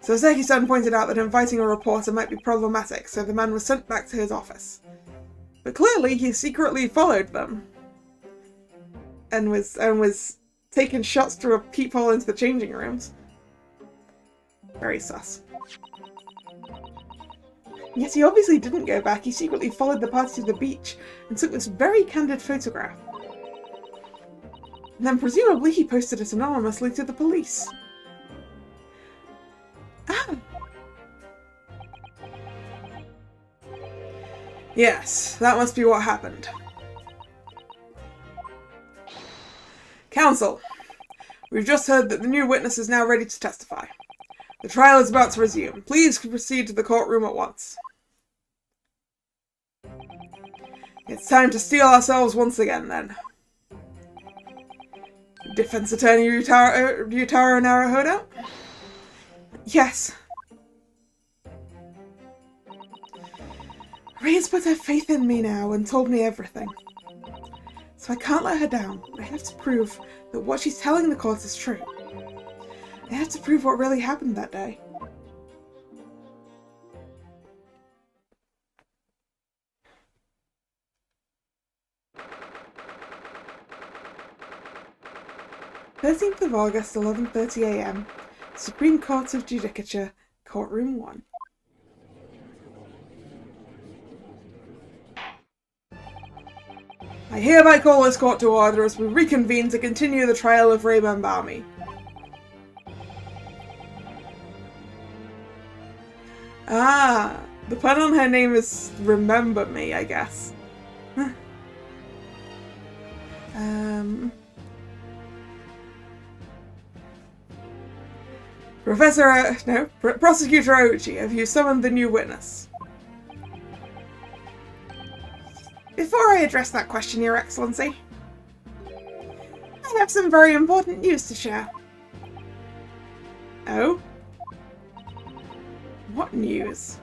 Speaker 1: Soseki-san pointed out that inviting a reporter might be problematic, so the man was sent back to his office. But clearly he secretly followed them. And was taking shots through a peephole into the changing rooms. Very sus. Yet he obviously didn't go back. He secretly followed the party to the beach and took this very candid photograph. And then presumably he posted it anonymously to the police. Ah! Yes, that must be what happened. Counsel, we've just heard that the new witness is now ready to testify. The trial is about to resume. Please proceed to the courtroom at once. It's time to steel ourselves once again, then. Defense Attorney Ryutaro Naruhodo? Yes. Ray has put her faith in me now and told me everything. So I can't let her down. I have to prove that what she's telling the court is true. I have to prove what really happened that day. "13th of August, 11:30 AM, Supreme Court of Judicature, Courtroom 1. I hereby call this court to order as we reconvene to continue the trial of Ray Bambami. Ah, the pun on her name is Remember Me, I guess. Prosecutor Ouchi, have you summoned the new witness? Before I address that question, Your Excellency, I have some very important news to share. Oh? What news?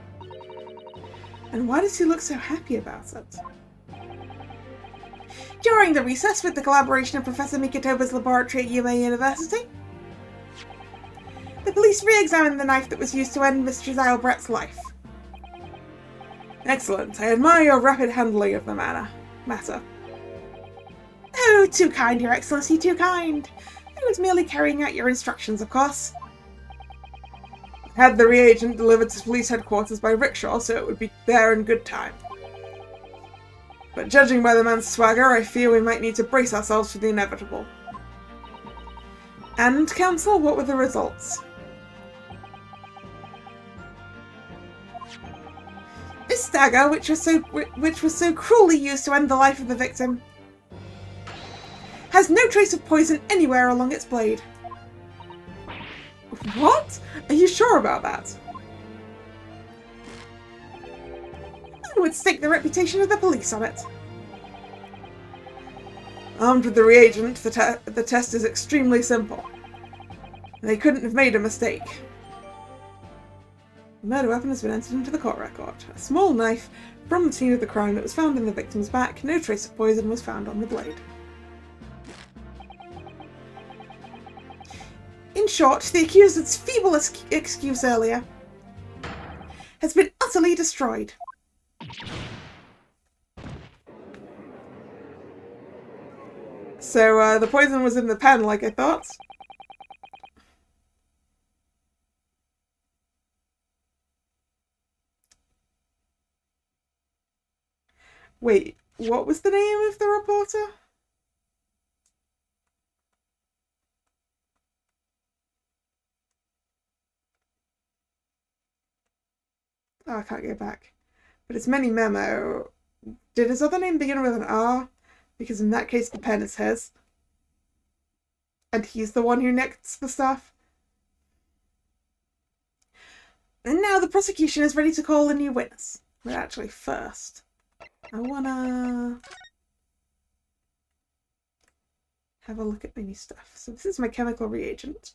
Speaker 1: And why does he look so happy about it? During the recess with the collaboration of Professor Mikitoba's laboratory at Yume University, the police re-examined the knife that was used to end Mistress Albrecht's life. Excellent. I admire your rapid handling of the matter. Oh, too kind, Your Excellency, too kind. I was merely carrying out your instructions, of course. I had the reagent delivered to police headquarters by rickshaw, so it would be there in good time. But judging by the man's swagger, I fear we might need to brace ourselves for the inevitable. And, Counsel, what were the results? This dagger, which was so cruelly used to end the life of the victim, has no trace of poison anywhere along its blade. What? Are you sure about that? I would stake the reputation of the police on it. Armed with the reagent, the test is extremely simple. They couldn't have made a mistake. The murder weapon has been entered into the court record. A small knife from the scene of the crime that was found in the victim's back. No trace of poison was found on the blade. In short, the accused's feeble excuse earlier has been utterly destroyed. So, the poison was in the pen, like I thought. Wait, what was the name of the reporter? Oh, I can't go back. But it's Many Memo. Did his other name begin with an R? Because in that case, the pen is his. And he's the one who nicked the stuff. And now the prosecution is ready to call a new witness. But actually, first, I wanna have a look at my new stuff. So this is my chemical reagent.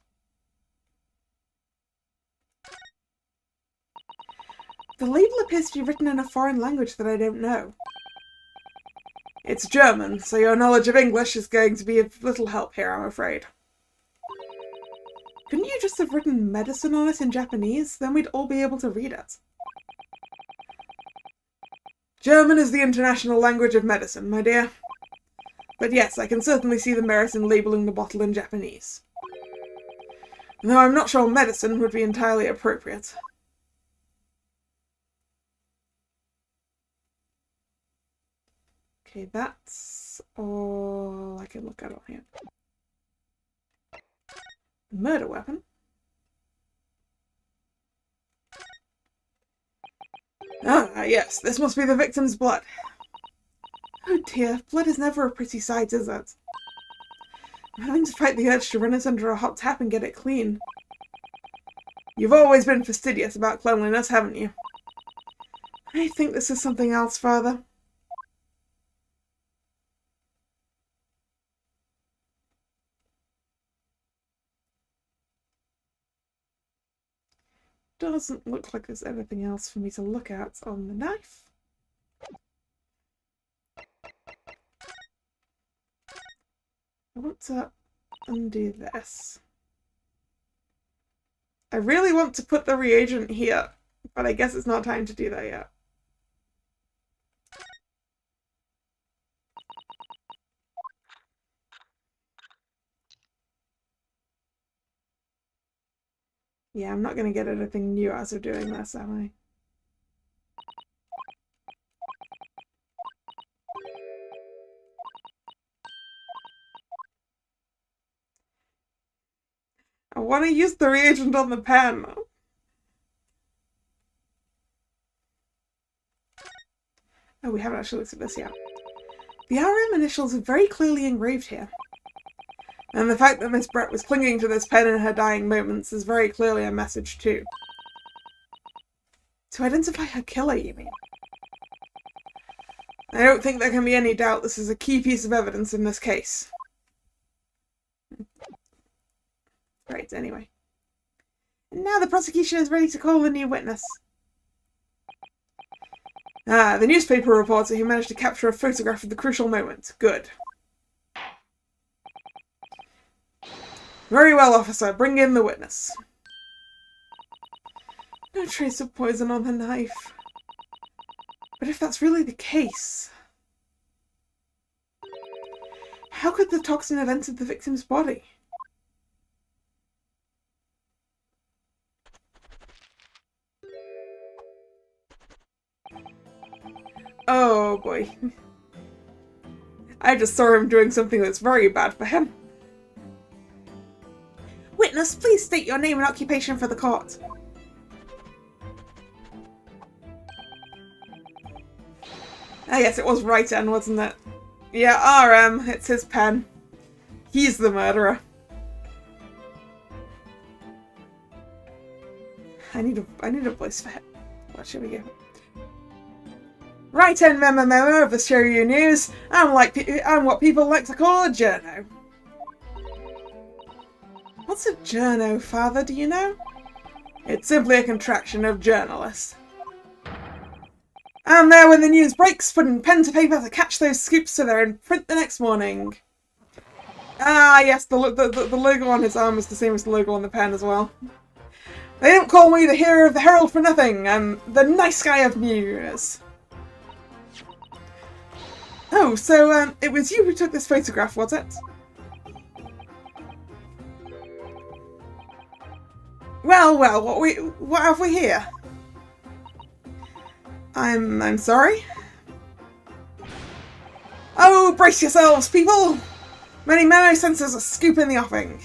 Speaker 1: The label appears to be written in a foreign language that I don't know. It's German, so your knowledge of English is going to be of little help here, I'm afraid. Couldn't you just have written medicine on it in Japanese? Then we'd all be able to read it. German is the international language of medicine, my dear. But yes, I can certainly see the merit in labelling the bottle in Japanese. Though I'm not sure medicine would be entirely appropriate. Okay, that's all I can look at on here. Murder weapon. Ah, yes, this must be the victim's blood. Oh dear, blood is never a pretty sight, is it? I'm having to fight the urge to run it under a hot tap and get it clean. You've always been fastidious about cleanliness, haven't you? I think this is something else, Father. Doesn't look like there's anything else for me to look at on the knife. I want to undo this. I really want to put the reagent here, but I guess it's not time to do that yet. Yeah, I'm not going to get anything new as of doing this, am I? I want to use the reagent on the pen. Oh, we haven't actually looked at this yet. The RM initials are very clearly engraved here. And the fact that Miss Brett was clinging to this pen in her dying moments is very clearly a message too. To identify her killer, you mean? I don't think there can be any doubt this is a key piece of evidence in this case. Right, anyway. And now the prosecution is ready to call a new witness. Ah, the newspaper reporter who managed to capture a photograph of the crucial moment. Good. Very well, officer. Bring in the witness. No trace of poison on the knife. But if that's really the case, how could the toxin have entered the victim's body? Oh boy. I just saw him doing something that's very bad for him. Witness, please state your name and occupation for the court. Ah yes, it was right N, wasn't it? Yeah, RM, it's his pen. He's the murderer. I need a voice for him. What should we give him? Right N memo of the show you news. I'm what people like to call a journo. What's a journo, Father, do you know? It's simply a contraction of journalist. I'm there when the news breaks, putting pen to paper to catch those scoops so they're in print the next morning. Ah, yes, the logo on his arm is the same as the logo on the pen as well. They don't call me the hero of the Herald for nothing. I'm the nice guy of news. Oh, so, it was you who took this photograph, was it? Well, what have we here? I'm sorry? Oh, brace yourselves, people! Many memo sensors are scoop in the offing.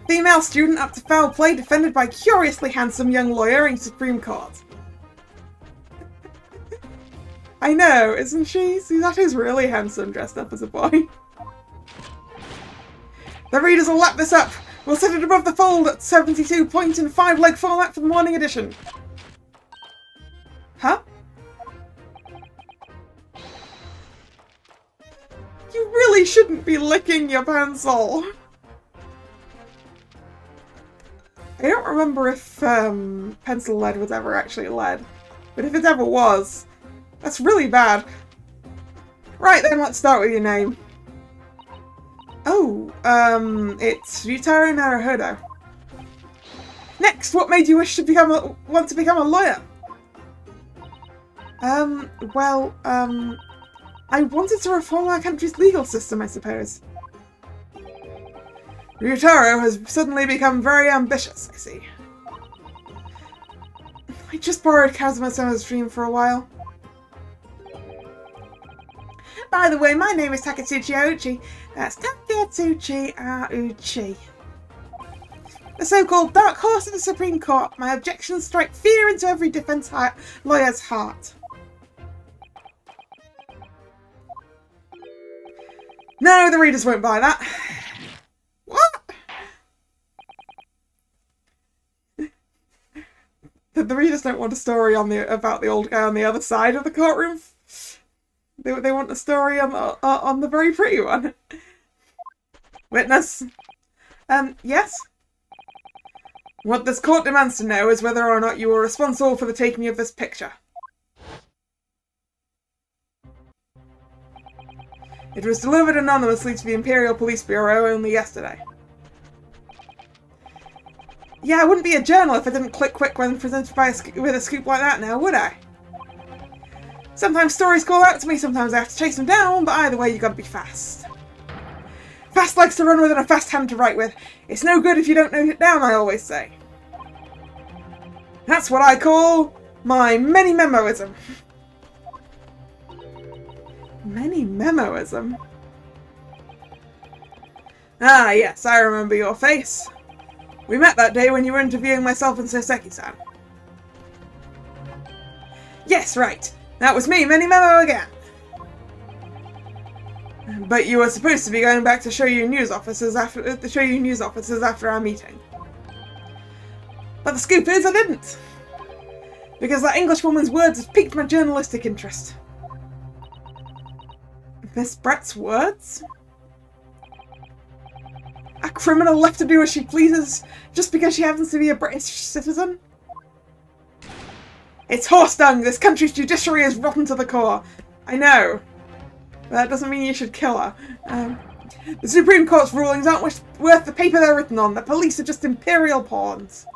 Speaker 1: Female student up to foul play defended by curiously handsome young lawyer in Supreme Court. I know, isn't she? See, that is really handsome dressed up as a boy. The readers will lap this up. We'll set it above the fold at 72 point and 5-leg format for the morning edition. Huh? You really shouldn't be licking your pencil. I don't remember if pencil lead was ever actually lead, but if it ever was, that's really bad. Right then, let's start with your name. Oh, it's Ryutaro Naruhodo. Next, what made you wish to want to become a lawyer? I wanted to reform our country's legal system, I suppose. Ryutaro has suddenly become very ambitious, I see. I just borrowed Kazuma-sama's dream for a while. By the way, my name is Takatsuchi Auchi. That's Takatsuchi Auchi. The so-called dark horse of the Supreme Court. My objections strike fear into every defense lawyer's heart. No, the readers won't buy that. What? The readers don't want a story about the old guy on the other side of the courtroom. They want a story on the very pretty one. Witness. Yes? What this court demands to know is whether or not you were responsible for the taking of this picture. It was delivered anonymously to the Imperial Police Bureau only yesterday. Yeah, I wouldn't be a journal if I didn't click quick when presented with a scoop like that now, would I? Sometimes stories call out to me, sometimes I have to chase them down, but either way you gotta be fast. Fast likes to run with and a fast hand to write with. It's no good if you don't note it down, I always say. That's what I call my many-memoism. Many-memoism? Ah, yes, I remember your face. We met that day when you were interviewing myself and Soseki-san. Yes, right. That was me, Many-Memo again. But you were supposed to be going back to show you news officers after our meeting. But the scoop is I didn't. Because that Englishwoman's words have piqued my journalistic interest. Miss Brett's words? A criminal left to do as she pleases just because she happens to be a British citizen? It's horse dung! This country's judiciary is rotten to the core. I know. But that doesn't mean you should kill her. The Supreme Court's rulings aren't worth the paper they're written on. The police are just imperial pawns.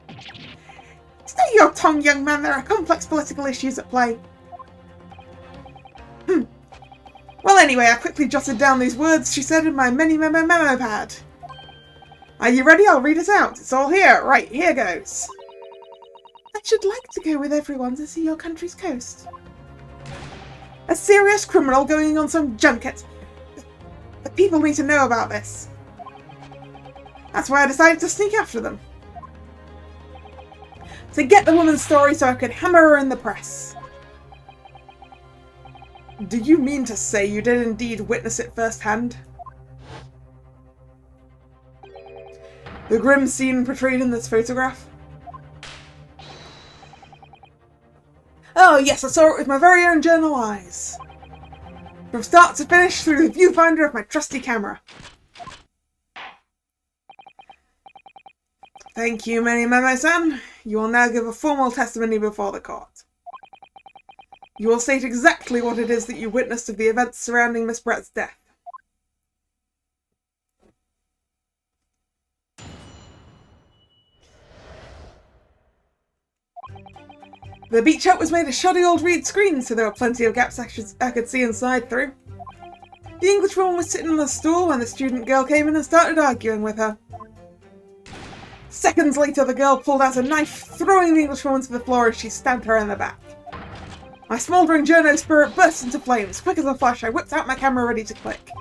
Speaker 1: It's Stay your tongue, young man. There are complex political issues at play. Well, anyway, I quickly jotted down these words she said in my memo pad. Are you ready? I'll read it out. It's all here. Right, here goes. I should like to go with everyone to see your country's coast. A serious criminal going on some junket. The people need to know about this. That's why I decided to sneak after them. To get the woman's story so I could hammer her in the press. Do you mean to say you did indeed witness it firsthand? The grim scene portrayed in this photograph? Oh yes, I saw it with my very own journal eyes. From start to finish through the viewfinder of my trusty camera. Thank you, Memo-san. You will now give a formal testimony before the court. You will state exactly what it is that you witnessed of the events surrounding Miss Brett's death. The beach hut was made of shoddy old reed screens, so there were plenty of gaps I could see inside through. The Englishwoman was sitting on a stool when the student girl came in and started arguing with her. Seconds later, the girl pulled out a knife, throwing the Englishwoman to the floor as she stabbed her in the back. My smouldering journo spirit burst into flames. Quick as a flash, I whipped out my camera ready to click.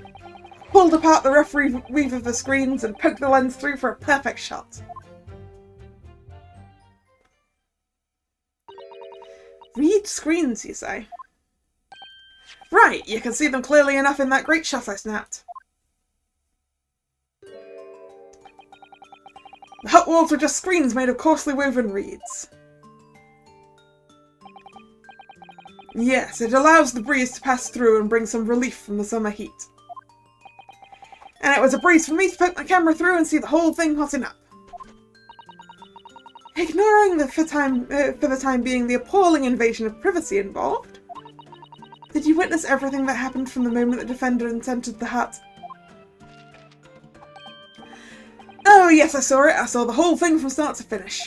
Speaker 1: Pulled apart the rough weave of the screens and poked the lens through for a perfect shot. Reed screens, you say? Right, you can see them clearly enough in that great shot I snapped. The hut walls were just screens made of coarsely woven reeds. Yes, it allows the breeze to pass through and bring some relief from the summer heat. And it was a breeze for me to poke my camera through and see the whole thing hotting up. Ignoring for the time being the appalling invasion of privacy involved, did you witness everything that happened from the moment the defendant entered the hut? Oh yes, I saw it. I saw the whole thing from start to finish.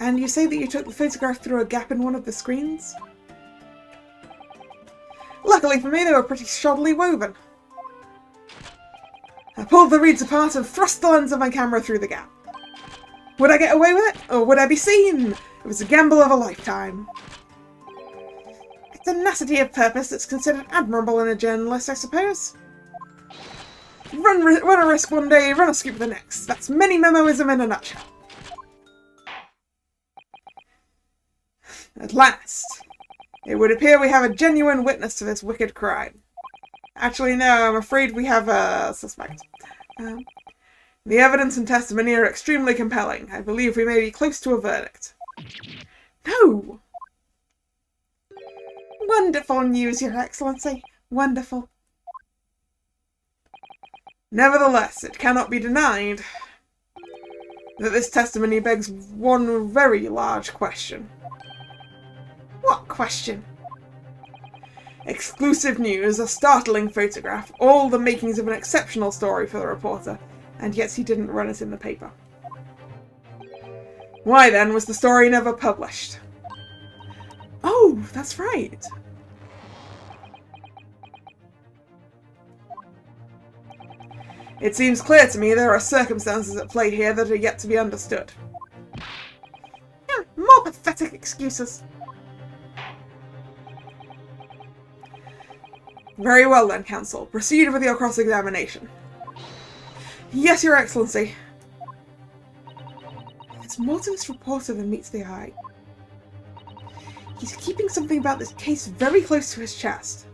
Speaker 1: And you say that you took the photograph through a gap in one of the screens? Luckily for me, they were pretty shoddily woven. I pulled the reeds apart and thrust the lens of my camera through the gap. Would I get away with it, or would I be seen? It was a gamble of a lifetime. A tenacity of purpose that's considered admirable in a journalist, I suppose. Run a risk one day, run a scoop the next. That's mini-memoism in a nutshell. At last, it would appear we have a genuine witness to this wicked crime. Actually, no, I'm afraid we have a suspect. The evidence and testimony are extremely compelling. I believe we may be close to a verdict. No! Wonderful news, Your Excellency. Wonderful. Nevertheless, it cannot be denied that this testimony begs one very large question. What question? Exclusive news, a startling photograph, all the makings of an exceptional story for the reporter, and yet he didn't run it in the paper. Why then was the story never published? Oh, that's right. It seems clear to me there are circumstances at play here that are yet to be understood. More pathetic excuses. Very well then, Counsel. Proceed with your cross-examination. Yes, Your Excellency. There's more to this reporter than meets the eye. He's keeping something about this case very close to his chest.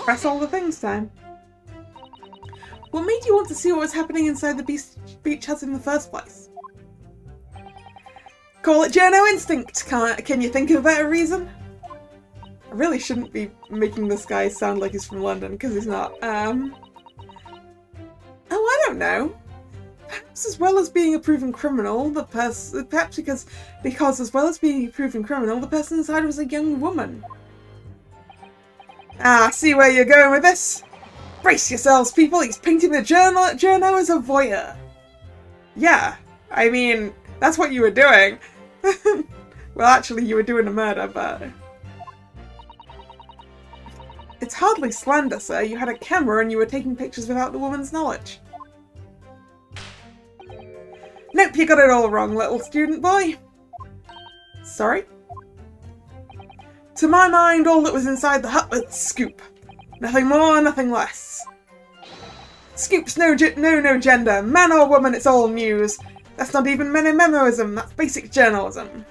Speaker 1: Press all the things time. What made you want to see what was happening inside the beach hut in the first place? Call it journo instinct. Can you think of a better reason? I really shouldn't be making this guy sound like he's from London, because he's not. Oh, I don't know. as well as being a proven criminal, perhaps because as well as being a proven criminal, the person inside was a young woman. Ah, I see where you're going with this. Brace yourselves, people. He's painting the journo as a voyeur. Yeah, I mean, that's what you were doing. Well, actually, you were doing a murder, but... It's hardly slander, sir. You had a camera and you were taking pictures without the woman's knowledge. Nope, you got it all wrong, little student boy. Sorry? To my mind, all that was inside the hut was Scoop. Nothing more, nothing less. Scoop's no gender. Man or woman, it's all news. That's not even memo-memoism, that's basic journalism.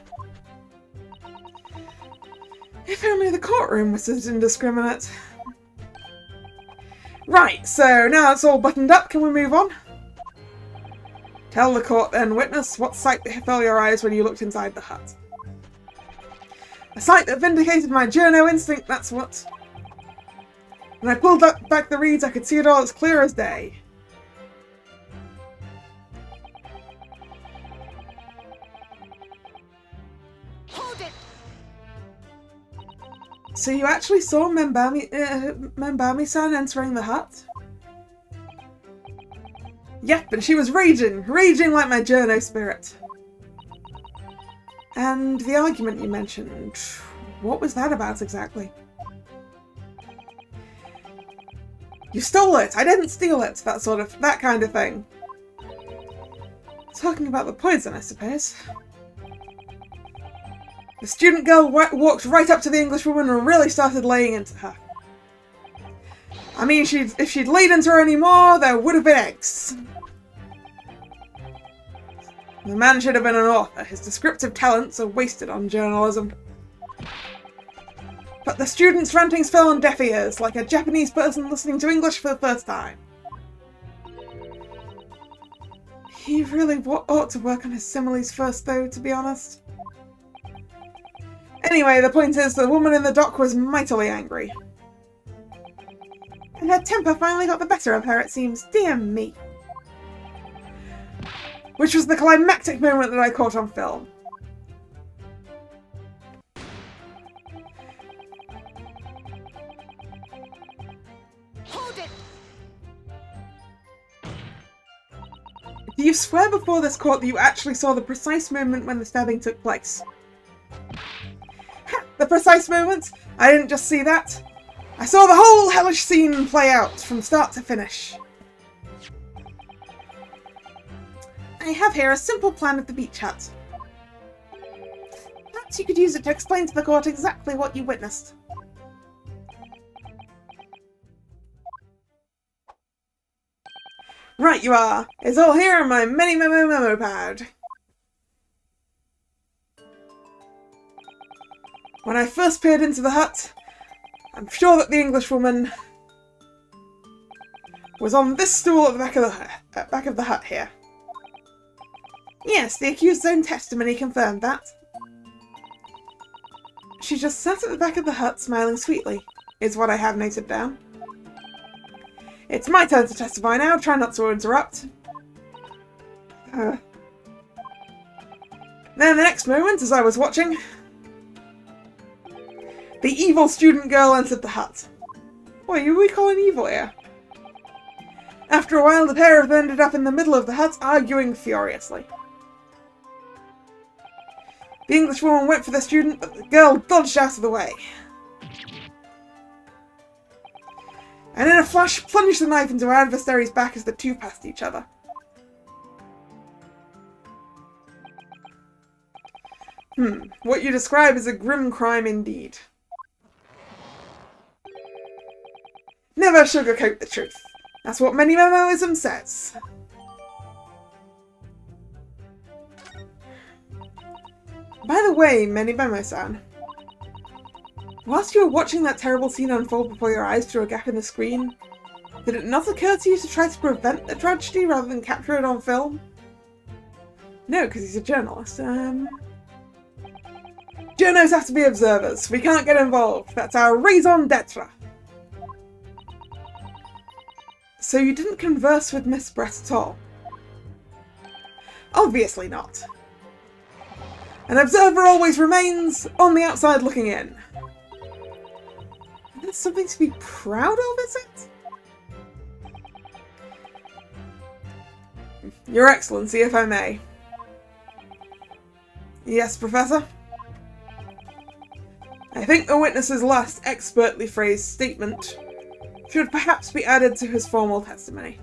Speaker 1: If only the courtroom was as indiscriminate. Right, so now it's all buttoned up, can we move on? Tell the court then, witness, what sight fell your eyes when you looked inside the hut? A sight that vindicated my journo instinct, that's what. When I pulled back the reeds, I could see it all as clear as day.
Speaker 3: Hold it!
Speaker 1: So you actually saw Membami-san entering the hut? Yep, and she was raging like my journo spirit. And the argument you mentioned, what was that about exactly? You stole it! I didn't steal it! That kind of thing. Talking about the poison, I suppose. The student girl walked right up to the English woman and really started laying into her. I mean, if she'd laid into her anymore, there would have been eggs. The man should have been an author. His descriptive talents are wasted on journalism. But the student's rantings fell on deaf ears, like a Japanese person listening to English for the first time. He really ought to work on his similes first, though, to be honest. Anyway, the point is, the woman in the dock was mightily angry. And her temper finally got the better of her, it seems. Dear me. Which was the climactic moment that I caught on film.
Speaker 3: Hold it!
Speaker 1: Do you swear before this court that you actually saw the precise moment when the stabbing took place? Ha! The precise moment? I didn't just see that. I saw the whole hellish scene play out, from start to finish. I have here a simple plan of the beach hut. Perhaps you could use it to explain to the court exactly what you witnessed. Right you are! It's all here in my memo pad. When I first peered into the hut, I'm sure that the Englishwoman was on this stool at the back of the hut here. Yes, the accused's own testimony confirmed that. She just sat at the back of the hut smiling sweetly, is what I have noted down. It's my turn to testify now, try not to interrupt. Then the next moment, as I was watching, the evil student girl entered the hut. What are we calling evil here? After a while, the pair of them ended up in the middle of the hut, arguing furiously. The Englishwoman went for the student, but the girl dodged out of the way. And in a flash, plunged the knife into her adversary's back as the two passed each other. What you describe is a grim crime indeed. Never sugarcoat the truth. That's what many memoism says. By the way, Memo-san, whilst you were watching that terrible scene unfold before your eyes through a gap in the screen, did it not occur to you to try to prevent the tragedy rather than capture it on film? No, because he's a journalist. Journos have to be observers. We can't get involved. That's our raison d'etre. So you didn't converse with Miss Brett at all? Obviously not. An observer always remains on the outside looking in. That's something to be proud of, is it? Your Excellency, if I may. Yes, Professor? I think the witness's last expertly phrased statement should perhaps be added to his formal testimony.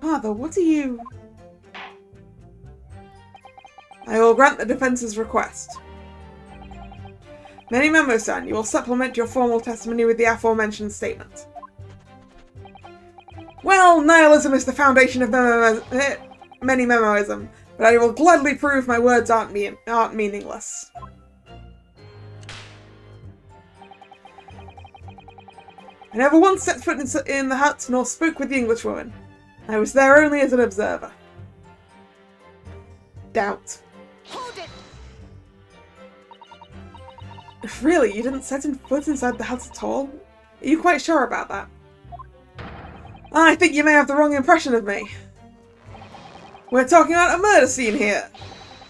Speaker 1: Father, what are you... I will grant the defense's request. Many Memo-san, you will supplement your formal testimony with the aforementioned statement. Well, nihilism is the foundation of many Memoism, but I will gladly prove my words aren't meaningless. I never once set foot in the hut, nor spoke with the Englishwoman. I was there only as an observer. Doubt.
Speaker 3: Hold it!
Speaker 1: Really, you didn't set foot inside the hut at all? Are you quite sure about that? I think you may have the wrong impression of me. We're talking about a murder scene here.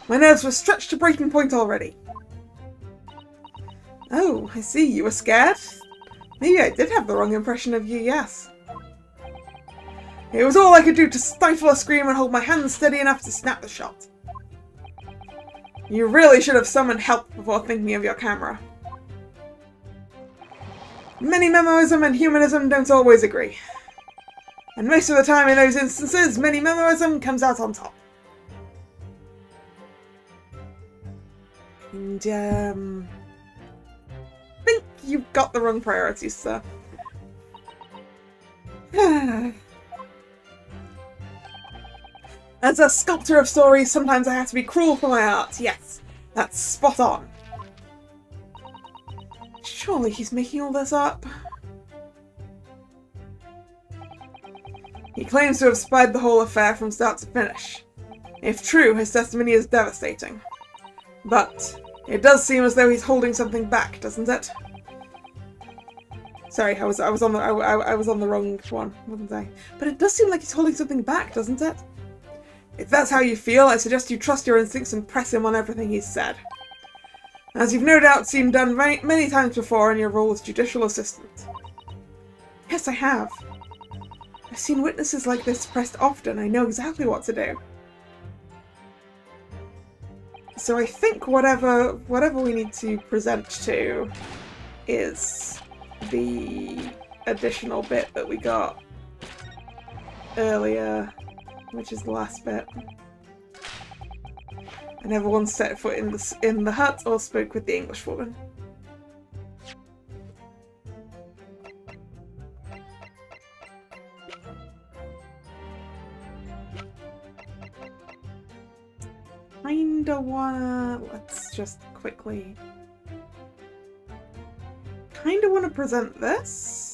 Speaker 1: My nerves were stretched to breaking point already. Oh, I see. You were scared? Maybe I did have the wrong impression of you, yes. It was all I could do to stifle a scream and hold my hands steady enough to snap the shot. You really should have summoned help before thinking of your camera. Many Memoism and humanism don't always agree. And most of the time in those instances, many Memoism comes out on top. And, I think you've got the wrong priorities, sir. As a sculptor of stories, sometimes I have to be cruel for my art. Yes, that's spot on. Surely he's making all this up. He claims to have spied the whole affair from start to finish. If true, his testimony is devastating. But it does seem as though he's holding something back, doesn't it? Sorry, I was on the wrong one, wasn't I? But it does seem like he's holding something back, doesn't it? If that's how you feel, I suggest you trust your instincts and press him on everything he's said. As you've no doubt seen done many times before in your role as judicial assistant. Yes, I have. I've seen witnesses like this pressed often. I know exactly what to do. So I think whatever we need to present to is the additional bit that we got earlier, which is the last bit. I never once set foot in the hut or spoke with the Englishwoman. Kinda wanna... let's just quickly... kinda wanna present this.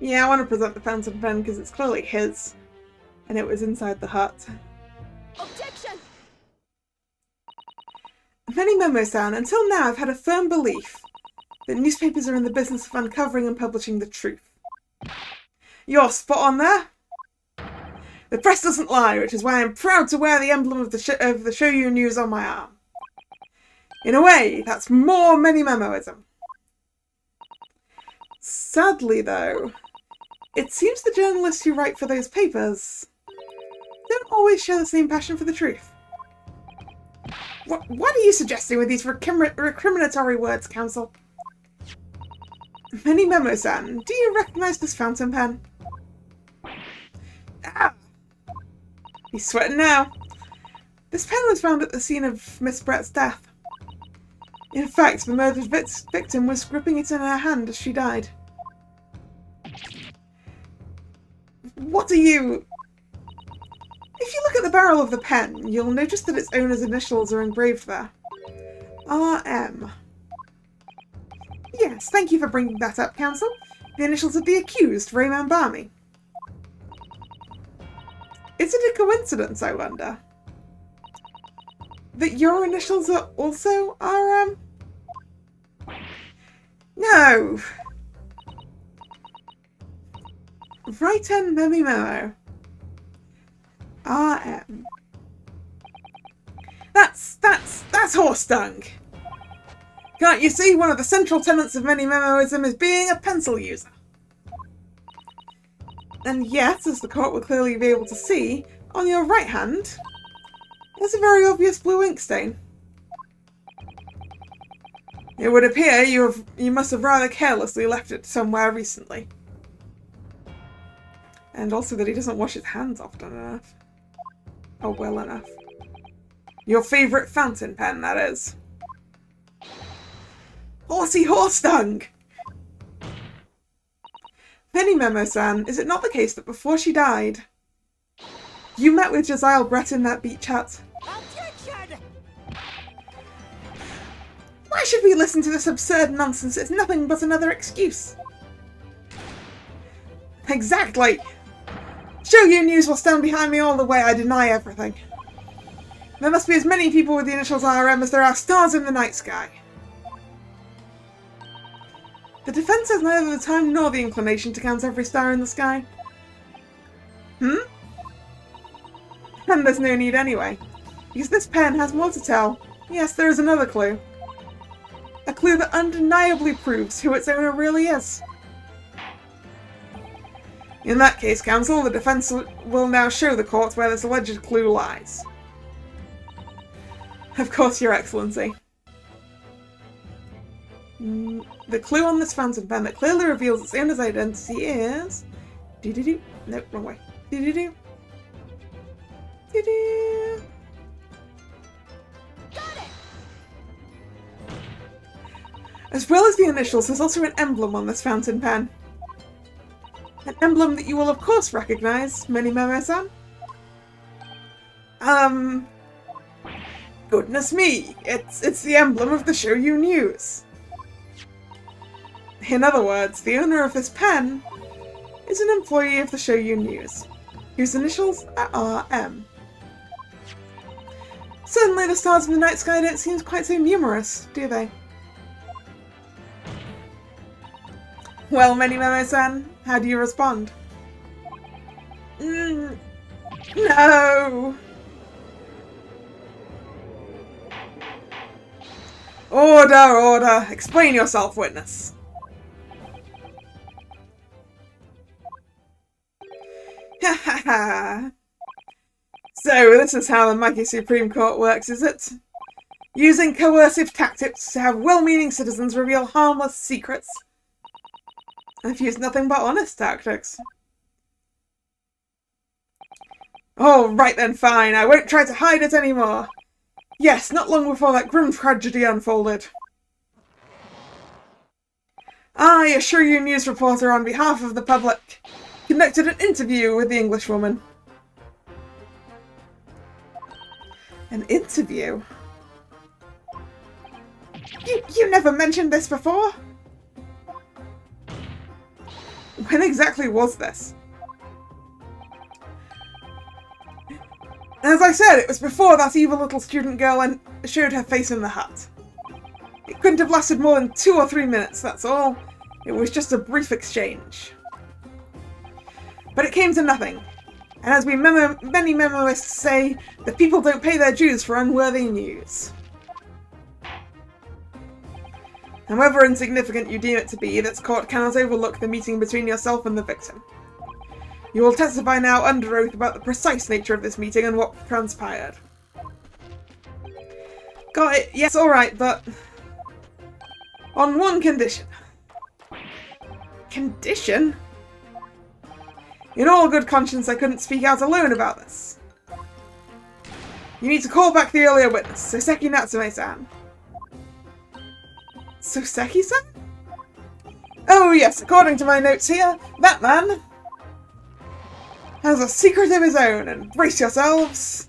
Speaker 1: Yeah, I want to present the fountain pen because it's clearly his, and it was inside the hut.
Speaker 3: Objection!
Speaker 1: Many Memo-san, until now I've had a firm belief that newspapers are in the business of uncovering and publishing the truth. You're spot on there. The press doesn't lie, which is why I'm proud to wear the emblem of the Shoyu News on my arm. In a way, that's more Many Memoism. Sadly, though, it seems the journalists who write for those papers don't always share the same passion for the truth. What are you suggesting with these recriminatory words, Counsel? Many Memo-san, do you recognize this fountain pen? Ah! He's sweating now. This pen was found at the scene of Miss Brett's death. In fact, the murdered victim was gripping it in her hand as she died. What are you... If you look at the barrel of the pen, you'll notice that its owner's initials are engraved there. RM. Yes, thank you for bringing that up, Counsel. The initials of the accused, Rayman Barmy. Is it a coincidence, I wonder, that your initials are also RM? No! Right-hand Memi Memo. RM. That's horse dung! Can't you see one of the central tenets of many memoism is being a pencil user? And yet, as the court will clearly be able to see, on your right hand, there's a very obvious blue ink stain. It would appear you must have rather carelessly left it somewhere recently. And also that he doesn't wash his hands often enough. Oh, well enough. Your favourite fountain pen, that is. Horsey horse dung! Penny Memo-san, is it not the case that before she died, you met with Josiah Brett in that beach hut?
Speaker 3: Objection!
Speaker 1: Why should we listen to this absurd nonsense? It's nothing but another excuse. Exactly! Show you news will stand behind me all the way I deny everything. There must be as many people with the initials RM as there are stars in the night sky. The defense has neither the time nor the inclination to count every star in the sky. And there's no need anyway, because this pen has more to tell. Yes, there is another clue. A clue that undeniably proves who its owner really is. In that case, counsel, the defense will now show the court where this alleged clue lies. Of course, Your Excellency. The clue on this fountain pen that clearly reveals its owner's identity is... Doo-doo-doo. Nope, wrong way. Doo-doo-doo. Doo-doo.
Speaker 3: Got it!
Speaker 1: As well as the initials, there's also an emblem on this fountain pen. An emblem that you will of course recognize, Mini Memo-san. Goodness me, it's the emblem of the Shoyu News. In other words, the owner of this pen is an employee of the Shoyu News, whose initials are RM. Certainly the stars in the night sky don't seem quite so numerous, do they? Well, Mini Memo-san, how do you respond? No! Order, order! Explain yourself, witness! Ha ha ha! So, this is how the Mighty Supreme Court works, is it? Using coercive tactics to have well-meaning citizens reveal harmless secrets. I've used nothing but honest tactics. Oh, right then, fine. I won't try to hide it anymore. Yes, not long before that grim tragedy unfolded, I, a Shoyu News reporter on behalf of the public, conducted an interview with the Englishwoman. An interview? You never mentioned this before? When exactly was this? As I said, it was before that evil little student girl showed her face in the hut. It couldn't have lasted more than 2 or 3 minutes, that's all. It was just a brief exchange. But it came to nothing. And as many memoists say, the people don't pay their dues for unworthy news. However insignificant you deem it to be, this court cannot overlook the meeting between yourself and the victim. You will testify now under oath about the precise nature of this meeting and what transpired. Got it, yes, alright, but... on one condition. Condition? In all good conscience, I couldn't speak out alone about this. You need to call back the earlier witness, Soseki Natsume-san. Soseki-san? Oh yes, according to my notes here, that man has a secret of his own, and brace yourselves,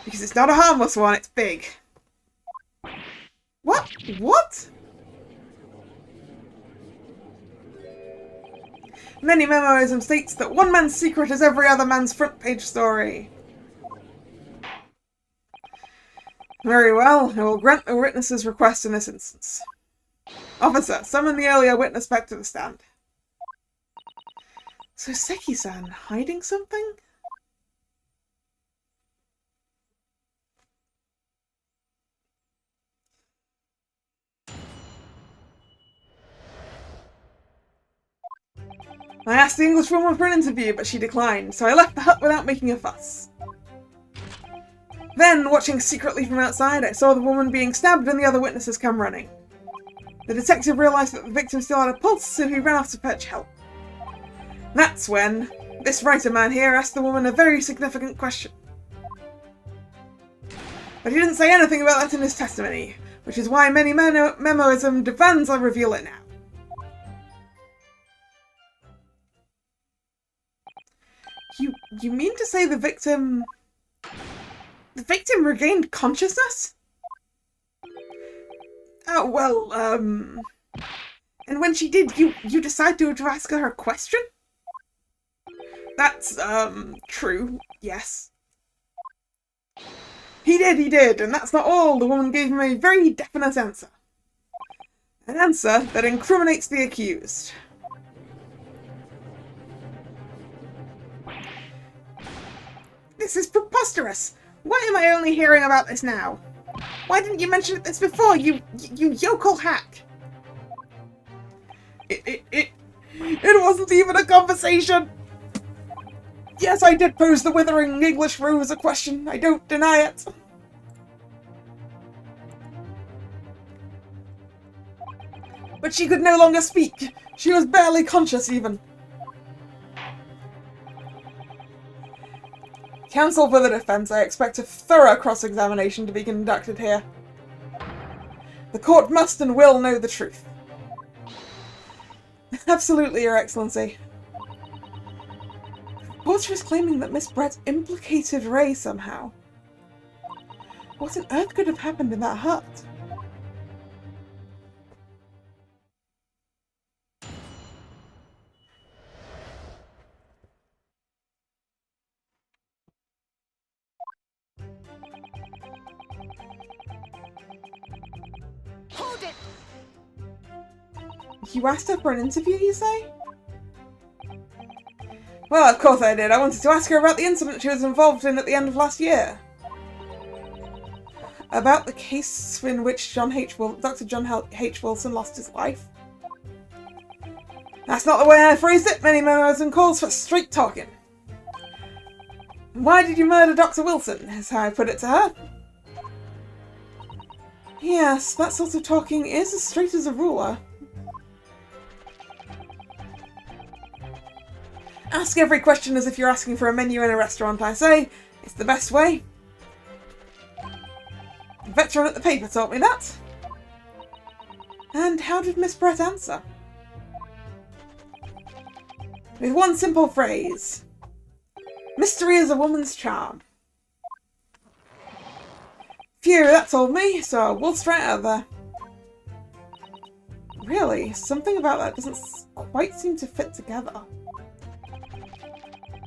Speaker 1: because it's not a harmless one, it's big. What? What? Many memoism states that one man's secret is every other man's front page story. Very well, I will grant the witness's request in this instance. Officer, summon the earlier witness back to the stand. So Seki-san hiding something? I asked the Englishwoman for an interview, but she declined, so I left the hut without making a fuss. Then, watching secretly from outside, I saw the woman being stabbed and the other witnesses come running. The detective realised that the victim still had a pulse, so he ran off to fetch help. That's when this writer man here asked the woman a very significant question. But he didn't say anything about that in his testimony, which is why many memoism demands I reveal it now. You mean to say the victim regained consciousness? Oh, well, and when she did, you decided to ask her a question? That's, true, yes. He did, and that's not all. The woman gave him a very definite answer. An answer that incriminates the accused. This is preposterous! Why am I only hearing about this now? Why didn't you mention this before, you yokel hack? It wasn't even a conversation! Yes, I did pose the withering English rose a question. I don't deny it. But she could no longer speak. She was barely conscious, even. Counsel for the defense, I expect a thorough cross-examination to be conducted here. The court must and will know the truth. Absolutely, Your Excellency. Reporter is claiming that Miss Brett implicated Ray somehow. What on earth could have happened in that hut?
Speaker 3: Hold it!
Speaker 1: You asked her for an interview, you say? Well, of course I did. I wanted to ask her about the incident she was involved in at the end of last year. About the case in which Dr. John H. Wilson lost his life. That's not the way I phrased it. Many memos and calls for straight talking. Why did you murder Dr. Wilson, is how I put it to her. Yes, that sort of talking is as straight as a ruler. Ask every question as if you're asking for a menu in a restaurant, I say. It's the best way. The veteran at the paper taught me that. And how did Miss Brett answer? With one simple phrase. Mystery is a woman's charm. Phew, that told me, so I waltzed right out of there. Really, something about that doesn't quite seem to fit together.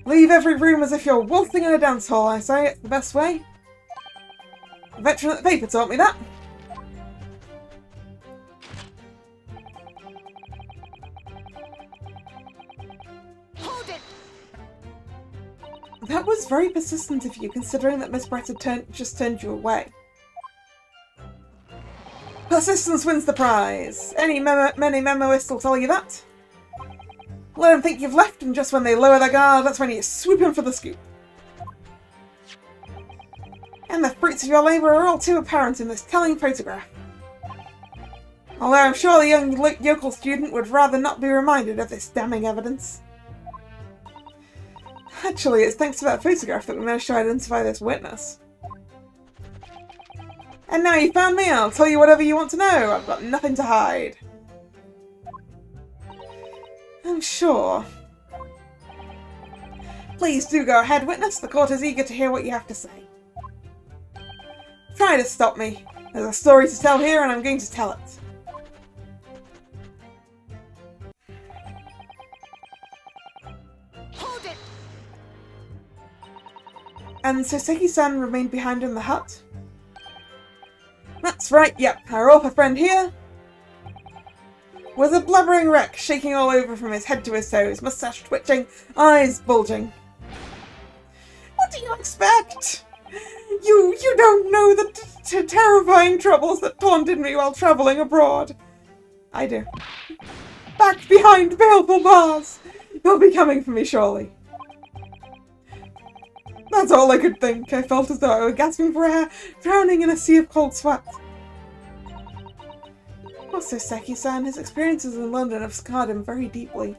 Speaker 1: Leave every room as if you're waltzing in a dance hall, I say. It's the best way. The veteran at the paper taught me that.
Speaker 3: Hold it!
Speaker 1: That was very persistent of you, considering that Miss Brett had just turned you away. Persistence wins the prize. Many memoists will tell you that. Let them think you've left, and just when they lower their guard, that's when you swoop in for the scoop. And the fruits of your labour are all too apparent in this telling photograph. Although I'm sure the young yokel student would rather not be reminded of this damning evidence. Actually, it's thanks to that photograph that we managed to identify this witness. And now you found me, I'll tell you whatever you want to know. I've got nothing to hide. I'm sure. Please do go ahead, witness. The court is eager to hear what you have to say. Try to stop me. There's a story to tell here, and I'm going to tell it. And Soseki-san remained behind in the hut? That's right, yep. Our author friend here was a blubbering wreck, shaking all over from his head to his toes, mustache twitching, eyes bulging. What do you expect? You don't know the terrifying troubles that taunted me while travelling abroad. I do. Back behind baleful bars. You'll be coming for me, surely. That's all I could think. I felt as though I were gasping for air, drowning in a sea of cold sweat. Poor Soseki-san, his experiences in London have scarred him very deeply.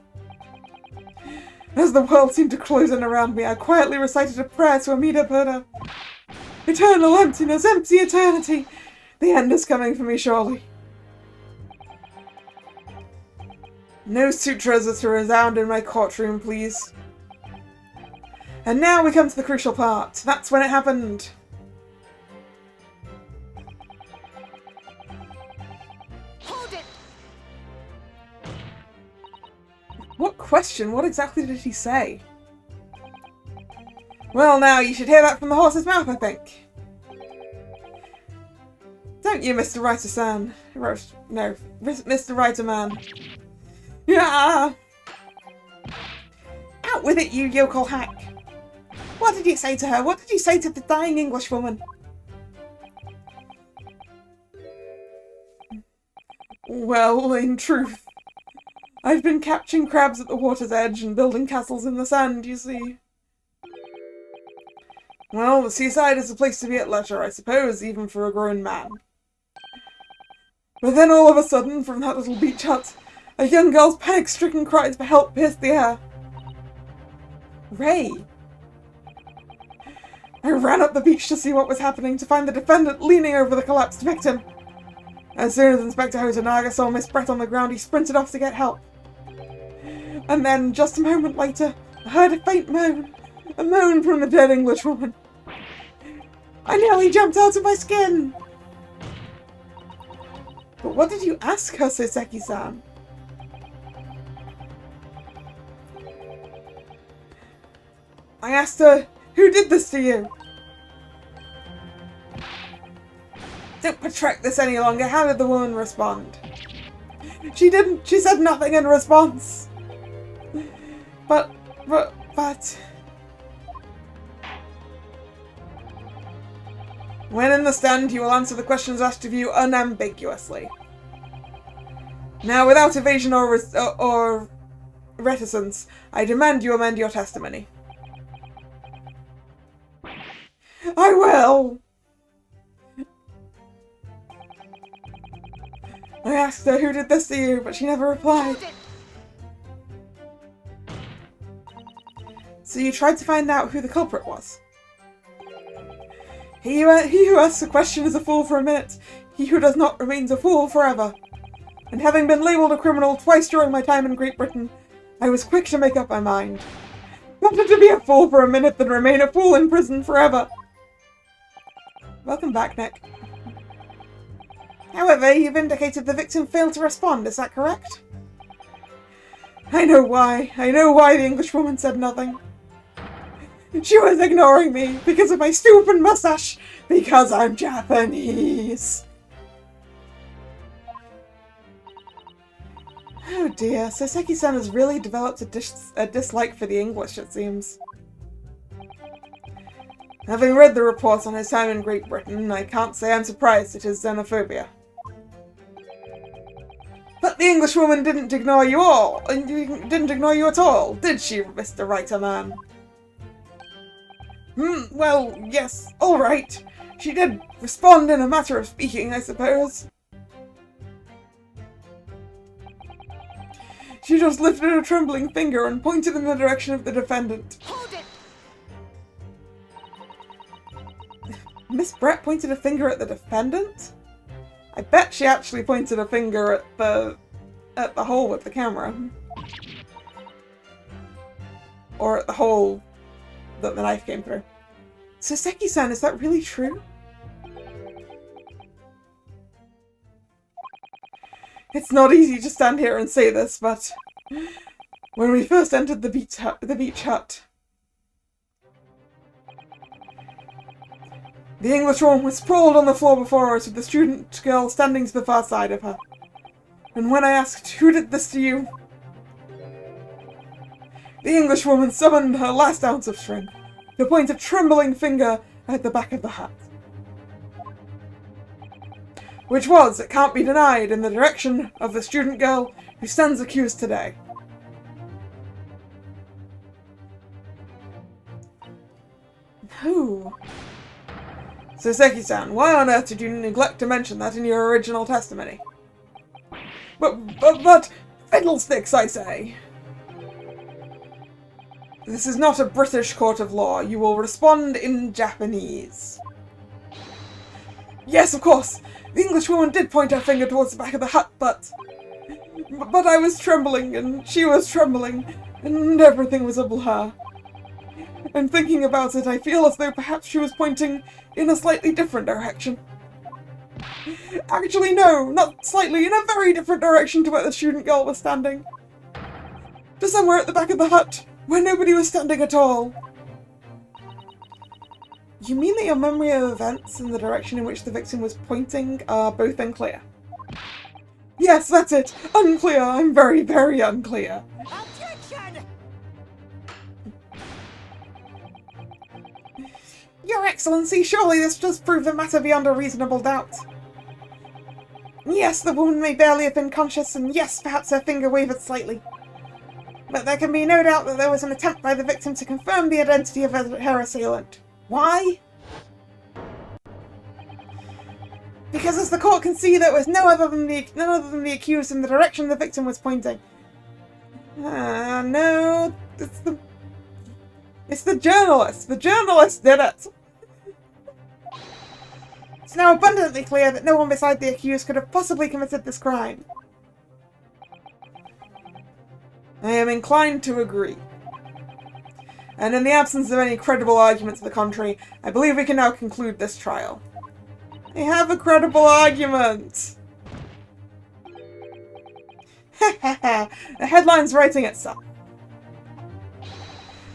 Speaker 1: As the world seemed to close in around me, I quietly recited a prayer to Amida Buddha. Eternal emptiness, empty eternity! The end is coming for me, surely. No sutras are to resound in my courtroom, please. And now we come to the crucial part. That's when it happened.
Speaker 3: Hold it!
Speaker 1: What question? What exactly did he say? Well, now, you should hear that from the horse's mouth, I think. Don't you, Mr. Writer-san? No, Mr. Writer-man. Yeah! Out with it, you yokel hack! What did you say to her? What did you say to the dying Englishwoman? Well, in truth, I've been catching crabs at the water's edge and building castles in the sand, you see. Well, the seaside is a place to be at leisure, I suppose, even for a grown man. But then all of a sudden, from that little beach hut, a young girl's panic-stricken cries for help pierced the air. Ray! I ran up the beach to see what was happening, to find the defendant leaning over the collapsed victim. As soon as Inspector Hotonaga saw Miss Brett on the ground, he sprinted off to get help. And then, just a moment later, I heard a faint moan. A moan from the dead Englishwoman. I nearly jumped out of my skin! But what did you ask her, Soseki-san? I asked her, who did this to you? Don't protract this any longer. How did the woman respond? She didn't. She said nothing in response. But... When in the stand, you will answer the questions asked of you unambiguously. Now, without evasion or reticence, I demand you amend your testimony. I will! I asked her who did this to you, but she never replied. So you tried to find out who the culprit was? He who asks a question is a fool for a minute. He who does not remains a fool forever. And having been labelled a criminal twice during my time in Great Britain, I was quick to make up my mind. Better to be a fool for a minute than remain a fool in prison forever. Welcome back, Nick. However, you've indicated the victim failed to respond, is that correct? I know why. I know why the Englishwoman said nothing. She was ignoring me because of my stupid mustache, because I'm Japanese. Oh dear, Soseki-san has really developed a dislike for the English, it seems. Having read the reports on his time in Great Britain, I can't say I'm surprised at his xenophobia. But the Englishwoman didn't ignore you all, and didn't ignore you at all, did she, Mr. Writer-man? Well, yes, alright. She did respond in a matter of speaking, I suppose. She just lifted a trembling finger and pointed in the direction of the defendant.
Speaker 3: Hold it!
Speaker 1: Miss Brett pointed a finger at the defendant? I bet she actually pointed a finger at the hole with the camera. Or at the hole that the knife came through. Soseki-san, is that really true? It's not easy to stand here and say this, but when we first entered the beach hut, The Englishwoman was sprawled on the floor before us with the student girl standing to the far side of her. And when I asked, "Who did this to you?" the Englishwoman summoned her last ounce of strength to point a trembling finger at the back of the hut. Which was, it can't be denied, in the direction of the student girl who stands accused today. Who? So Seki-san, why on earth did you neglect to mention that in your original testimony? But, fiddlesticks, I say! This is not a British court of law. You will respond in Japanese. Yes, of course! The Englishwoman did point her finger towards the back of the hut, but I was trembling, and she was trembling, and everything was a blur. And thinking about it, I feel as though perhaps she was pointing in a slightly different direction. Actually, no, not slightly, in a very different direction to where the student girl was standing. To somewhere at the back of the hut, where nobody was standing at all. You mean that your memory of events and the direction in which the victim was pointing are both unclear? Yes, that's it! Unclear! I'm very, very unclear.
Speaker 3: Objection!
Speaker 1: Your Excellency, surely this does prove the matter beyond a reasonable doubt. Yes, the woman may barely have been conscious, and yes, perhaps her finger wavered slightly. But there can be no doubt that there was an attempt by the victim to confirm the identity of her assailant. Why? Because as the court can see, there was none other than the accused in the direction the victim was pointing. No, it's the journalist. The journalist did it. It's now abundantly clear that no one beside the accused could have possibly committed this crime. I am inclined to agree. And in the absence of any credible argument to the contrary, I believe we can now conclude this trial. I have a credible argument! The headline's writing itself.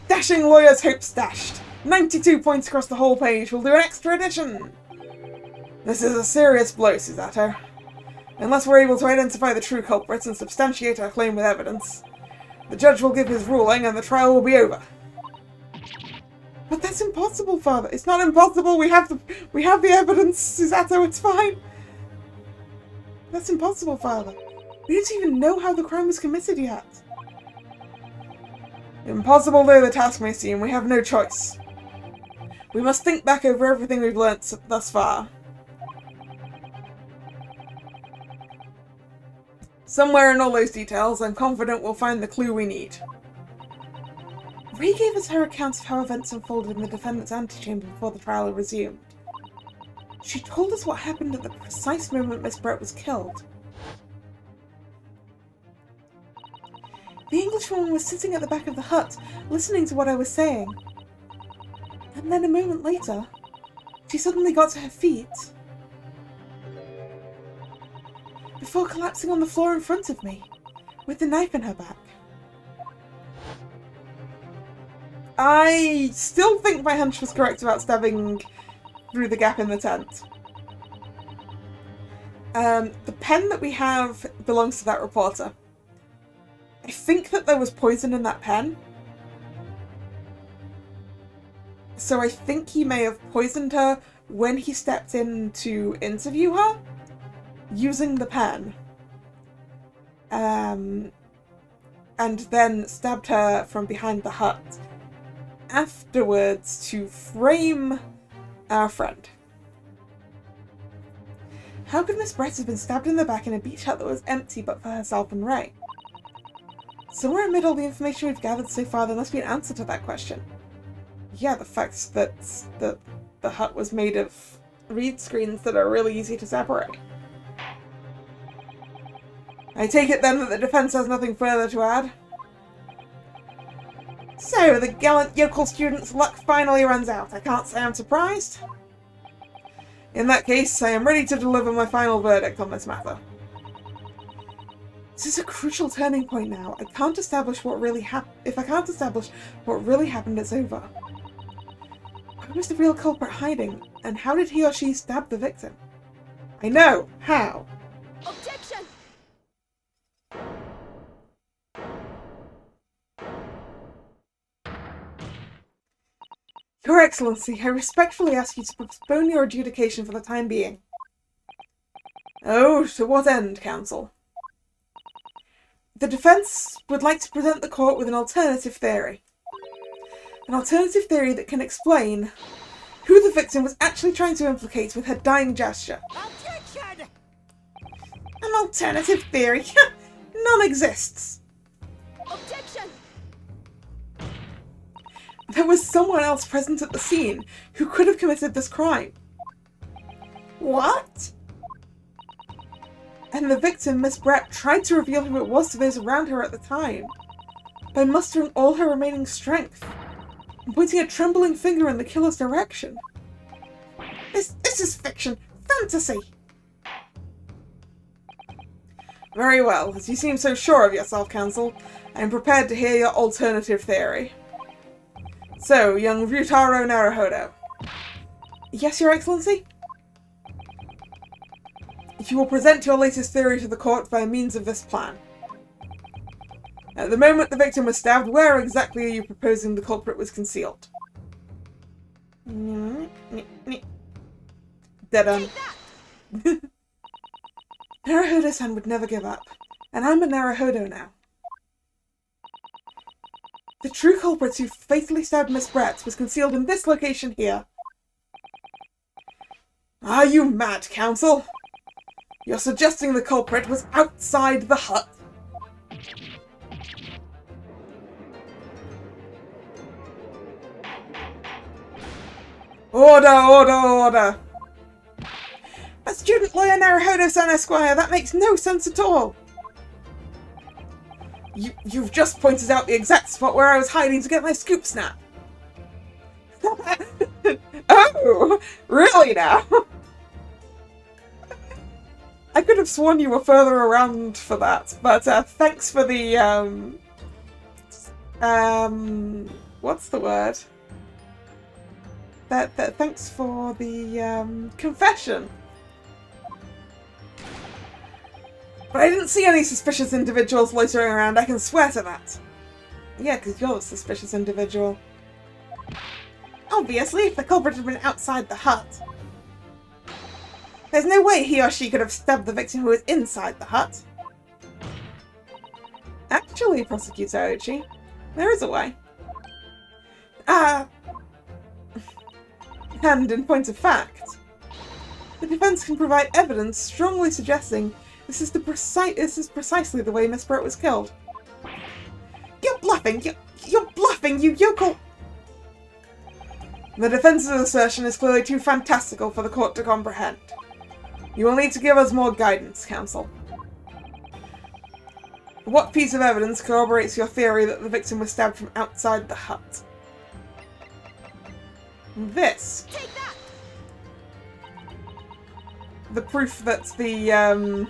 Speaker 1: Dashing lawyer's hopes dashed. 92 points across the whole page. We'll do an extra edition. This is a serious blow, Susato. Unless we're able to identify the true culprits and substantiate our claim with evidence, the judge will give his ruling and the trial will be over. But that's impossible, Father. It's not impossible. We have the evidence, Susato. It's fine. That's impossible, Father. We don't even know how the crime was committed yet. Impossible though the task may seem, we have no choice. We must think back over everything we've learnt thus far. Somewhere in all those details, I'm confident we'll find the clue we need. Ray gave us her accounts of how events unfolded in the defendant's antechamber before the trial resumed. She told us what happened at the precise moment Miss Brett was killed. The Englishwoman was sitting at the back of the hut, listening to what I was saying. And then a moment later, she suddenly got to her feet, before collapsing on the floor in front of me, with the knife in her back. I still think my hunch was correct about stabbing through the gap in the tent. The pen that we have belongs to that reporter. I think that there was poison in that pen. So I think he may have poisoned her when he stepped in to interview her, using the pen. And then stabbed her from behind the hut afterwards to frame our friend. How could Miss Brett have been stabbed in the back in a beach hut that was empty but for herself and Ray? Somewhere amid all the information we've gathered so far, there must be an answer to that question. Yeah, the fact that the hut was made of reed screens that are really easy to separate. I take it then that the defense has nothing further to add? So, the gallant yokel student's luck finally runs out. I can't say I'm surprised. In that case, I am ready to deliver my final verdict on this matter. This is a crucial turning point now. I can't establish what really happened. If I can't establish what really happened, it's over. Where was the real culprit hiding? And how did he or she stab the victim? I know! How?
Speaker 3: Objection!
Speaker 1: Your Excellency, I respectfully ask you to postpone your adjudication for the time being. Oh, to what end, Counsel? The defense would like to present the court with an alternative theory. An alternative theory that can explain who the victim was actually trying to implicate with her dying gesture.
Speaker 3: Objection!
Speaker 1: An alternative theory? None exists.
Speaker 3: Objection!
Speaker 1: There was someone else present at the scene who could have committed this crime. What? And the victim, Miss Brett, tried to reveal who it was to those around her at the time by mustering all her remaining strength and pointing a trembling finger in the killer's direction. This is fiction! Fantasy! Very well. As you seem so sure of yourself, Counsel, I am prepared to hear your alternative theory. So, young Ryutaro Naruhodo. Yes, Your Excellency? You will present your latest theory to the court by means of this plan. At the moment the victim was stabbed, where exactly are you proposing the culprit was concealed? Dead end. Naruhodo-san would never give up, and I'm a Naruhodo now. The true culprit who fatally stabbed Miss Brett was concealed in this location here. Are you mad, Counsel? You're suggesting the culprit was outside the hut? Order, order, order! A student lawyer Naruhodo-san Esquire, that makes no sense at all! You've just pointed out the exact spot where I was hiding to get my scoop snap! Oh! Really now? I could have sworn you were further around for that, but thanks for the, what's the word? Thanks for the, confession. But I didn't see any suspicious individuals loitering around, I can swear to that. Yeah, because you're a suspicious individual. Obviously, if the culprit had been outside the hut. There's no way he or she could have stabbed the victim who was inside the hut. Actually, Prosecutor Ochi, there is a way. And in point of fact, the defense can provide evidence strongly suggesting this is precisely the way Miss Brett was killed. You're bluffing! You're bluffing, you yokel! The defense's assertion is clearly too fantastical for the court to comprehend. You will need to give us more guidance, Counsel. What piece of evidence corroborates your theory that the victim was stabbed from outside the hut? This.
Speaker 3: Take that!
Speaker 1: The proof that the,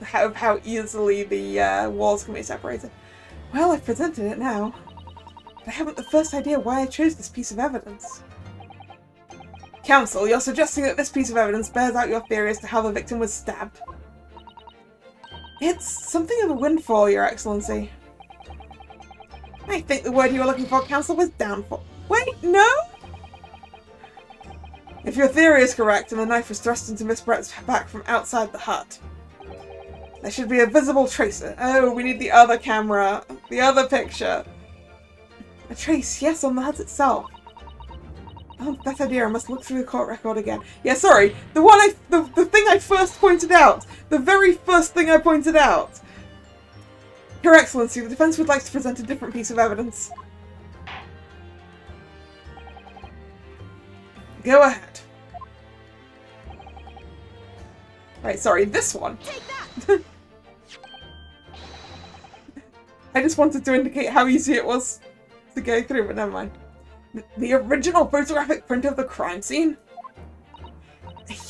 Speaker 1: how easily the walls can be separated. Well, I've presented it now. But I haven't the first idea why I chose this piece of evidence. Counsel, you're suggesting that this piece of evidence bears out your theory as to how the victim was stabbed. It's something of a windfall, Your Excellency. I think the word you were looking for, Counsel, was downfall. Wait, no? If your theory is correct and the knife was thrust into Miss Brett's back from outside the hut, there should be a visible trace. Oh, we need the other camera. The other picture. A trace, yes, on the hut itself. Oh, that idea. I must look through the court record again. Yeah, sorry. The thing I first pointed out. The very first thing I pointed out. Your Excellency, the defense would like to present a different piece of evidence. Go ahead. Right, sorry, this one.
Speaker 3: Take that!
Speaker 1: I just wanted to indicate how easy it was to go through, but never mind. The original photographic print of the crime scene?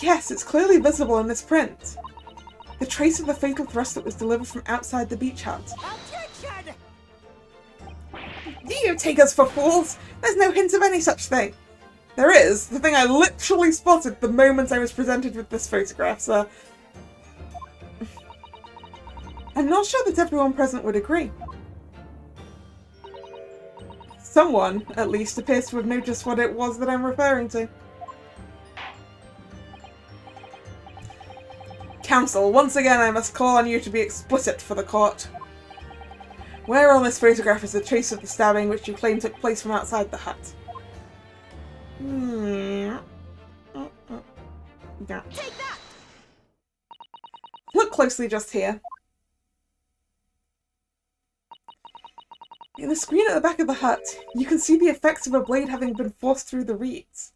Speaker 1: Yes, it's clearly visible in this print. The trace of the fatal thrust that was delivered from outside the beach hut.
Speaker 3: Objection!
Speaker 1: The You take us for fools! There's no hint of any such thing. There is. The thing I literally spotted the moment I was presented with this photograph, sir. I'm not sure that everyone present would agree. Someone, at least, appears to have noticed what it was that I'm referring to. Counsel, once again I must call on you to be explicit for the court. Where on this photograph is the trace of the stabbing which you claim took place from outside the hut? Yeah.
Speaker 3: Take that!
Speaker 1: Look closely just here. In the screen at the back of the hut, you can see the effects of a blade having been forced through the reeds.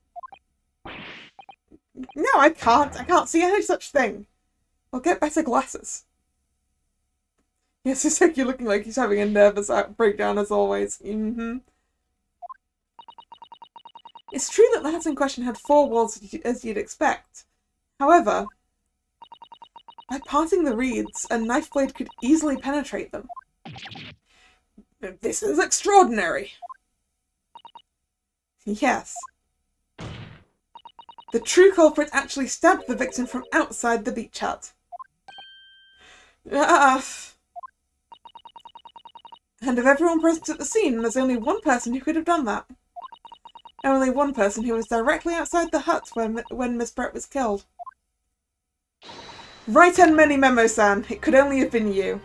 Speaker 1: No, I can't. I can't see any such thing. I'll get better glasses. Yes, it's like you're looking like he's having a nervous breakdown as always. It's true that the hut in question had 4 walls as you'd expect. However, by parting the reeds, a knife blade could easily penetrate them. This is extraordinary! Yes. The true culprit actually stabbed the victim from outside the beach hut. And of everyone present at the scene, there's only one person who could have done that. Only one person who was directly outside the hut when Miss Brett was killed. Right and many Memo-san, it could only have been you.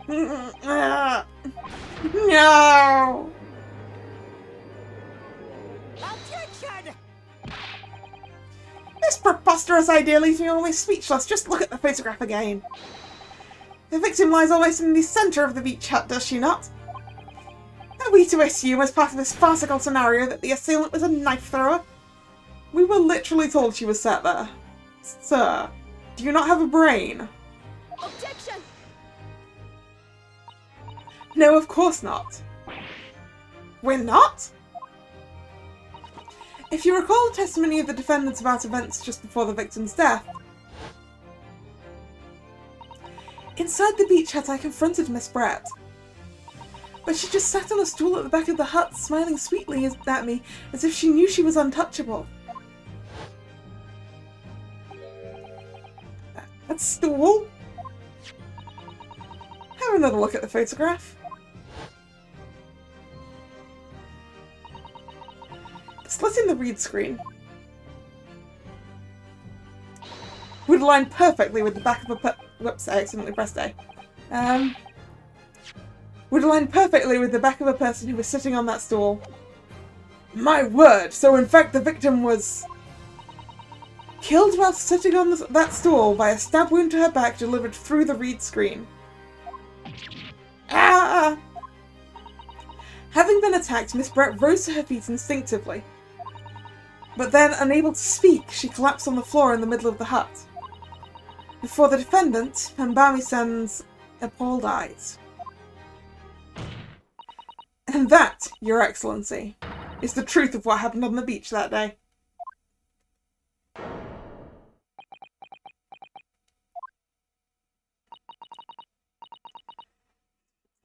Speaker 1: No!
Speaker 3: Objection!
Speaker 1: This preposterous idea leaves me almost speechless. Just look at the photograph again. The victim lies almost in the centre of the beach hut, does she not? Are we to assume, as part of this farcical scenario, that the assailant was a knife thrower? We were literally told she was sat there. Sir, do you not have a brain?
Speaker 3: Objection!
Speaker 1: No, of course not. We're not? If you recall the testimony of the defendants about events just before the victim's death, inside the beach hut I confronted Miss Brett. But she just sat on a stool at the back of the hut, smiling sweetly at me, as if she knew she was untouchable. A stool? Have another look at the photograph. The slit in the read screen would align perfectly with the back of a whoops, I accidentally pressed A. Would align perfectly with the back of a person who was sitting on that stool. My word! So in fact the victim was killed while sitting on that stool by a stab wound to her back delivered through the read screen. Ah! Having been attacked, Miss Brett rose to her feet instinctively. But then, unable to speak, she collapsed on the floor in the middle of the hut. Before the defendant, Hanbami-san's appalled eyes. And that, Your Excellency, is the truth of what happened on the beach that day.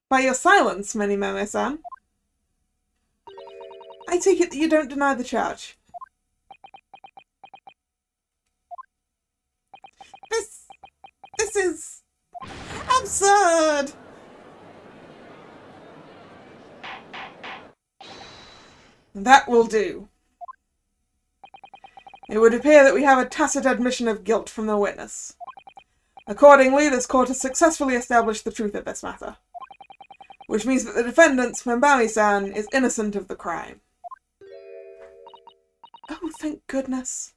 Speaker 1: By your silence, Memo-san, I take it that you don't deny the charge. This is absurd! That will do. It would appear that we have a tacit admission of guilt from the witness. Accordingly, this court has successfully established the truth of this matter. Which means that the defendant, Hanbami-san, is innocent of the crime. Oh, thank goodness.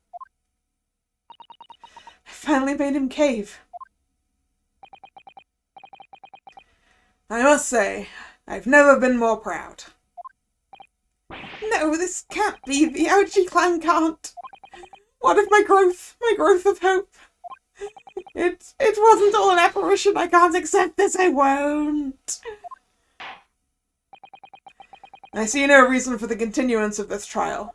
Speaker 1: I finally made him cave. I must say, I've never been more proud. No, this can't be. The Ouchi clan can't. What of my growth of hope? It wasn't all an apparition. I can't accept this. I won't. I see no reason for the continuance of this trial.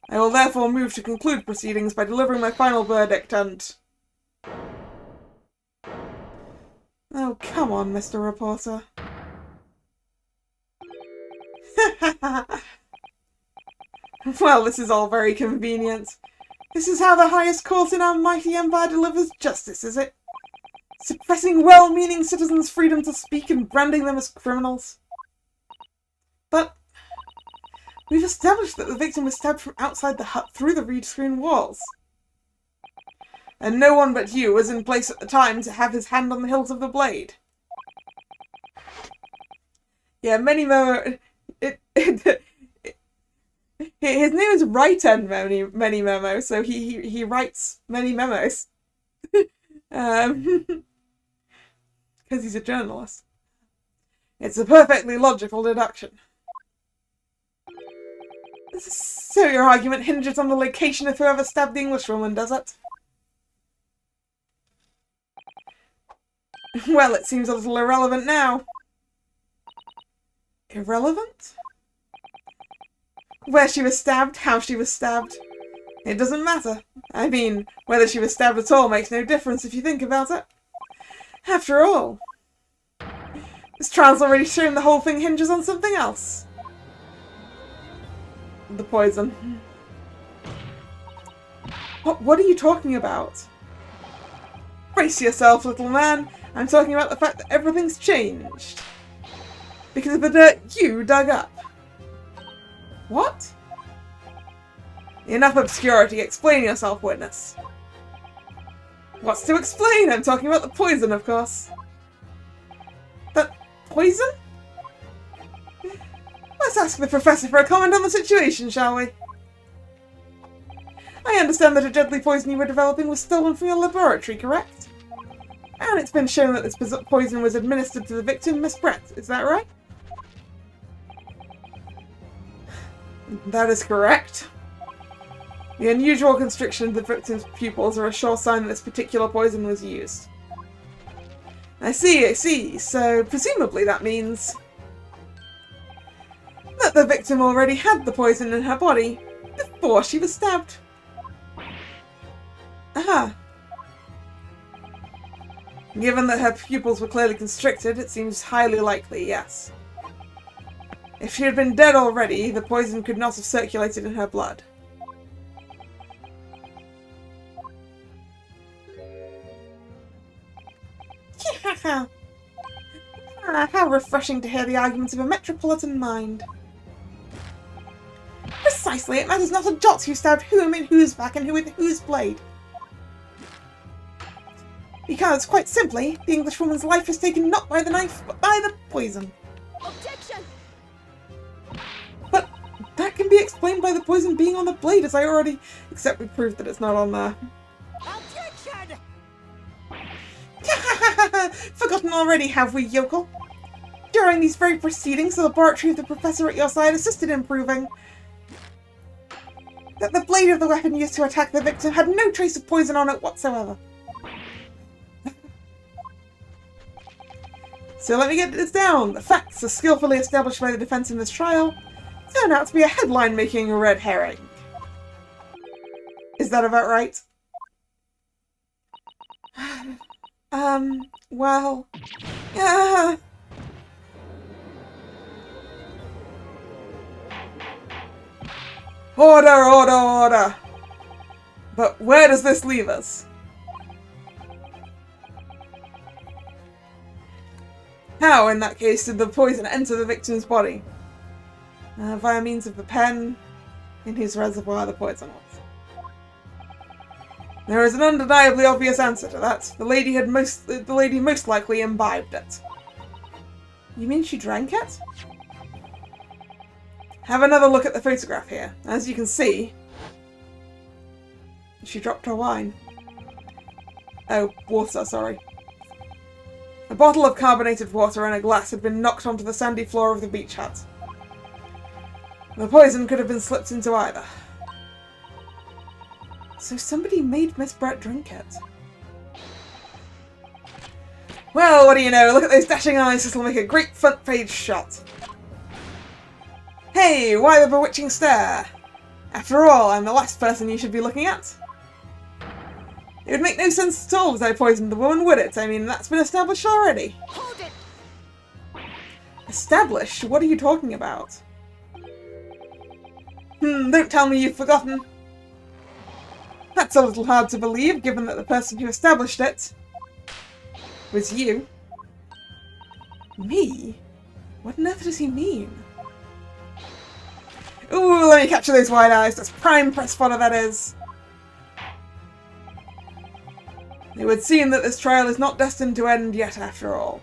Speaker 1: I will therefore move to conclude proceedings by delivering my final verdict and... Oh, come on, Mr. Reporter. Well, this is all very convenient. This is how the highest court in our mighty empire delivers justice, is it? Suppressing well-meaning citizens' freedom to speak and branding them as criminals. But we've established that the victim was stabbed from outside the hut through the reed-screen walls. And no one but you was in place at the time to have his hand on the hilt of the blade. Yeah, many Momo... His name is Right End Many Memo, so he writes many memos. Because he's a journalist. It's a perfectly logical deduction. So your argument hinges on the location of whoever stabbed the Englishwoman, does it? Well, it seems a little irrelevant now. Irrelevant? Where she was stabbed, how she was stabbed. It doesn't matter. I mean, whether she was stabbed at all makes no difference if you think about it. After all, this trial's already shown the whole thing hinges on something else. The poison. What are you talking about? Brace yourself, little man. I'm talking about the fact that everything's changed. Because of the dirt you dug up. What? Enough obscurity. Explain yourself, witness. What's to explain? I'm talking about the poison, of course. That poison? Let's ask the professor for a comment on the situation, shall we? I understand that a deadly poison you were developing was stolen from your laboratory, correct? And it's been shown that this poison was administered to the victim, Miss Brett. Is that right? That is correct. The unusual constriction of the victim's pupils are a sure sign that this particular poison was used. I see. So, presumably that means that the victim already had the poison in her body before she was stabbed. Aha. Given that her pupils were clearly constricted, it seems highly likely, yes. If she had been dead already, the poison could not have circulated in her blood. How refreshing to hear the arguments of a metropolitan mind. Precisely, it matters not a jot who stabbed whom in whose back and who with whose blade. Because, quite simply, the Englishwoman's life is taken not by the knife, but by the poison.
Speaker 3: Objection!
Speaker 1: But that can be explained by the poison being on the blade, as I already... Except we proved that it's not on there.
Speaker 3: Objection!
Speaker 1: Forgotten already, have we, yokel? During these very proceedings, the laboratory of the professor at your side assisted in proving that the blade of the weapon used to attack the victim had no trace of poison on it whatsoever. So let me get this down. The facts, as skillfully established by the defense in this trial, turn out to be a headline-making red herring. Is that about right? Well... Order! But where does this leave us? How, in that case, did the poison enter the victim's body? Via means of the pen in whose reservoir the poison was. There is an undeniably obvious answer to that. The lady most likely imbibed it. You mean she drank it? Have another look at the photograph here. As you can see, she dropped her wine. Oh, water, sorry. A bottle of carbonated water and a glass had been knocked onto the sandy floor of the beach hut. The poison could have been slipped into either. So somebody made Miss Brett drink it. Well, what do you know? Look at those dashing eyes. This will make a great front page shot. Hey, why the bewitching stare? After all, I'm the last person you should be looking at. It would make no sense at all that I poisoned the woman, would it? I mean, that's been established already.
Speaker 3: Hold it!
Speaker 1: Established? What are you talking about? Don't tell me you've forgotten. That's a little hard to believe, given that the person who established it was you. Me? What on earth does he mean? Ooh, let me capture those wide eyes. That's prime press fodder, that is. It would seem that this trial is not destined to end yet, after all.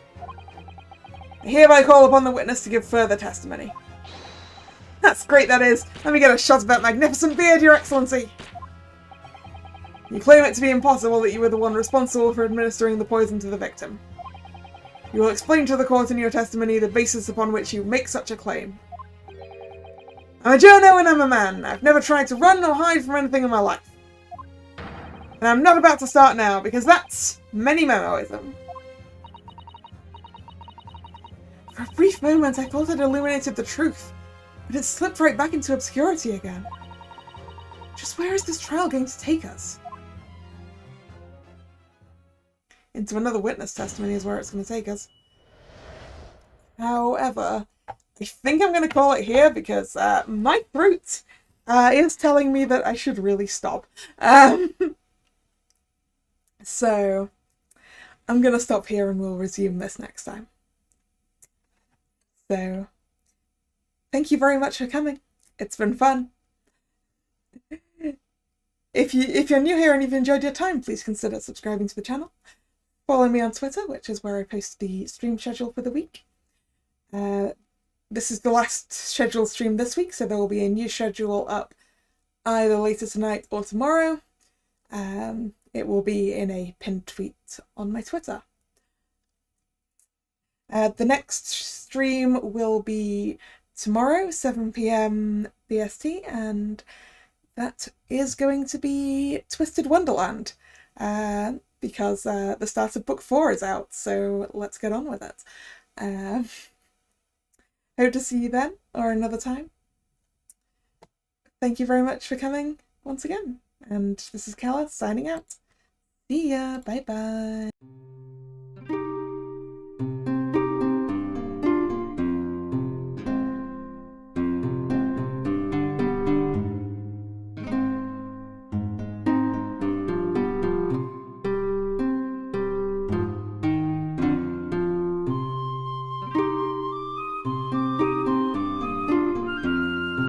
Speaker 1: I hereby call upon the witness to give further testimony. That's great, that is. Let me get a shot of that magnificent beard, Your Excellency. You claim it to be impossible that you were the one responsible for administering the poison to the victim. You will explain to the court in your testimony the basis upon which you make such a claim. I'm a journo and I'm a man. I've never tried to run or hide from anything in my life. And I'm not about to start now, because that's many memoism. For a brief moment I thought I'd illuminated the truth, but it slipped right back into obscurity again. Just where is this trial going to take us? Into another witness testimony is where it's going to take us. However, I think I'm going to call it here because my throat is telling me that I should really stop. So I'm going to stop here and we'll resume this next time. So thank you very much for coming. It's been fun. If you're new here and you've enjoyed your time, please consider subscribing to the channel. Follow me on Twitter, which is where I post the stream schedule for the week. This is the last scheduled stream this week, so there will be a new schedule up either later tonight or tomorrow. It will be in a pinned tweet on my Twitter. The next stream will be tomorrow, 7 PM BST, and that is going to be Twisted Wonderland, because the start of book 4 is out, so let's get on with it. Hope to see you then, or another time. Thank you very much for coming once again, and this is Kalla signing out. See ya, bye bye.